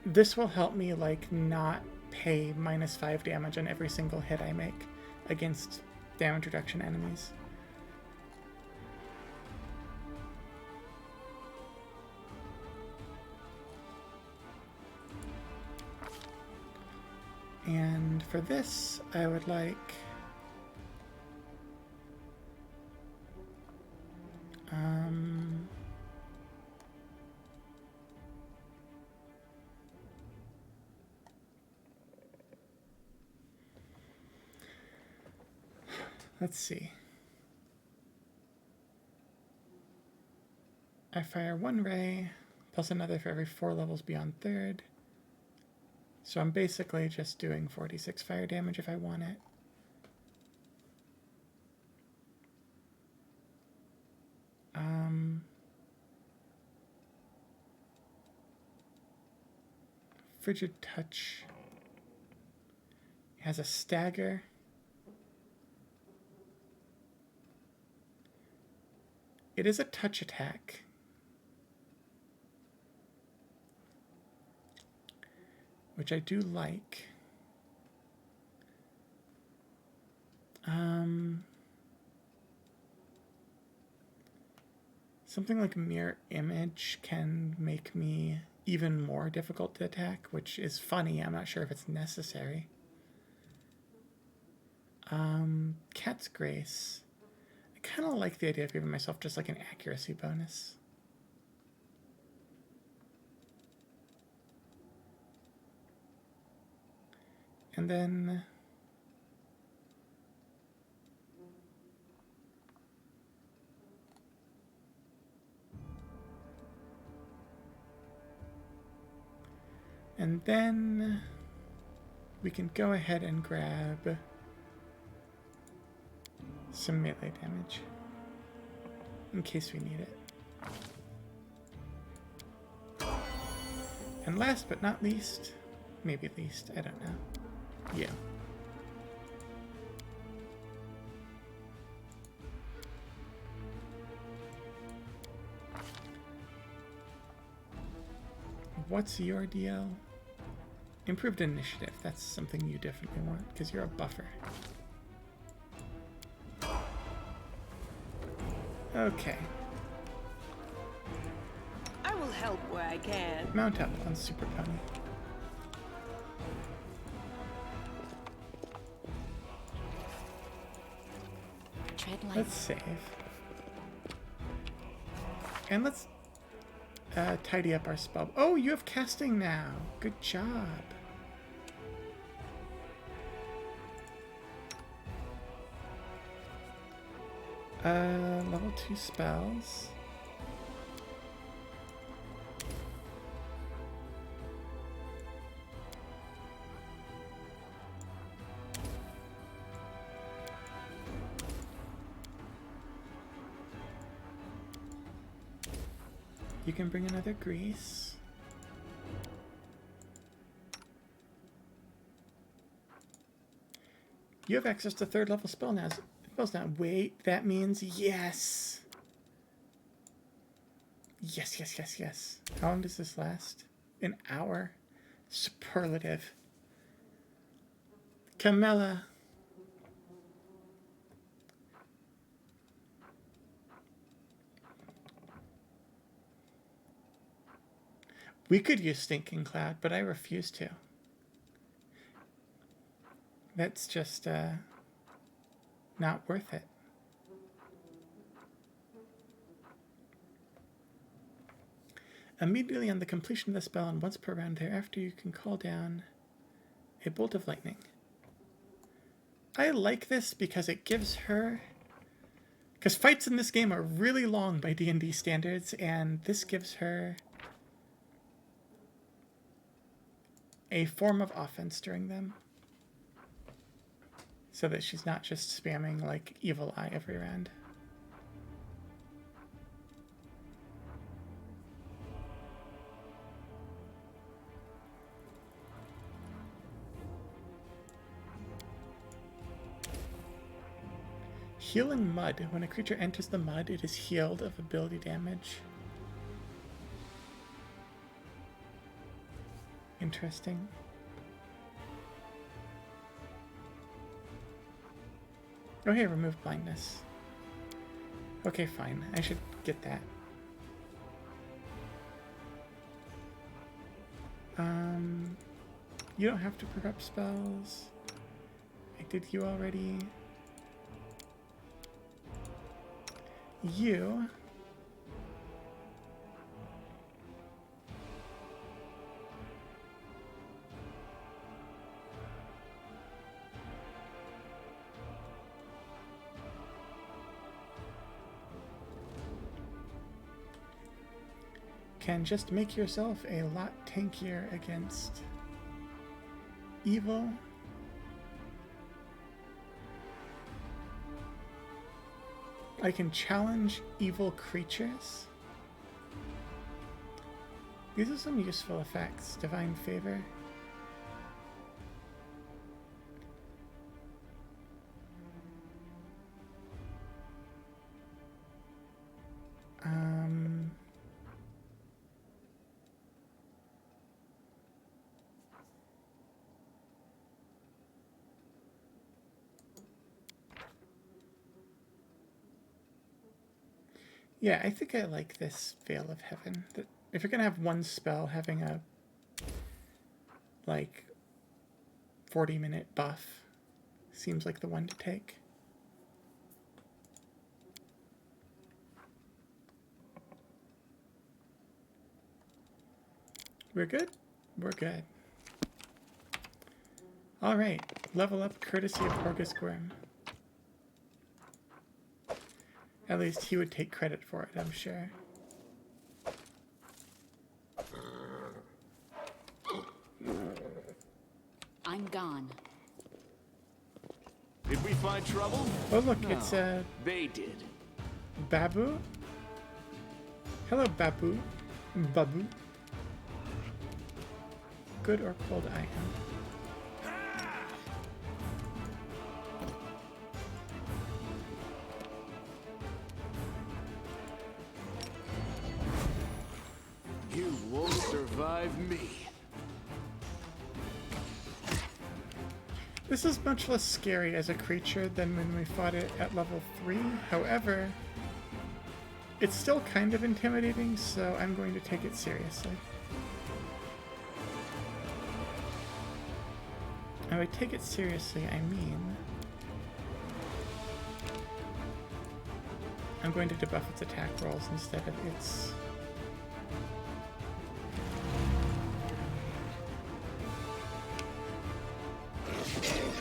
this will help me like not pay -5 damage on every single hit I make against damage reduction enemies. And for this, I would like let's see. I fire 1 ray, plus another for every 4 levels beyond 3rd. So I'm basically just doing 46 fire damage if I want it. Frigid Touch has a stagger. It is a touch attack. Which I do like. Something like Mirror Image can make me even more difficult to attack, which is funny. I'm not sure if it's necessary. Cat's Grace. I kind of like the idea of giving myself just like an accuracy bonus. And then we can go ahead and grab some melee damage in case we need it. And last but not least, maybe least, I don't know. Yeah. What's your deal? Improved Initiative. That's something you definitely want, because you're a buffer. Okay. I will help where I can. Mount up on Super Pony. Tread light. Let's save. And let's tidy up our spell. Oh, you have casting now. Good job. Level 2 spells. You can bring another grease. You have access to 3rd level spells now. Wait, that means yes. Yes, yes, yes, yes. How long does this last? An hour. Superlative. Camilla. We could use Stinking Cloud, but I refuse to. That's just, not worth it. Immediately on the completion of the spell and once per round thereafter, you can call down a bolt of lightning. I like this because it gives her... Because fights in this game are really long by D&D standards, and this gives her a form of offense during them. So that she's not just spamming like Evil Eye every round. Healing Mud. When a creature enters the mud, it is healed of ability damage. Interesting. Oh, hey, remove blindness. Okay, fine. I should get that. You don't have to pick up spells. I did you already. You... can just make yourself a lot tankier against evil. I can challenge evil creatures. These are some useful effects. Divine Favor. Yeah, I think I like this Veil of Heaven. If you're gonna have one spell, having a like 40-minute buff seems like the one to take. We're good? We're good. Alright, level up courtesy of Horgus Grim. At least he would take credit for it, I'm sure. I'm gone. Did we find trouble? Oh look, No, it's they did. Babu. Hello, Babu. Babu. Good or cold I am. You won't survive me. This is much less scary as a creature than when we fought it at level 3. However, it's still kind of intimidating, so I'm going to take it seriously. And by take it seriously, I mean I'm going to debuff its attack rolls instead of its...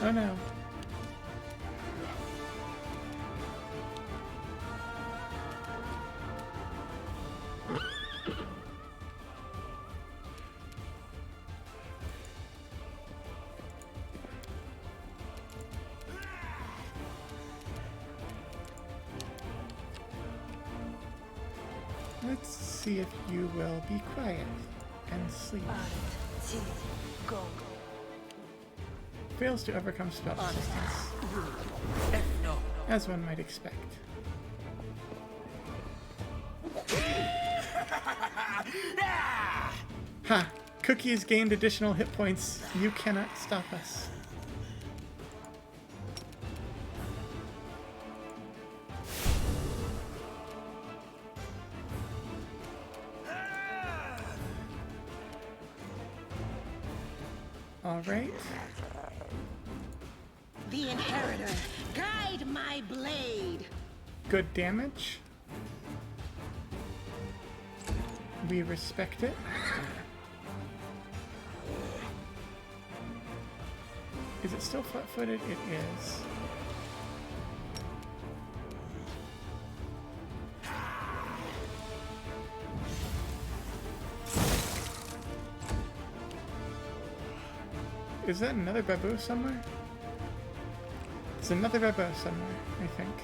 Oh no. Let's see if you will be quiet and sleep. Fails to overcome spell resistance. As one might expect. Ha! Cookie has gained additional hit points. You cannot stop us. All right. The inheritor, guide my blade. Good damage. We respect it. Is it still flat-footed? It is. Is that another baboo somewhere? There's another baboo somewhere, I think.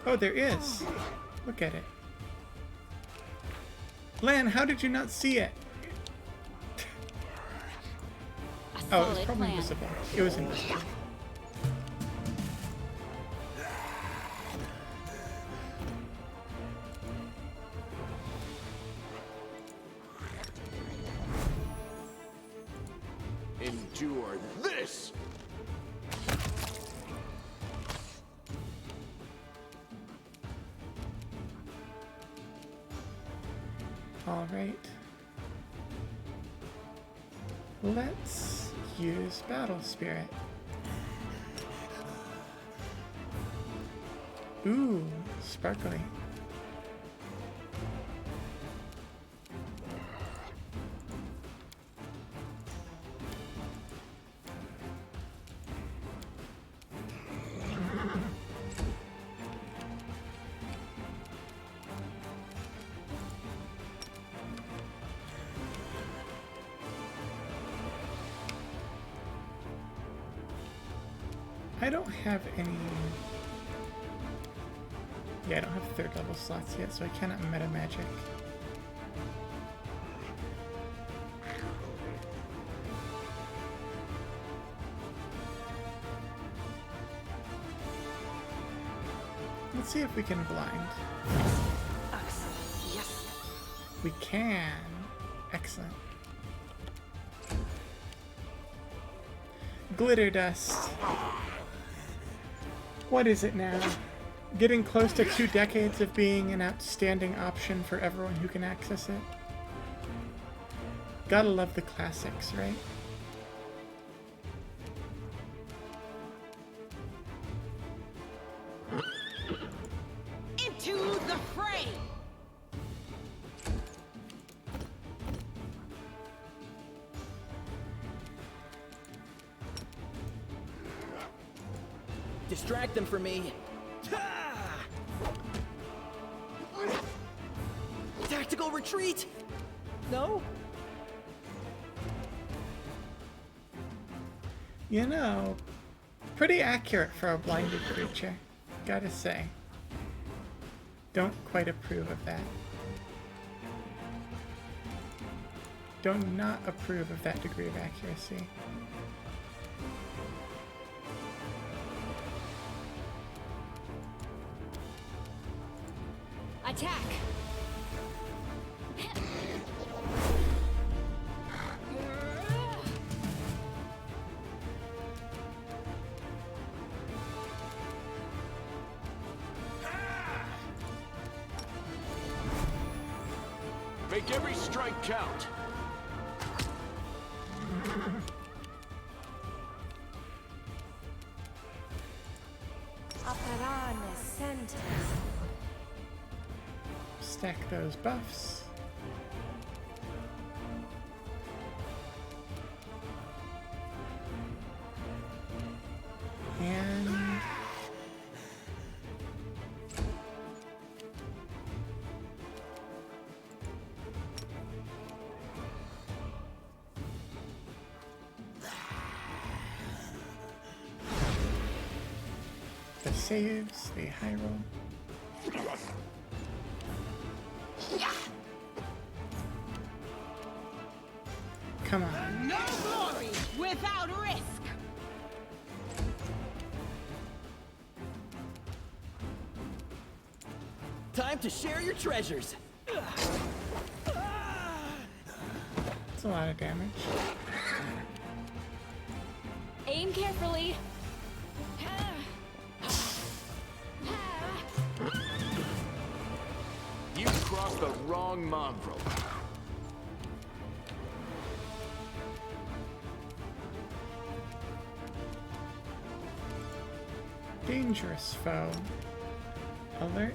Oh, there is. Look at it. Lan, how did you not see it? Oh, it was probably invisible. It was invisible. Endure this! All right. Let's use Battle Spirit. Ooh, sparkly. I don't have any... Yeah, I don't have third level slots yet, so I cannot meta magic. Let's see if we can blind. Yes. We can. Excellent. Glitter dust. What is it now? Getting close to 2 decades of being an outstanding option for everyone who can access it. Gotta love the classics, right? Into the fray. Distract them for me. Tactical retreat? No? You know, pretty accurate for a blinded creature, gotta say. Don't quite approve of that. Do not approve of that degree of accuracy. Attack! Make every strike count. Aparane sentes. Stack those buffs. And the saves, the high roll. Come on. No glory without risk. Time to share your treasures. That's a lot of damage. Aim carefully. You crossed the wrong mongrel. Dangerous foe. Alert.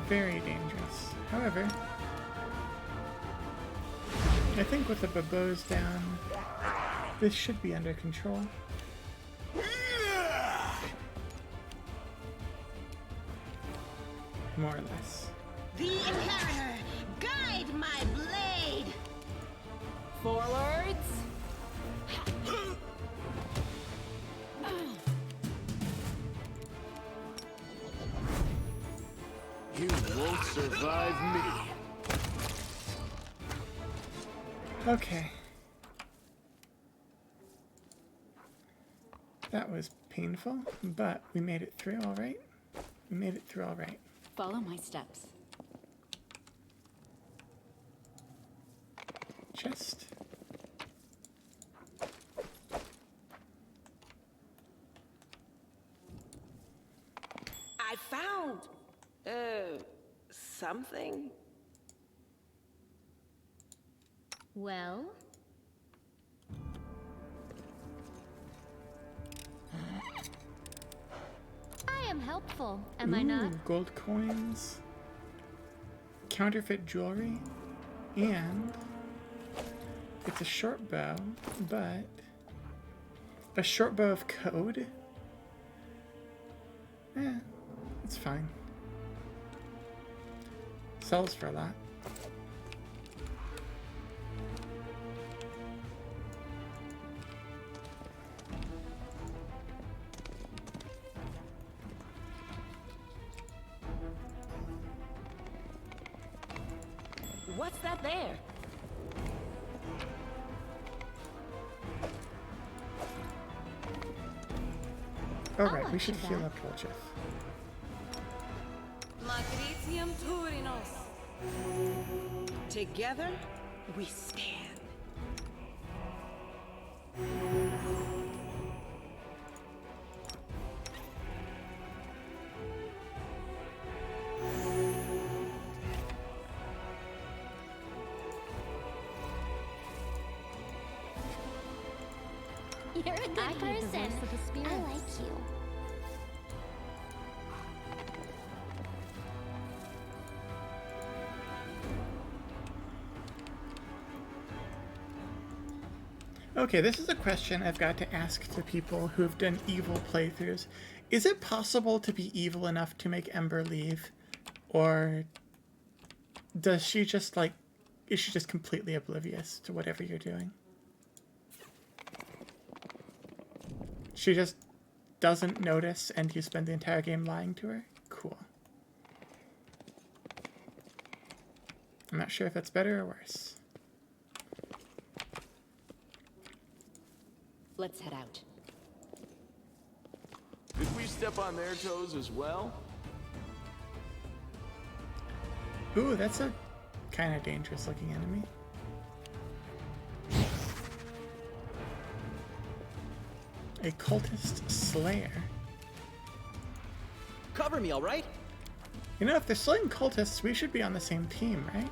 Very dangerous. However, I think with the babos down, this should be under control. More or less. The inheritor, guide my blade. Forwards. You won't survive me. Okay. That was painful, but we made it through all right. We made it through all right. Follow my steps. Chest. I found, something. Well, I am helpful, am I not? Ooh, gold coins, counterfeit jewelry, and it's a short bow, but a short bow of code? It's fine. Sells for a lot. What's that there? Alright, we should heal up Wolchef. Magritium Turinos. Together, we stand. You're a good I heard the person. voice of the spirits. I like you. Okay, this is a question I've got to ask to people who've done evil playthroughs. Is it possible to be evil enough to make Ember leave? Or does she just is she just completely oblivious to whatever you're doing? She just doesn't notice and you spend the entire game lying to her? Cool. I'm not sure if that's better or worse. Let's head out. Did we step on their toes as well? Ooh, that's a kind of dangerous looking enemy. A cultist slayer. Cover me, all right? You know, if they're slaying cultists, we should be on the same team, right?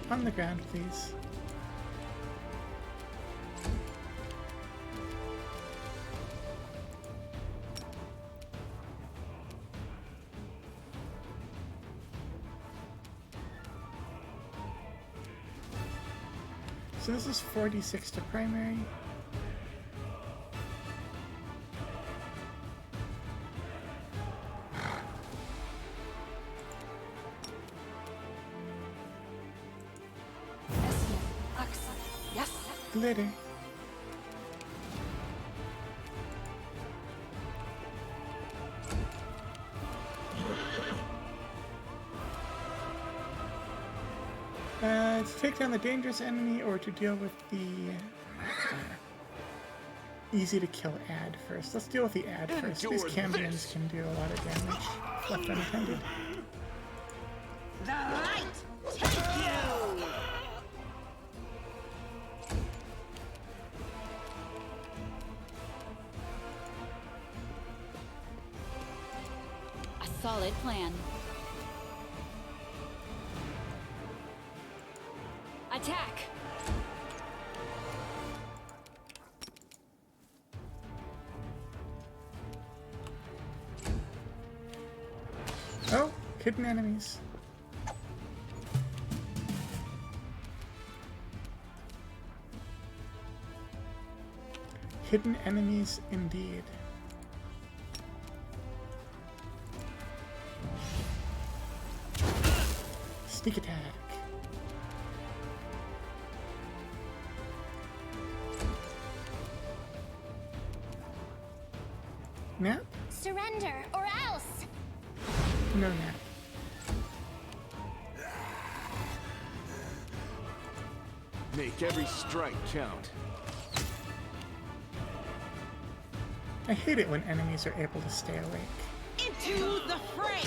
On the ground, please. So this is 4d6 to primary. Yes. Glitter. To take down the dangerous enemy or to deal with the easy to kill ad first. Let's deal with the ad first. These Cambions can do a lot of damage, left unattended. The light take you! A solid plan. Attack! Oh, hidden enemies. Hidden enemies indeed. Sneak attack. Nap? Surrender, or else! No nap. Make every strike count. I hate it when enemies are able to stay awake. Into the fray!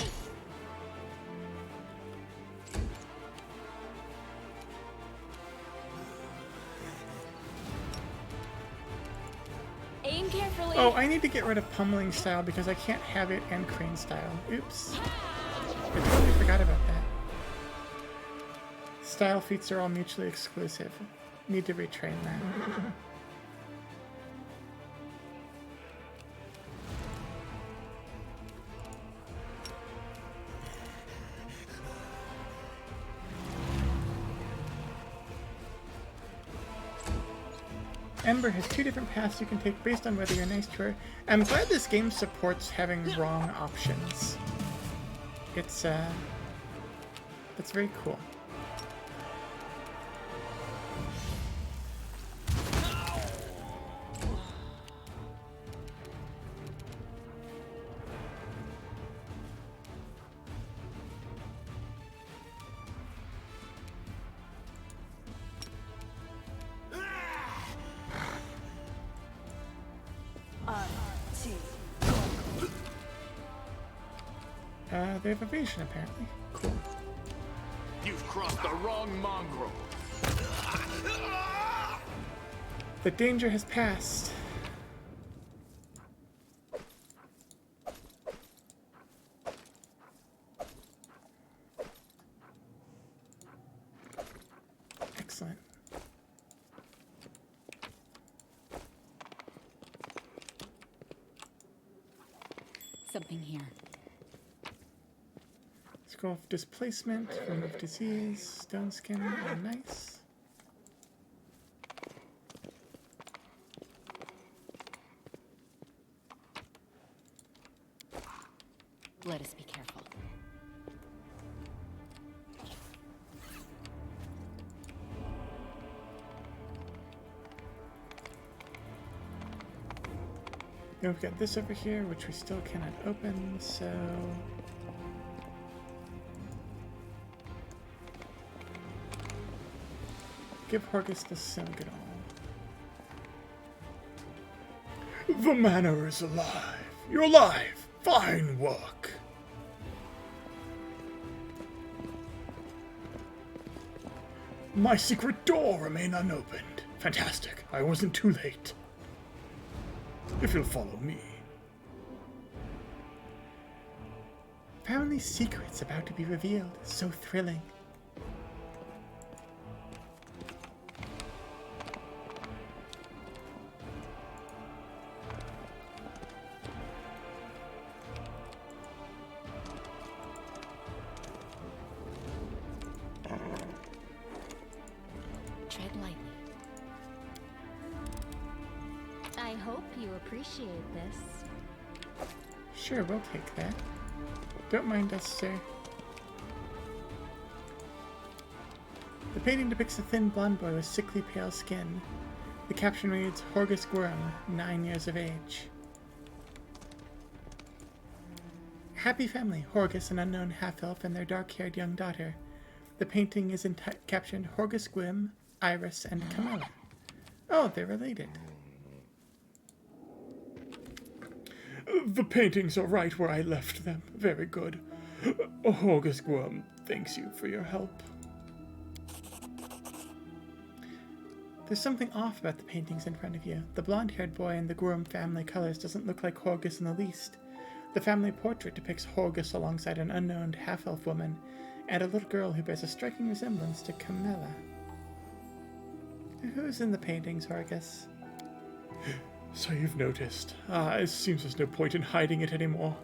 Aim carefully. Oh, I need to get rid of pummeling style because I can't have it and crane style. Oops. I totally forgot about that. Style feats are all mutually exclusive. Need to retrain that. Ember has two different paths you can take based on whether you're nice to her. I'm glad this game supports having wrong options. It's that's very cool. They have evasion, apparently. Cool. You've crossed the wrong mongrel. The danger has passed. Excellent. Something here. Scroll of displacement, remove disease, stone skin, nice. Let us be careful. Then we've got this over here, which we still cannot open, so... Give Horgus the Senegal. The manor is alive. You're alive. Fine work. My secret door remained unopened. Fantastic. I wasn't too late. if you'll follow me. Family secrets about to be revealed. So thrilling. Tread lightly. I hope you appreciate this. Sure, we'll take that. Don't mind us, sir. The painting depicts a thin blonde boy with sickly pale skin. The caption reads, Horgus Gwyrm, 9 years of age. Happy family, Horgus, an unknown half-elf, and their dark-haired young daughter. The painting is captioned Horgus Gwyrm, Iris, and Camilla. Oh, they're related. The paintings are right where I left them. Very good. Horgus Gwyrm thanks you for your help. There's something off about the paintings in front of you. The blonde-haired boy in the Gwyrm family colors doesn't look like Horgus in the least. The family portrait depicts Horgus alongside an unknown half-elf woman and a little girl who bears a striking resemblance to Camilla. Who's in the paintings, Horgus? So you've noticed. It seems there's no point in hiding it anymore.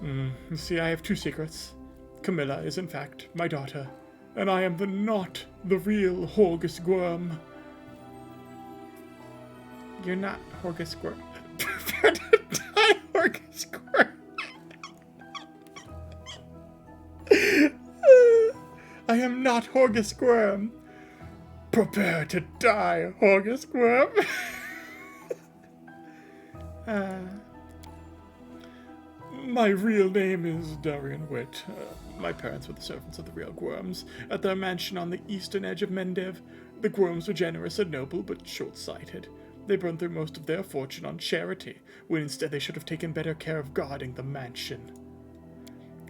You see, I have two secrets. Camilla is in fact my daughter, and I am not the real Horgus Gwyrm. You're not Horgus Gwyrm. Prepare to die, Horgus Gwyrm. I am not Horgus Gwyrm. Prepare to die, Horgus Gwyrm. My real name is Darian Witt. My parents were the servants of the real Gwyrms. At their mansion on the eastern edge of Mendev, the Gwyrms were generous and noble, but short-sighted. They burned through most of their fortune on charity, when instead they should have taken better care of guarding the mansion.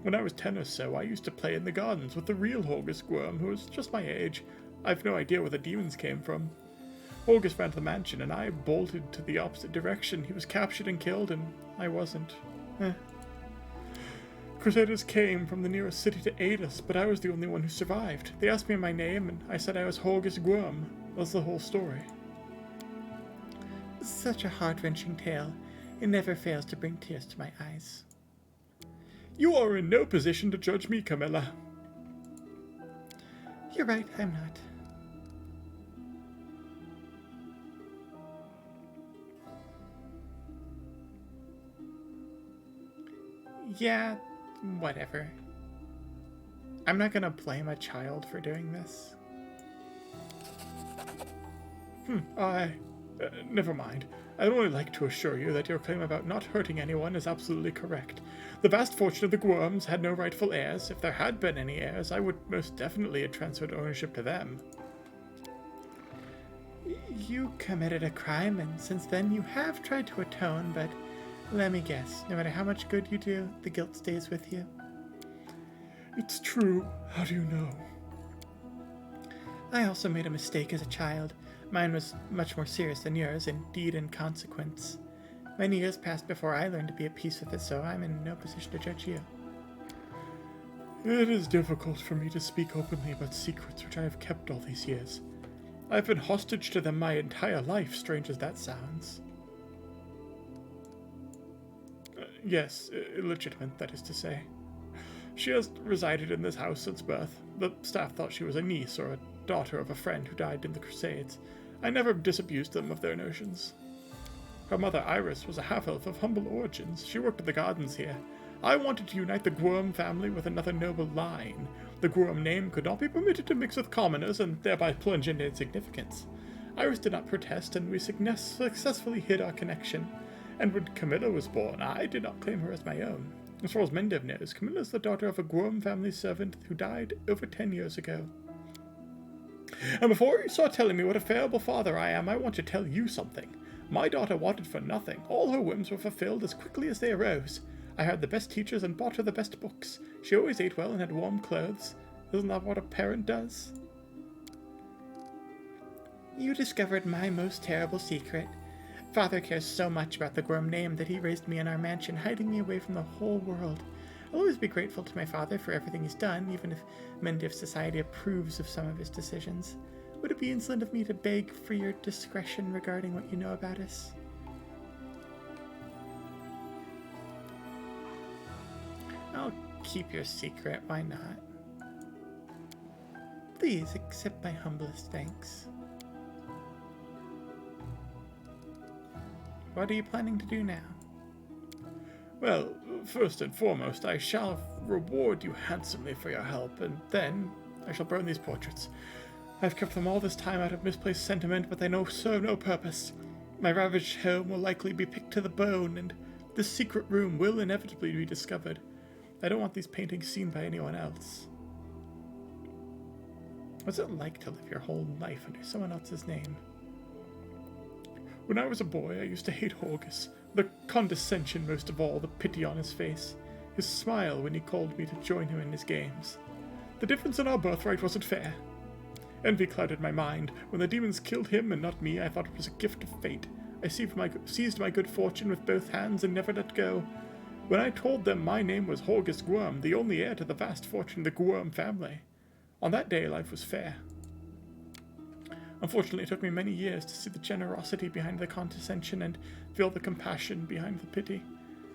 When I was 10 or so, I used to play in the gardens with the real Horgus Gwyrm, who was just my age. I've no idea where the demons came from. Horgus ran to the mansion, and I bolted to the opposite direction. He was captured and killed, and I wasn't. Crusaders came from the nearest city to aid us, but I was the only one who survived. They asked me my name, and I said I was Horgus Gwyrm. That's the whole story. Such a heart-wrenching tale. It never fails to bring tears to my eyes. You are in no position to judge me, Camilla. You're right, I'm not. Yeah, whatever. I'm not gonna blame a child for doing this. Never mind. I'd only like to assure you that your claim about not hurting anyone is absolutely correct. The vast fortune of the Gwyrms had no rightful heirs. If there had been any heirs, I would most definitely have transferred ownership to them. You committed a crime, and since then you have tried to atone, but let me guess, no matter how much good you do, the guilt stays with you. It's true. How do you know? I also made a mistake as a child. Mine was much more serious than yours, indeed in consequence. Many years passed before I learned to be at peace with it, so I'm in no position to judge you. It is difficult for me to speak openly about secrets which I have kept all these years. I've been hostage to them my entire life, strange as that sounds. Yes, illegitimate, that is to say. She has resided in this house since birth. The staff thought she was a niece or a daughter of a friend who died in the Crusades. I never disabused them of their notions. Her mother, Iris, was a half-elf of humble origins. She worked in the gardens here. I wanted to unite the Gwyrm family with another noble line. The Gwyrm name could not be permitted to mix with commoners and thereby plunge into insignificance. Iris did not protest, and we successfully hid our connection. And when Camilla was born, I did not claim her as my own. As far as Mendev knows, Camilla is the daughter of a Gwyrm family servant who died over 10 years ago. And before you start telling me what a terrible father I am, I want to tell you something. My daughter wanted for nothing. All her whims were fulfilled as quickly as they arose. I had the best teachers and bought her the best books. She always ate well and had warm clothes. Isn't that what a parent does? You discovered my most terrible secret. Father cares so much about the Gorm name that he raised me in our mansion, hiding me away from the whole world. I'll always be grateful to my father for everything he's done, even if Mendiv society approves of some of his decisions. Would it be insolent of me to beg for your discretion regarding what you know about us? I'll keep your secret, why not? Please accept my humblest thanks. What are you planning to do now? Well, first and foremost, I shall reward you handsomely for your help, and then I shall burn these portraits. I've kept them all this time out of misplaced sentiment, but they serve no purpose. My ravaged home will likely be picked to the bone, and this secret room will inevitably be discovered. I don't want these paintings seen by anyone else. What's it like to live your whole life under someone else's name? When I was a boy, I used to hate Horgus. The condescension most of all, the pity on his face. His smile when he called me to join him in his games. The difference in our birthright wasn't fair. Envy clouded my mind. When the demons killed him and not me, I thought it was a gift of fate. I seized my good fortune with both hands and never let go. When I told them my name was Horgus Gwurm, the only heir to the vast fortune of the Gwurm family. On that day, life was fair. Unfortunately, it took me many years to see the generosity behind the condescension and feel the compassion behind the pity.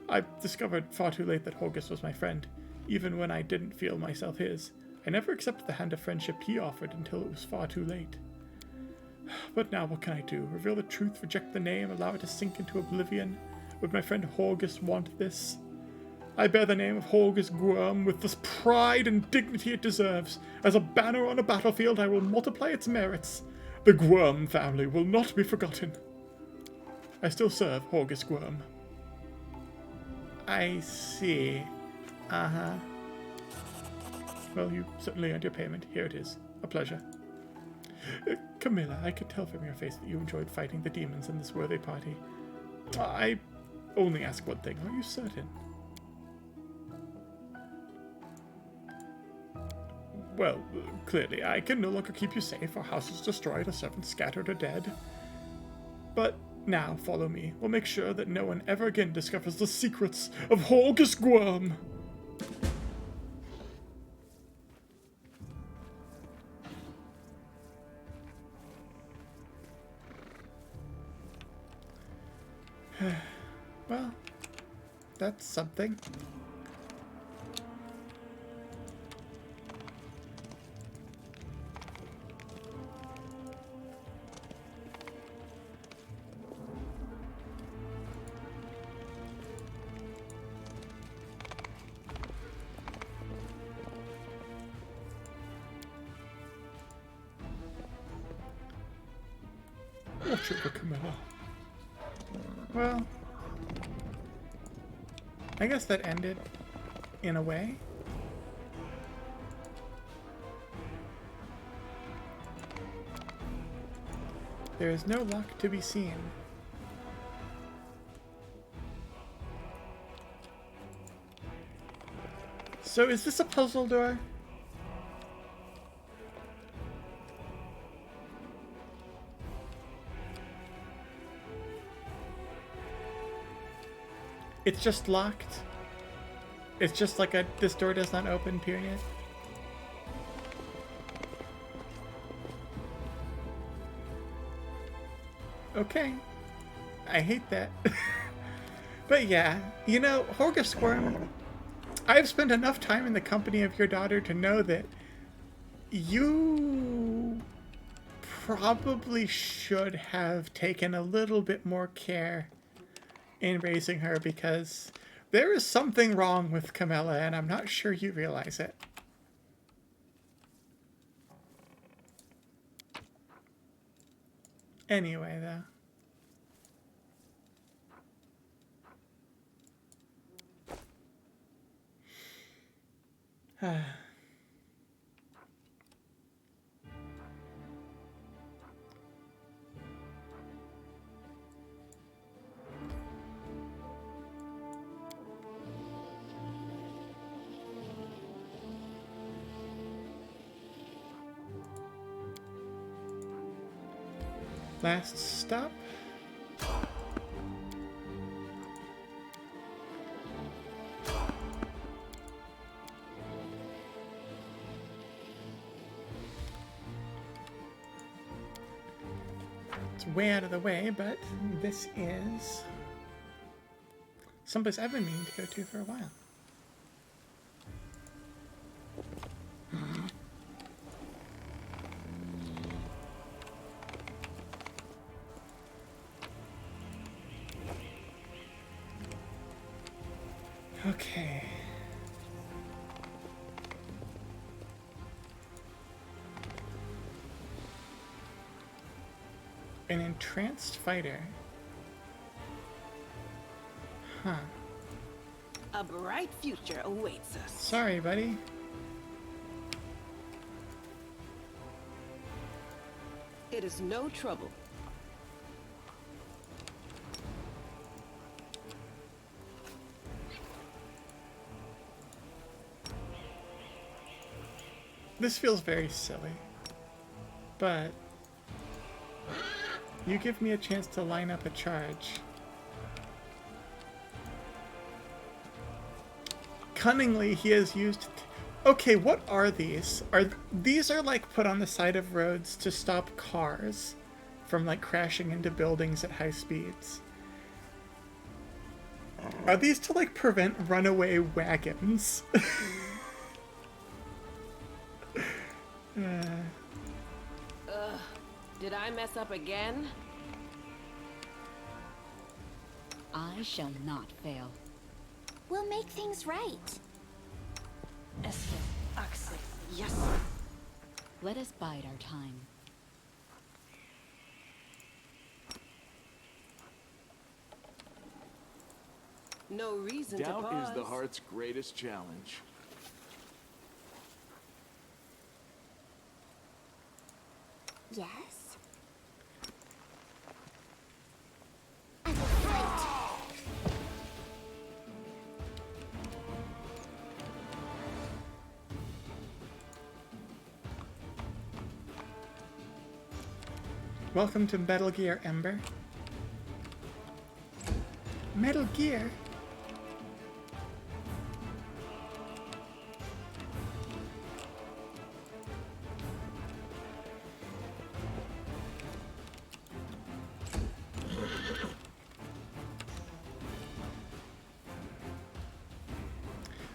I discovered far too late that Horgus was my friend, even when I didn't feel myself his. I never accepted the hand of friendship he offered until it was far too late. But now what can I do? Reveal the truth, reject the name, allow it to sink into oblivion? Would my friend Horgus want this? I bear the name of Horgus Gwurm with the pride and dignity it deserves. As a banner on a battlefield, I will multiply its merits. The Gwurm family will not be forgotten. I still serve Horgus Gwurm. I see. Uh-huh. Well, you certainly earned your payment. Here it is. A pleasure. Camilla, I could tell from your face that you enjoyed fighting the demons in this worthy party. I only ask one thing. Are you certain? Well, clearly, I can no longer keep you safe. Our house is destroyed, our servants scattered or dead. But now, follow me. We'll make sure that no one ever again discovers the secrets of Horgus Gwurm. Well, that's something. Watch over Camilla. Well, I guess that ended in a way. There is no luck to be seen. So is this a puzzle door? It's just locked. It's just like this door does not open, period. Okay. I hate that. But yeah, you know, Horgus Gwurm, I've spent enough time in the company of your daughter to know that you probably should have taken a little bit more care in raising her, because there is something wrong with Camilla, and I'm not sure you realize it. Anyway, though. Last stop. It's way out of the way, but this is someplace I've been meaning to go to for a while. Okay. An entranced fighter. Huh. A bright future awaits us. Sorry, buddy. It is no trouble. This feels very silly, but you give me a chance to line up a charge. Cunningly, he has used... Okay, what are these? These are like put on the side of roads to stop cars from like crashing into buildings at high speeds. Are these to like prevent runaway wagons? Did I mess up again? I shall not fail. We'll make things right. Esther, Axel, yes. Let us bide our time. No reason to Doubt pause. is the heart's greatest challenge. Yes? I will fight. Welcome to Metal Gear, Ember. Metal Gear?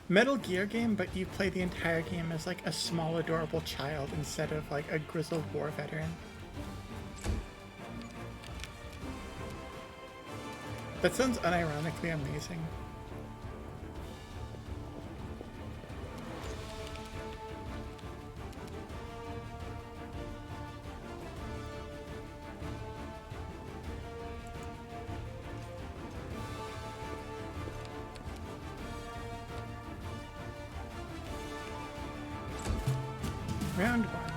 Metal Gear game, but you play the entire game as like a small, adorable child instead of like a grizzled war veteran. That sounds unironically amazing. Round one,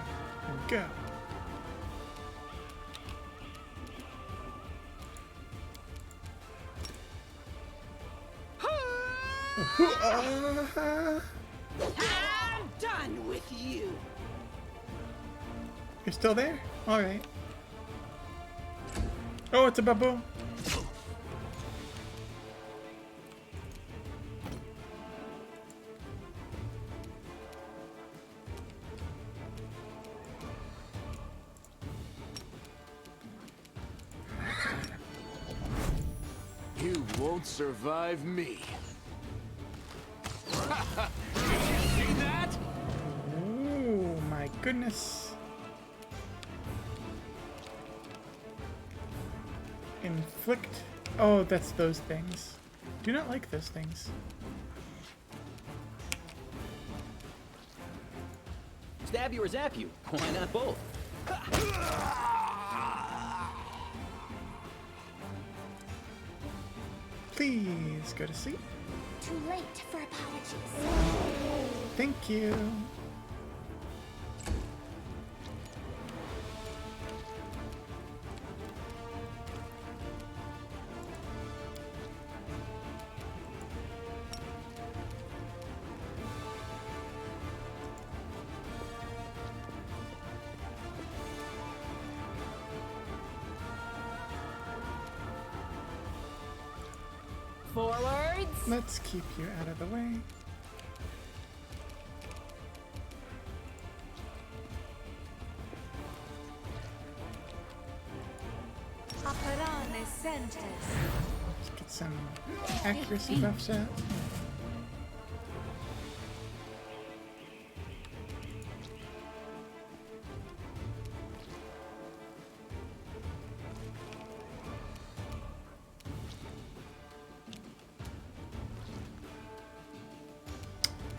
go. I'm done with you. You're still there? Alright. Oh, it's a baboon. You won't survive me. See that? Ooh, my goodness. Inflict. Oh, that's those things. Do not like those things. Stab you or zap you? Why not both? Please go to sleep. Too late for apologies. Thank you. Forwards. Let's keep you out of the way. some accuracy buffs out.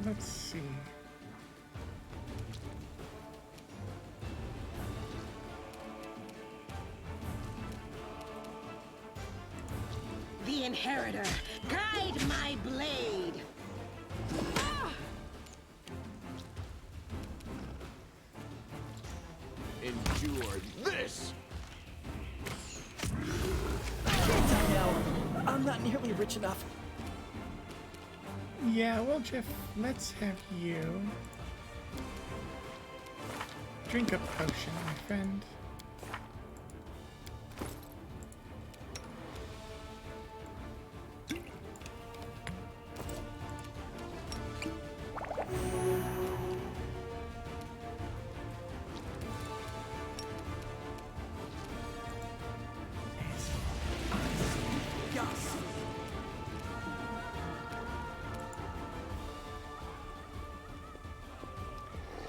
Let's see. The Inheritor, guide my blade. Endure this! No, I'm not nearly rich enough. Yeah, well, Jeff, let's have you drink a potion, my friend.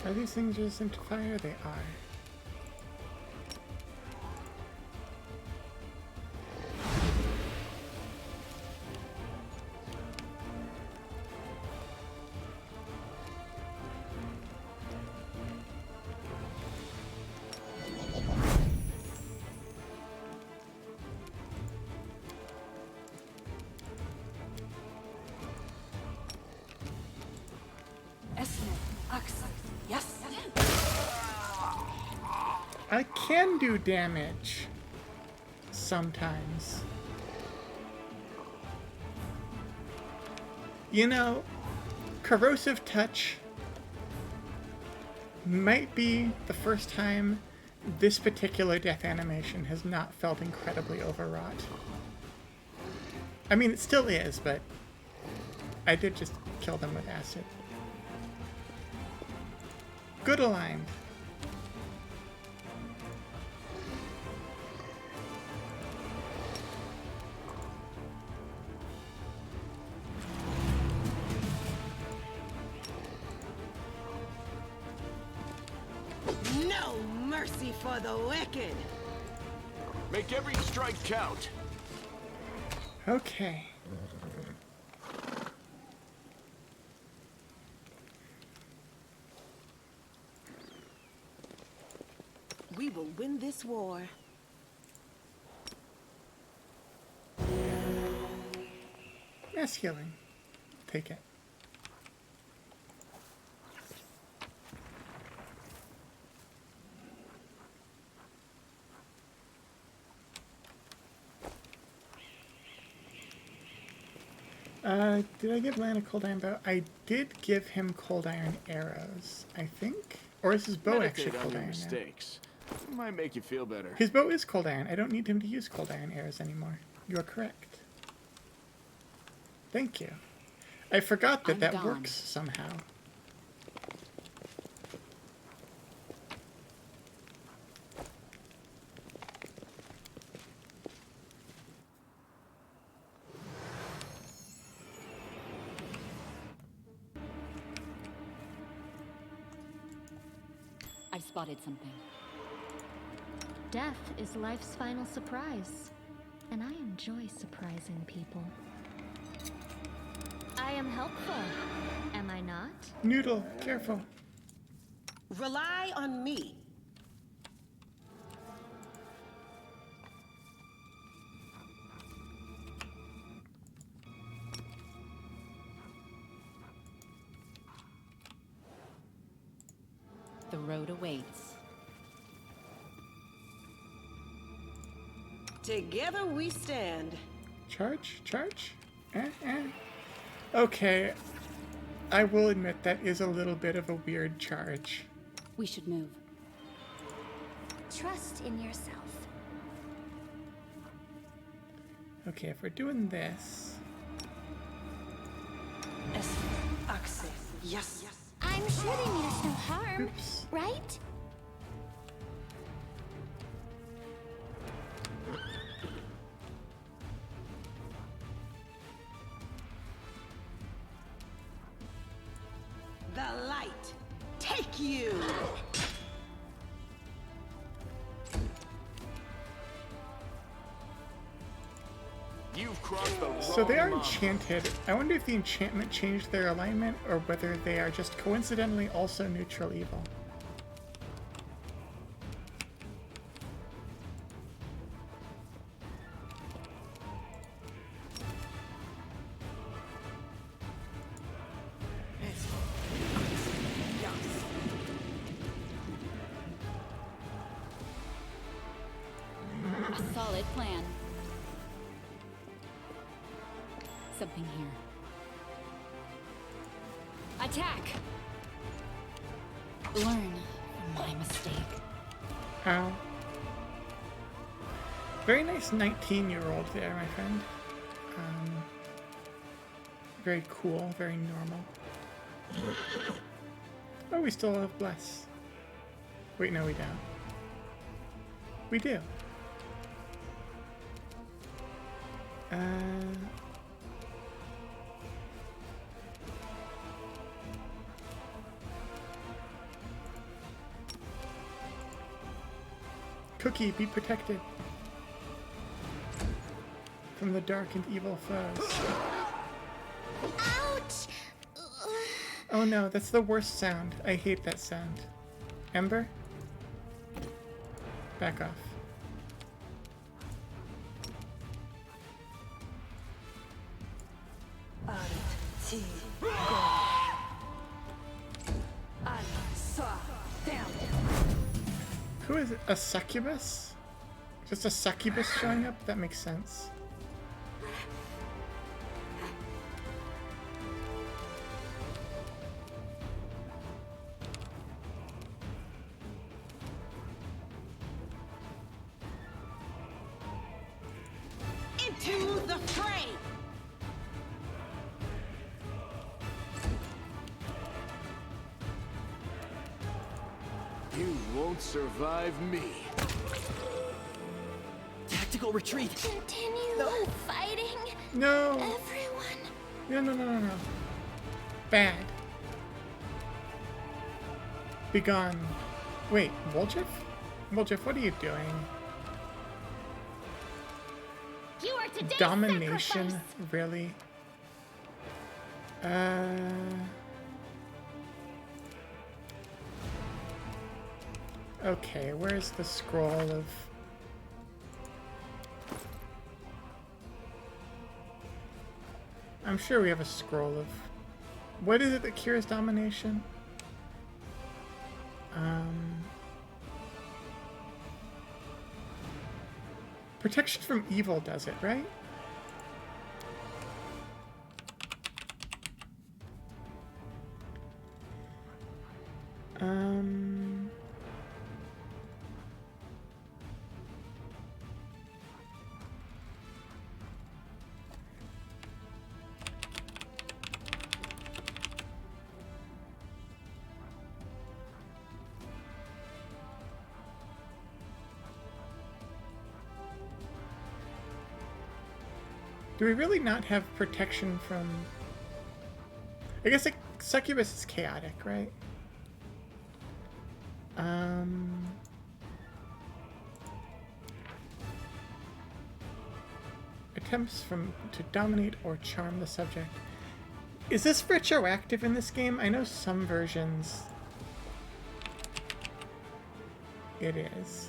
Are these things resistant to fire? They are. I can do damage sometimes. You know, corrosive touch might be the first time this particular death animation has not felt incredibly overwrought. I mean, it still is, but I did just kill them with acid. Good aligned. No mercy for the wicked. Make every strike count. Okay. We will win this war. Mass healing. Take it. Did I give Lan a cold iron bow? I did give him cold iron arrows, I think. Or is his bow actually Meditate on cold your iron now? mistakes. Might make you feel better. His bow is cold iron. I don't need him to use cold iron arrows anymore. You are correct. Thank you. I forgot that that works somehow. I've spotted something. Death is life's final surprise, and I enjoy surprising people. I am helpful, am I not? Noodle, careful. Rely on me. The road awaits. Together we stand. Charge? Charge? Okay. I will admit that is a little bit of a weird charge. We should move. Trust in yourself. Okay, if we're doing this... Yes. I'm sure they mean us no harm, Oops. right? The light. Take you. You've crossed the wrong So they are mongrel. enchanted. I wonder if the enchantment changed their alignment or whether they are just coincidentally also neutral evil. A solid plan. Something here. Attack! Learn from my mistake. Ow. Very nice 19-year-old there, my friend. Very cool, very normal. Oh, we still have Bless. Wait, no, we don't. We do. Cookie, be protected from the dark and evil foes. Ouch! Oh no, that's the worst sound. I hate that sound. Ember? Back off. Who is it? A succubus? Just a succubus showing up? That makes sense. Into the fray. You won't survive me. Tactical retreat. Continue fighting, No! everyone. No. Bad. Begone. Wait, Woljif? Woljif, what are you doing? You are today's Domination? sacrifice. Really? Okay, where's the scroll of... I'm sure we have a scroll of... What is it that cures domination? Protection from evil does it, right? Do we really not have protection from... I guess like, succubus is chaotic, right? Attempts to dominate or charm the subject. Is this retroactive in this game? I know some versions it is.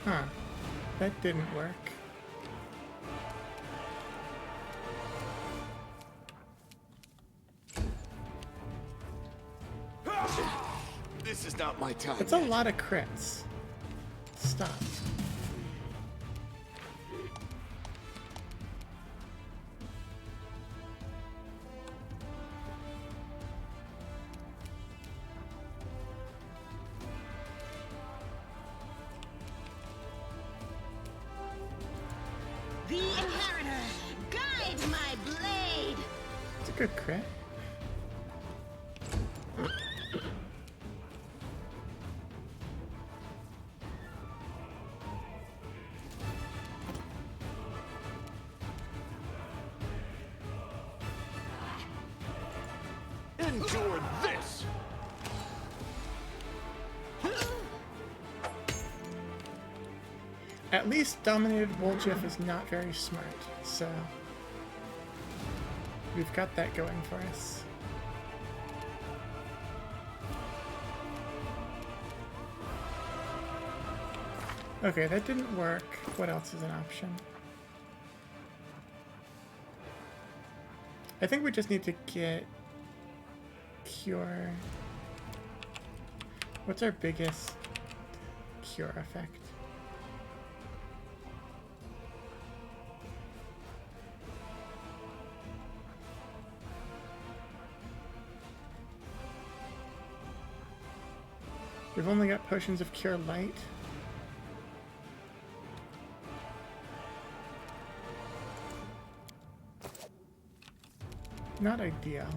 Huh. That didn't work. This is not my time. It's a lot of crits. Stop. The Inheritor, guide my blade. It's a good crit. Endure this! At least Dominated Woljeff is not very smart, so we've got that going for us. Okay, that didn't work. What else is an option? I think we just need to get Cure. What's our biggest cure effect? We've only got potions of Cure Light. Not ideal.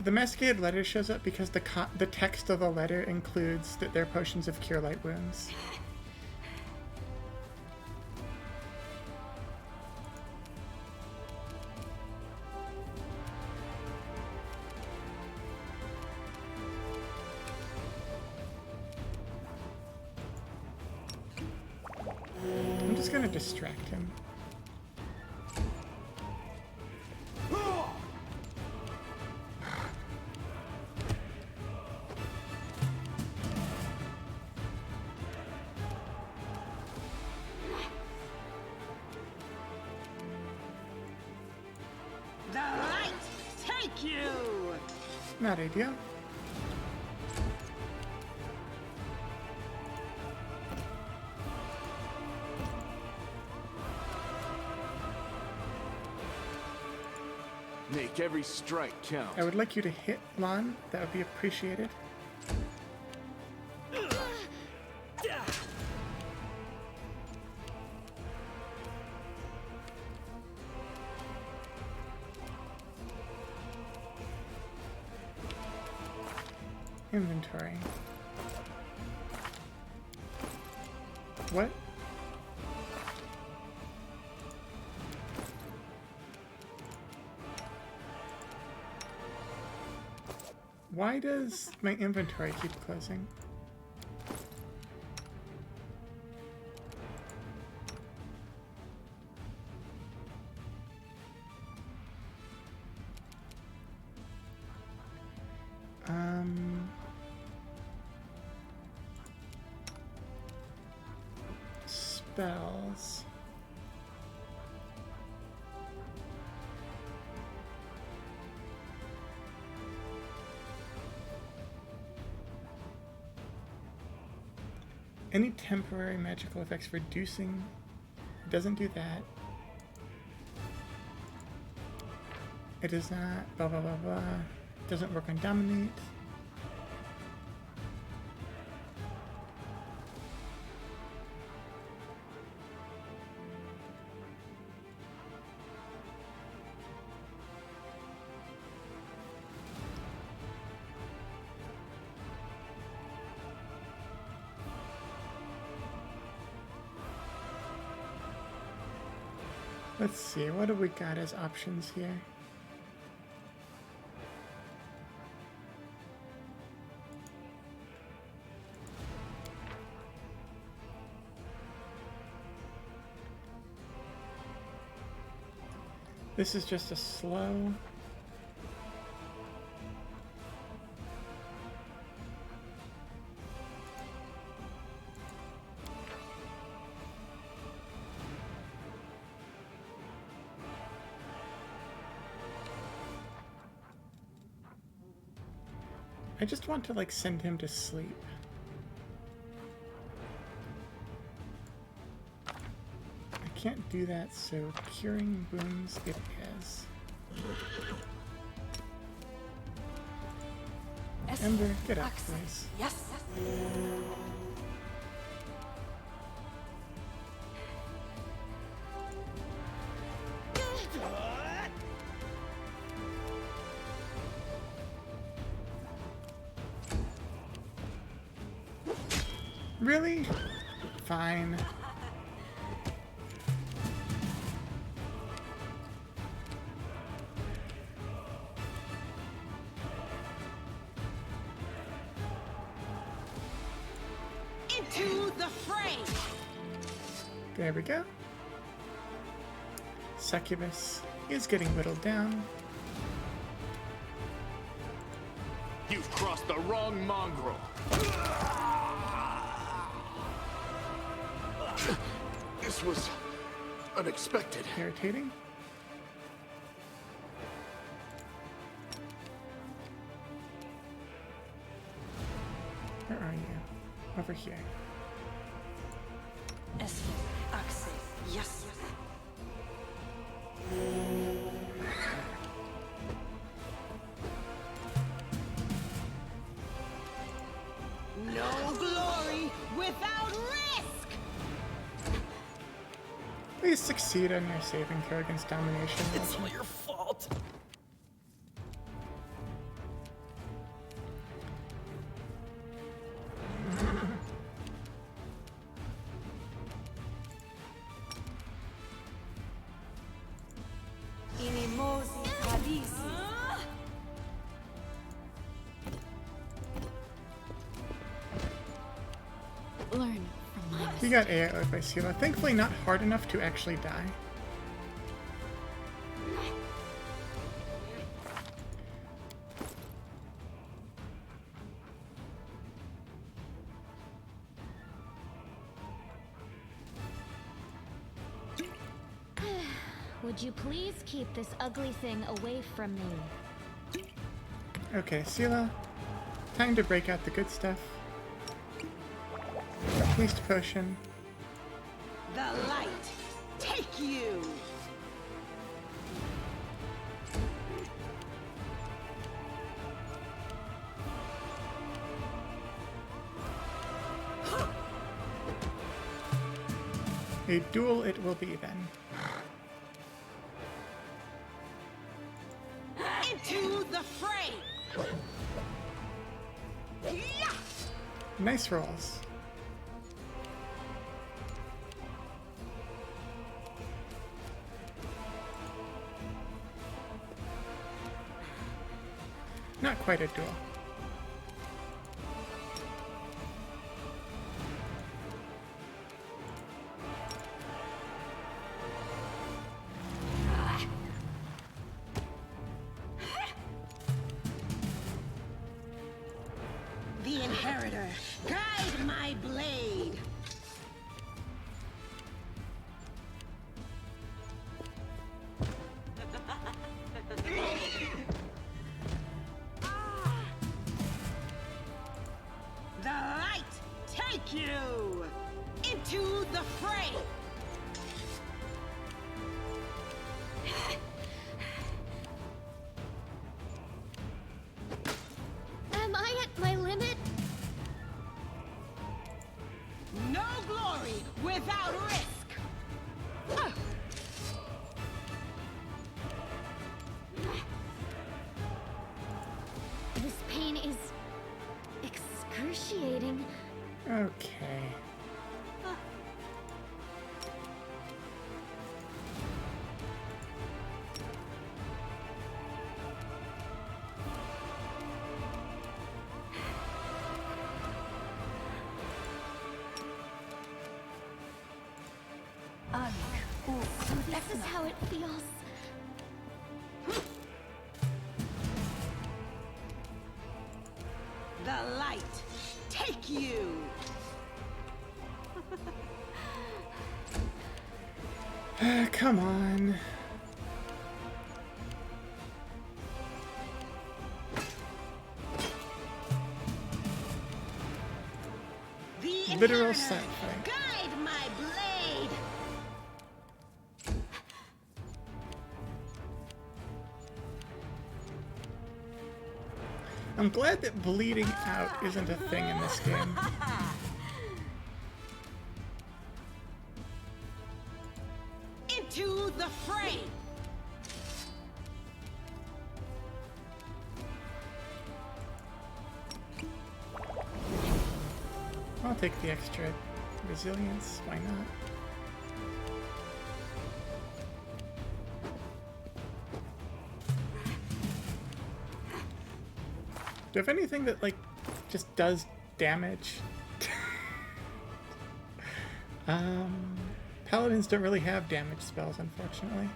The masticated letter shows up because the text of the letter includes that they're potions of Cure Light wounds. I'm just gonna distract him. The light take you. Not ideal. Make every strike count. I would like you to hit Lon. That would be appreciated. Inventory. What? Why does my inventory keep closing? Spells. Any temporary magical effects reducing doesn't do that. It does not blah blah blah blah. Doesn't work on dominate. Let's see, what do we got as options here? This is just a slow. I just want to, like, send him to sleep. I can't do that, so curing wounds it is. Ember, get up, please. Yes. Really? Fine. Into the fray. There we go. Succubus is getting whittled down. You've crossed the wrong mongrel. This was unexpected. Irritating. Where are you? Over here. Yes. No glory without risk. Please succeed on your saving throw against domination. It's all your fault. Inimosi Khaleesi. Learn from my He got AO'd by Sela. Thankfully not hard enough to actually die. Would you please keep this ugly thing away from me? Okay, Sela. Time to break out the good stuff. Haste potion. The light take you. A duel it will be then. Into the fray. Yeah. Nice rolls. Not quite a duel. The inheritor, guide my blade. The light take you into the fray. Am I at my limit? No glory without risk. Ah. This pain is excruciating. Okay. This is how it feels. The light take you. Come on. literal set fight. Guide my blade. I'm glad that bleeding out isn't a thing in this game. Into the fray. I'll take the extra resilience, why not? Do you have anything that, like, just does damage? Paladins don't really have damage spells, unfortunately.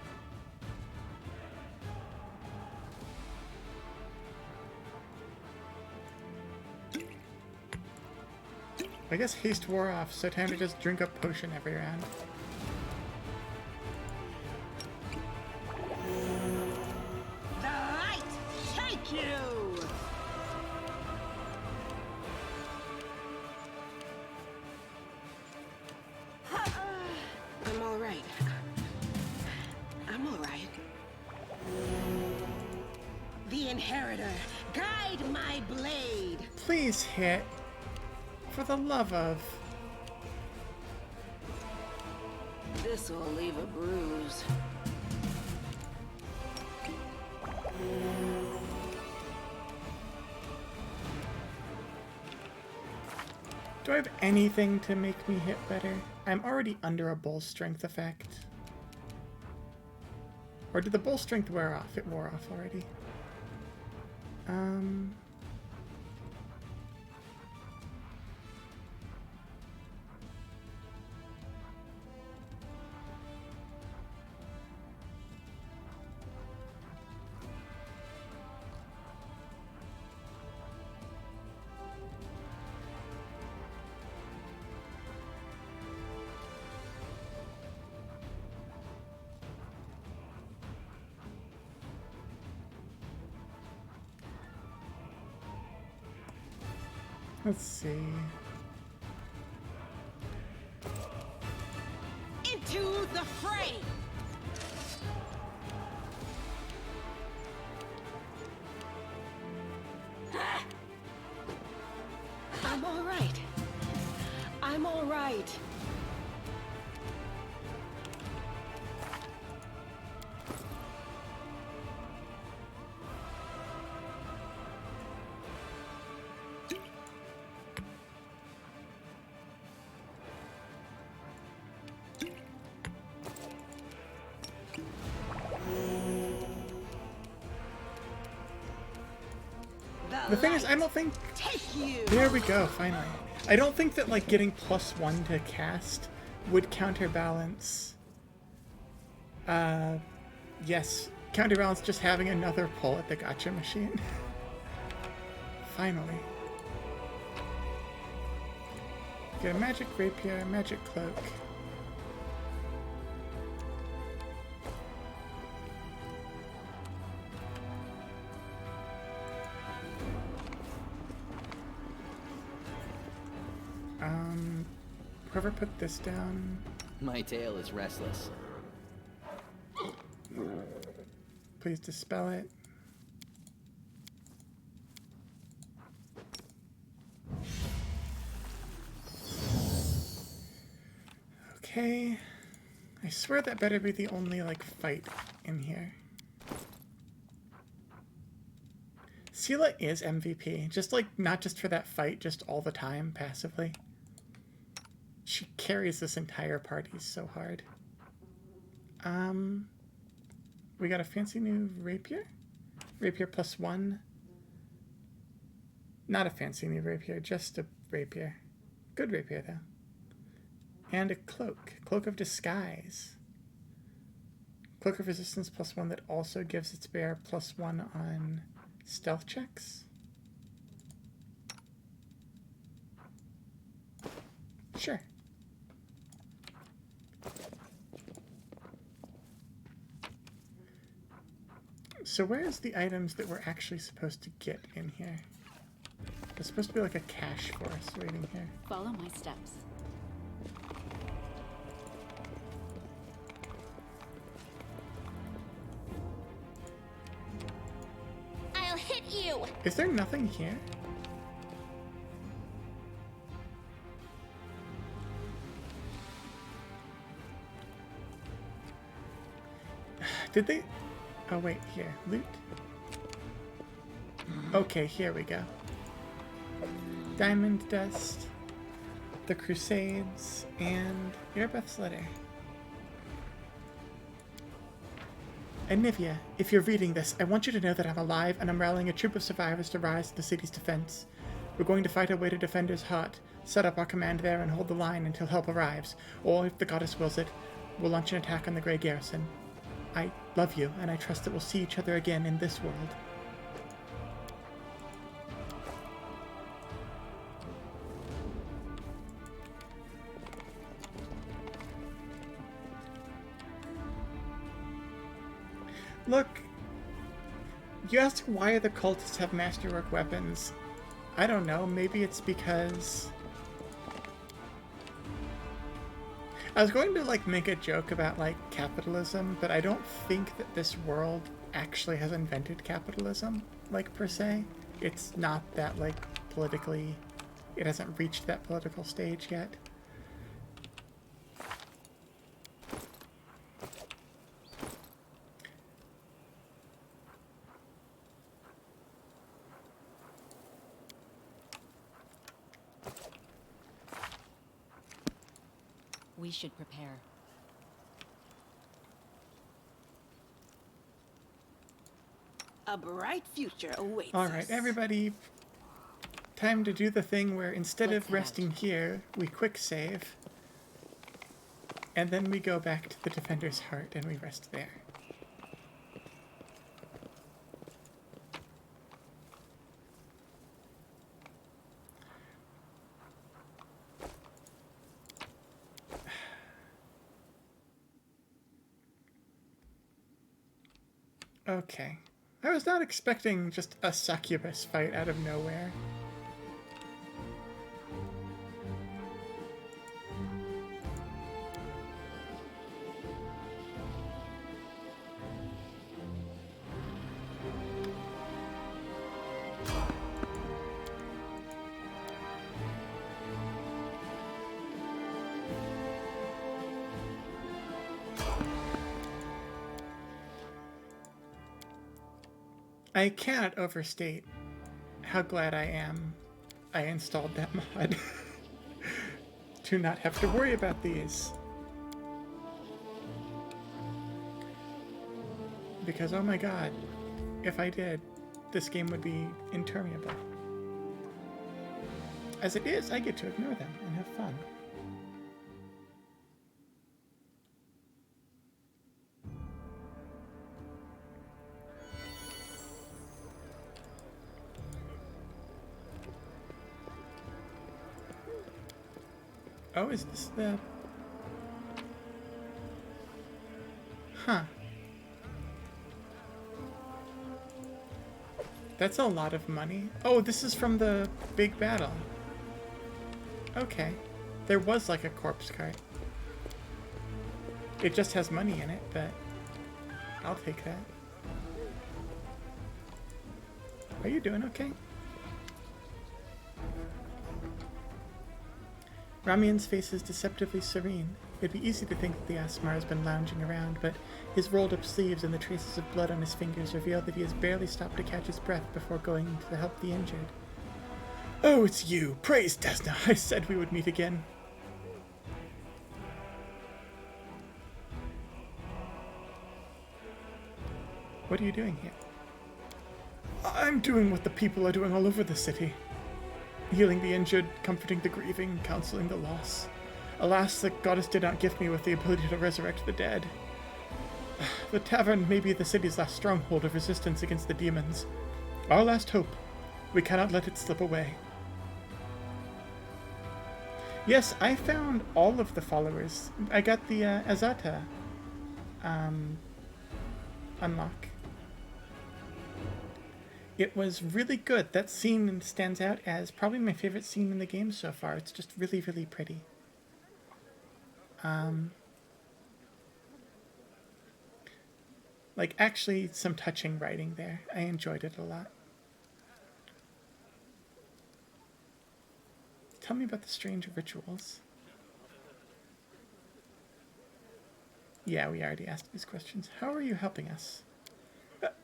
I guess haste wore off, so time to just drink a potion every round. The light take you. I'm all right. I'm all right. The Inheritor, guide my blade. Please hit. For the love of... This will leave a bruise. Do I have anything to make me hit better? I'm already under a bull strength effect. Or did the bull strength wear off? It wore off already. Let's see. Into the fray. I'm all right. I'm all right. The thing is, I don't think... Take you. There we go, finally. I don't think that, like, getting +1 to cast would counterbalance... yes. Counterbalance just having another pull at the gotcha machine. Finally. Get a magic rapier, a magic cloak. Whoever put this down... My tail is restless. Please dispel it. Okay. I swear that better be the only, like, fight in here. Sela is MVP. Just, like, not just for that fight, just all the time, passively. She carries this entire party so hard. We got a fancy new rapier? Rapier +1. Not a fancy new rapier, just a rapier. Good rapier, though. And a cloak. Cloak of Disguise. Cloak of Resistance +1 that also gives its bearer +1 on stealth checks. Sure. So where's the items that we're actually supposed to get in here? There's supposed to be like a cache for us waiting here. Follow my steps. I'll hit you! Is there nothing here? Did they? Oh wait, here. Loot. Okay, here we go. Diamond dust, the Crusades, and Erebeth's letter. And Nivea, if you're reading this, I want you to know that I'm alive and I'm rallying a troop of survivors to rise to the city's defense. We're going to fight our way to Defender's Hut, set up our command there, and hold the line until help arrives. Or, if the goddess wills it, we'll launch an attack on the Grey Garrison. I love you, and I trust that we'll see each other again in this world. Look, you ask why the cultists have masterwork weapons. I don't know, maybe it's because... I was going to, like, make a joke about, like, capitalism, but I don't think that this world actually has invented capitalism, like, per se. It's not that, like, politically... It hasn't reached that political stage yet. We should prepare. A bright future awaits Alright, us. everybody, time to do the thing where instead Let's of resting here, we quick save, and then we go back to the Defender's Heart and we rest there. Okay. I was not expecting just a succubus fight out of nowhere. I cannot overstate how glad I am I installed that mod to not have to worry about these. Because, oh my god, if I did, this game would be interminable. As it is, I get to ignore them and have fun. Oh, is this the... Huh. That's a lot of money. Oh, this is from the big battle. Okay. There was like a corpse cart. It just has money in it, but I'll take that. Are you doing okay? Ramian's face is deceptively serene. It'd be easy to think that the Asmar has been lounging around, but his rolled-up sleeves and the traces of blood on his fingers reveal that he has barely stopped to catch his breath before going to help the injured. Oh, it's you! Praise Desna! I said we would meet again. What are you doing here? I'm doing what the people are doing all over the city. Healing the injured, comforting the grieving, counseling the lost. Alas, the goddess did not gift me with the ability to resurrect the dead. The tavern may be the city's last stronghold of resistance against the demons. Our last hope. We cannot let it slip away. Yes, I found all of the followers. I got the Azata unlock. It was really good. That scene stands out as probably my favorite scene in the game so far. It's just really, really pretty. Like, actually, some touching writing there. I enjoyed it a lot. Tell me about the strange rituals. Yeah, we already asked these questions. How are you helping us?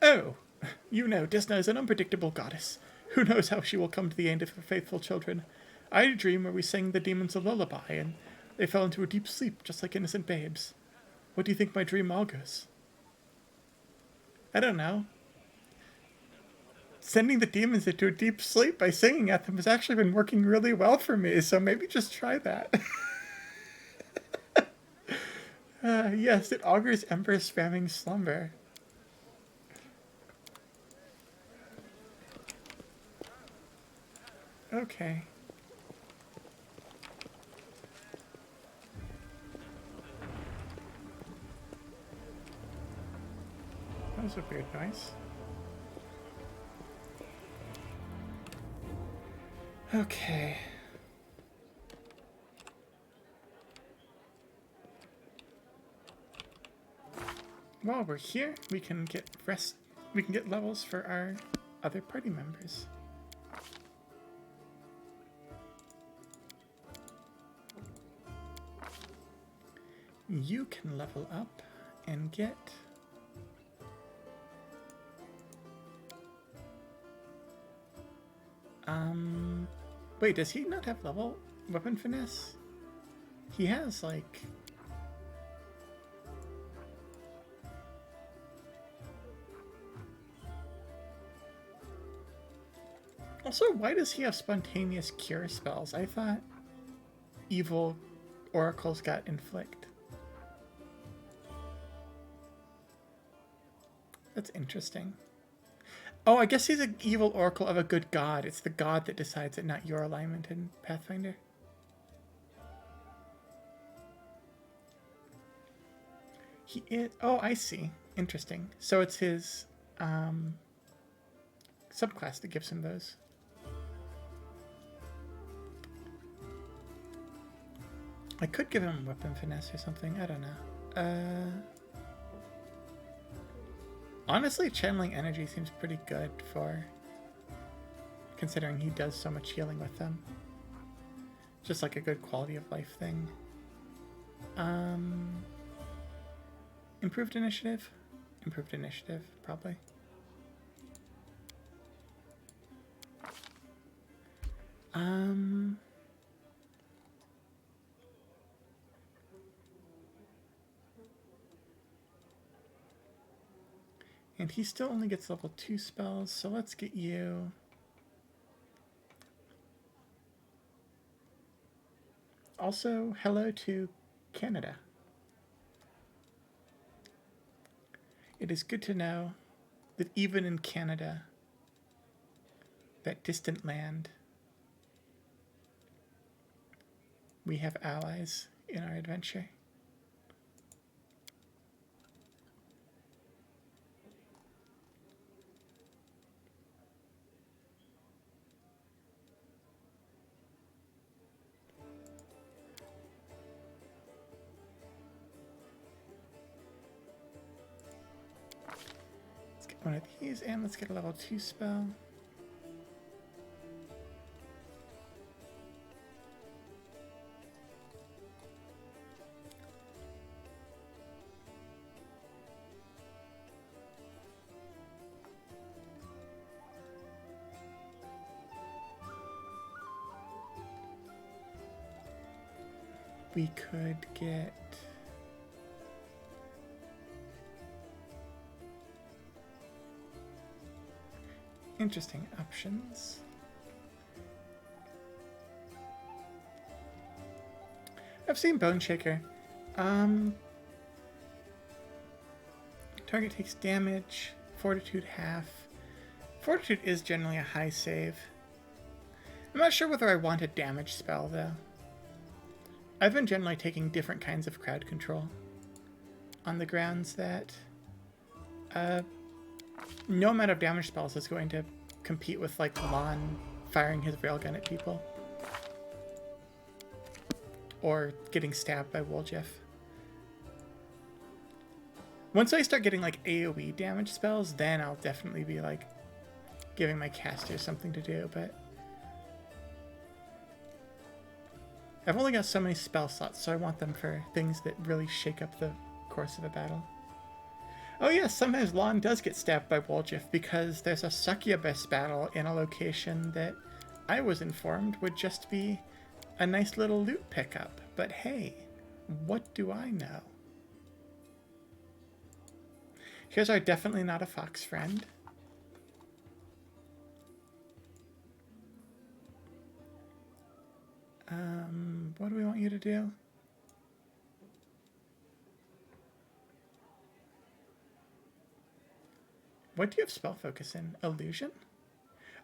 Oh! You know, Desna is an unpredictable goddess. Who knows how she will come to the aid of her faithful children. I had a dream where we sang the demons a lullaby, and they fell into a deep sleep, just like innocent babes. What do you think my dream augurs? I don't know. Sending the demons into a deep sleep by singing at them has actually been working really well for me, so maybe just try that. Yes, it augurs Ember spamming slumber. Okay. That was a weird noise. Okay. While we're here, we can get levels for our other party members. You can level up and get wait, does he not have level weapon finesse? He has like also, why does he have spontaneous cure spells? I thought evil oracles got inflict. That's interesting. Oh, I guess he's an evil oracle of a good god. It's the god that decides it, not your alignment in Pathfinder. He is... Oh, I see. Interesting. So it's his subclass that gives him those. I could give him weapon finesse or something. I don't know. Honestly, channeling energy seems pretty good for considering he does so much healing with them. Just like a good quality of life thing. Improved initiative? Improved initiative, probably. And he still only gets level 2 spells, so let's get you... Also, hello to Canada. It is good to know that even in Canada, that distant land, we have allies in our adventure. One of these, and let's get a level 2 spell. We could get... interesting options. I've seen Bone Shaker. Target takes damage, Fortitude half. Fortitude is generally a high save. I'm not sure whether I want a damage spell though. I've been generally taking different kinds of crowd control on the grounds that no amount of damage spells is going to compete with like Lon firing his railgun at people. Or getting stabbed by Woljif. Once I start getting like AoE damage spells, then I'll definitely be like giving my casters something to do, but I've only got so many spell slots, so I want them for things that really shake up the course of a battle. Oh yes, sometimes Lon does get stabbed by Woljif because there's a succubus battle in a location that I was informed would just be a nice little loot pickup. But hey, what do I know? Here's our definitely not a fox friend. What do we want you to do? What do you have spell focus in? Illusion?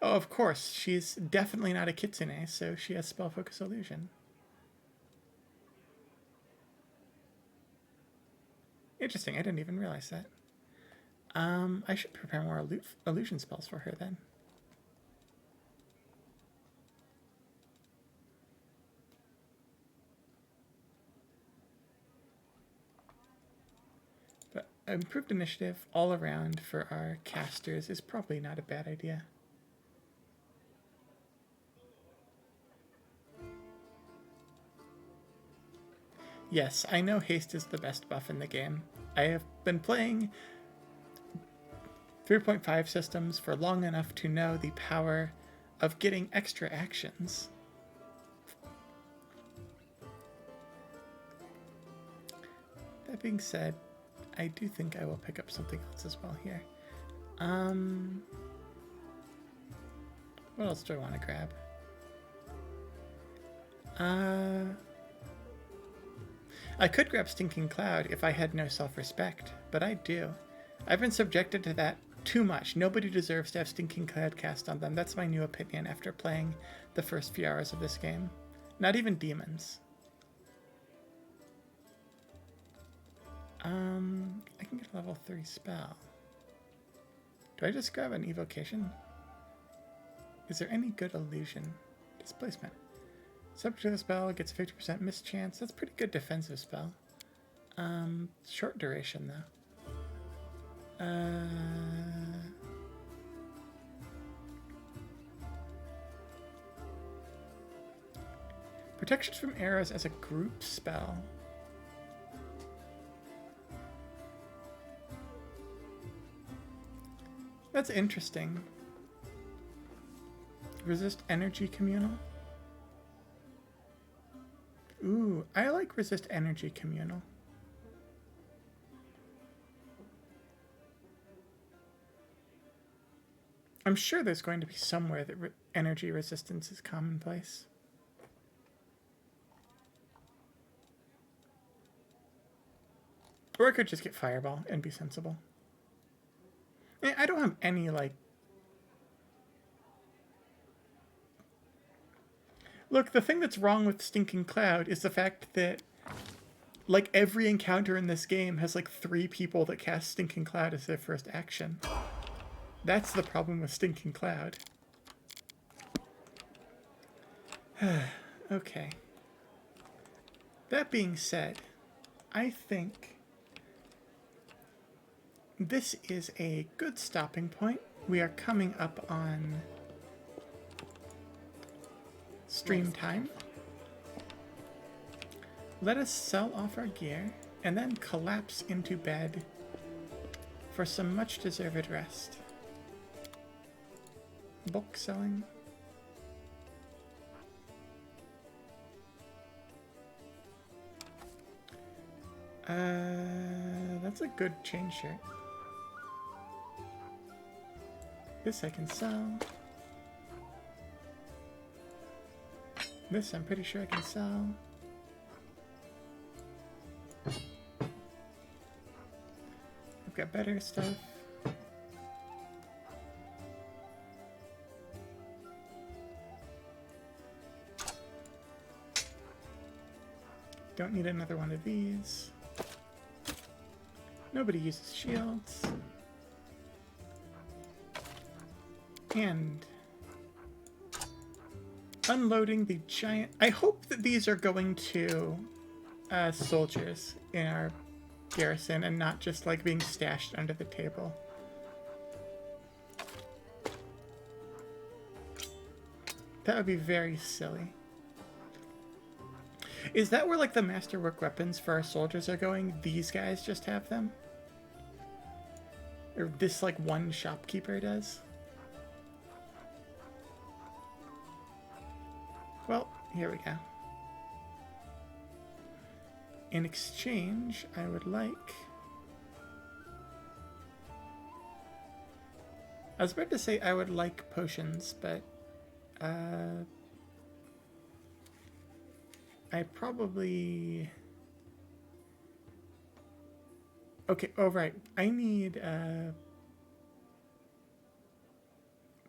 Oh, of course. She's definitely not a kitsune, so she has spell focus illusion. Interesting. I didn't even realize that. I should prepare more illusion spells for her then. But improved initiative all around for our casters is probably not a bad idea. Yes, I know haste is the best buff in the game. I have been playing 3.5 systems for long enough to know the power of getting extra actions. That being said, I do think I will pick up something else as well here. What else do I want to grab? I could grab Stinking Cloud if I had no self-respect, but I do. I've been subjected to that too much. Nobody deserves to have Stinking Cloud cast on them. That's my new opinion after playing the first few hours of this game. Not even demons. I can get a level 3 spell. Do I just grab an evocation? Is there any good illusion? Displacement. Subject to the spell gets 50% miss chance. That's pretty good defensive spell. Short duration though. Protections from arrows as a group spell. That's interesting. Resist energy communal. Ooh, I like resist energy communal. I'm sure there's going to be somewhere that energy resistance is commonplace. Or I could just get Fireball and be sensible. I don't have any, like... Look, the thing that's wrong with Stinking Cloud is the fact that, like, every encounter in this game has, like, 3 people that cast Stinking Cloud as their first action. That's the problem with Stinking Cloud. Okay. That being said, I think this is a good stopping point. We are coming up on stream time. Let us sell off our gear and then collapse into bed for some much deserved rest. Bulk selling. That's a good chain shirt. This I can sell. This I'm pretty sure I can sell. I've got better stuff. Don't need another one of these. Nobody uses shields. And unloading the giant... I hope that these are going to soldiers in our garrison and not just like being stashed under the table. That would be very silly. Is that where like the masterwork weapons for our soldiers are going? These guys just have them? Or this like one shopkeeper does? Well, here we go. In exchange, I would like... I was about to say I would like potions, but... I probably... Okay, oh right. I need,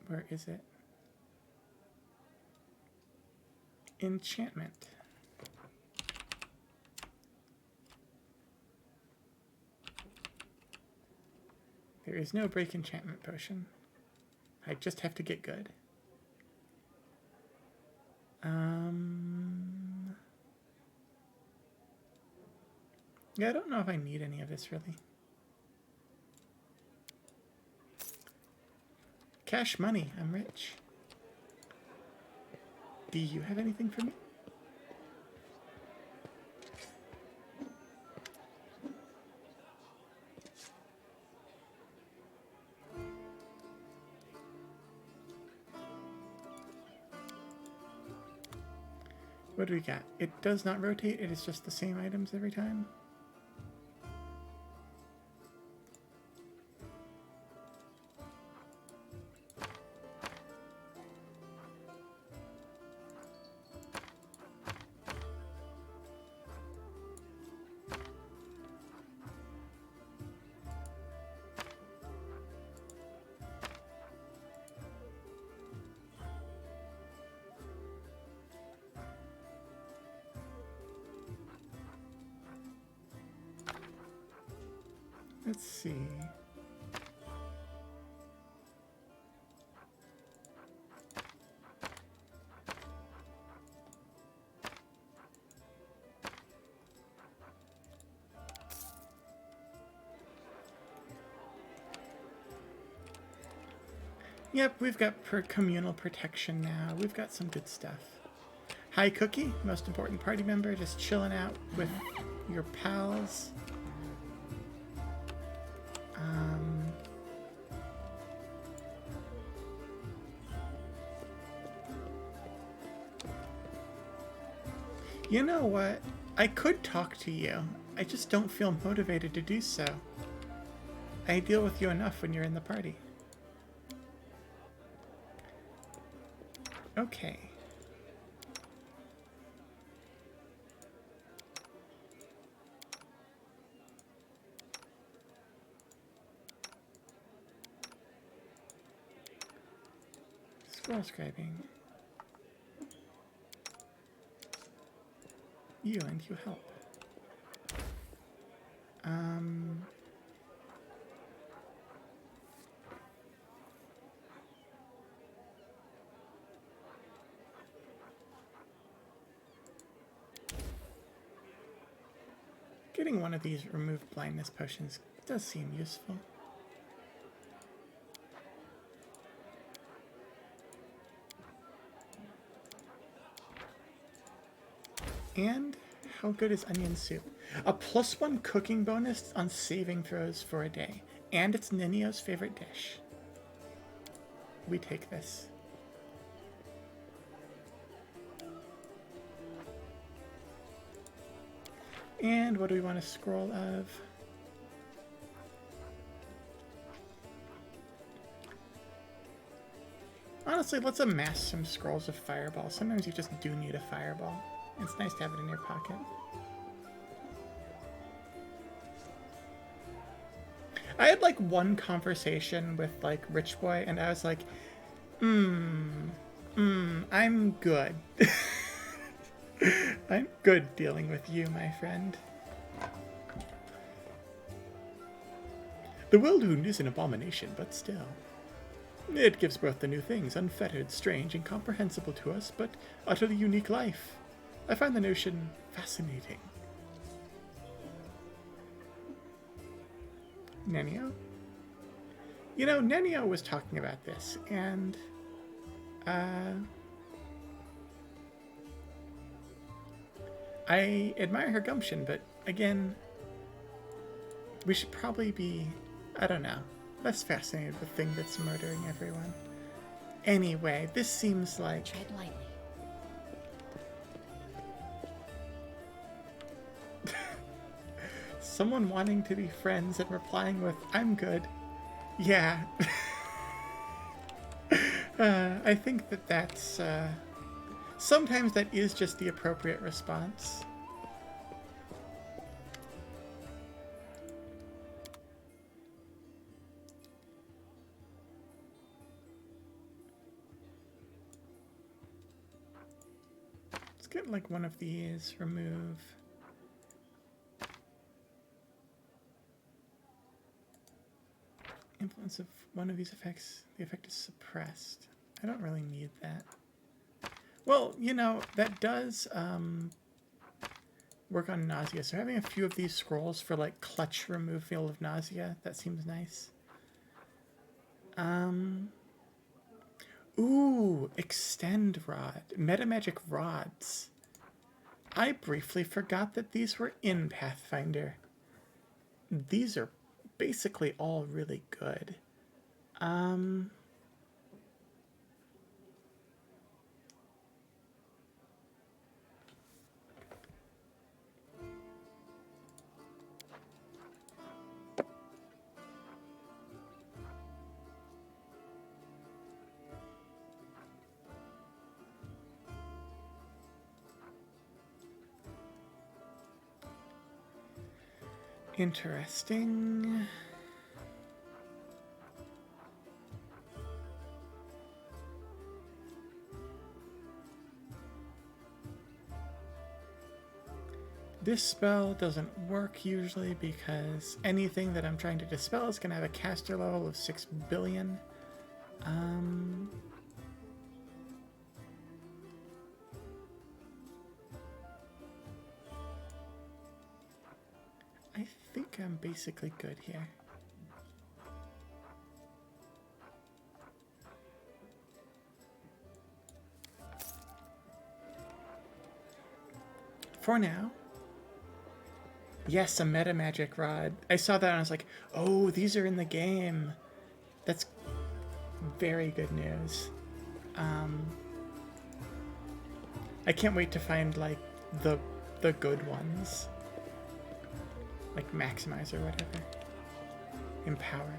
where is it? Enchantment. There is no break enchantment potion. I just have to get good. Yeah, I don't know if I need any of this, really. Cash money. I'm rich. Do you have anything for me? What do we got? It does not rotate. It is just the same items every time. Let's see. Yep, we've got communal protection now. We've got some good stuff. Hi, Cookie, most important party member, just chilling out with your pals. You know what? I could talk to you. I just don't feel motivated to do so. I deal with you enough when you're in the party. Okay. Scroll scribing. You and you help. Getting one of these remove blindness potions does seem useful. And how good is onion soup? A +1 cooking bonus on saving throws for a day. And it's Ninio's favorite dish. We take this. And what do we want to scroll of? Honestly, let's amass some scrolls of fireball. Sometimes you just do need a fireball. It's nice to have it in your pocket. I had like one conversation with like Rich Boy and I was like, I'm good. I'm good dealing with you, my friend. The Wildhound is an abomination, but still. It gives birth to new things, unfettered, strange, incomprehensible to us, but utterly unique life. I find the notion fascinating. Nenio? You know, Nenio was talking about this, and I admire her gumption, but again, we should probably be, I don't know, less fascinated with the thing that's murdering everyone. Anyway, this seems like... Tread lightly. Someone wanting to be friends and replying with, I'm good. Yeah. I think that that's... sometimes that is just the appropriate response. Let's get like one of these, remove. Influence of one of these effects, the effect is suppressed. I don't really need that. Well, you know, that does work on nausea. So having a few of these scrolls for like clutch removal of nausea, that seems nice. Ooh, extend rod, metamagic rods. I briefly forgot that these were in Pathfinder. These are basically all really good. Interesting. This spell doesn't work usually because anything that I'm trying to dispel is going to have a caster level of 6 billion. I think I'm basically good here. For now. Yes, a meta magic rod. I saw that and I was like, oh, these are in the game. That's very good news. I can't wait to find like the good ones. Like maximize or whatever. Empower.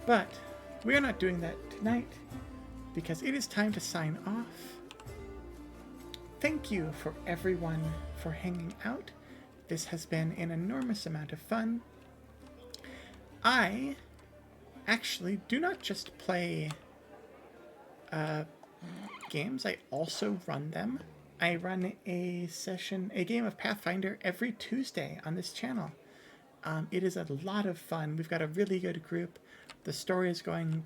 But we are not doing that tonight because it is time to sign off. Thank you for everyone for hanging out. This has been an enormous amount of fun. I actually do not just play games, I also run them. I run a game of Pathfinder every Tuesday on this channel. It is a lot of fun. We've got a really good group. The story is going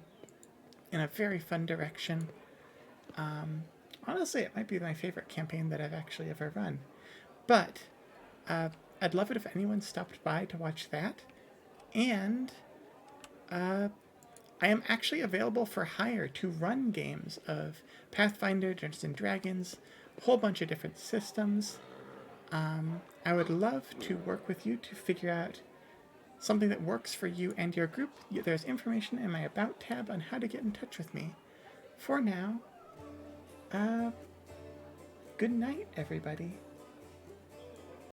in a very fun direction. Honestly, it might be my favorite campaign that I've actually ever run. But I'd love it if anyone stopped by to watch that. And I am actually available for hire to run games of Pathfinder, Dungeons & Dragons, a whole bunch of different systems. I would love to work with you to figure out something that works for you and your group. There's information in my About tab on how to get in touch with me. For now, good night, everybody.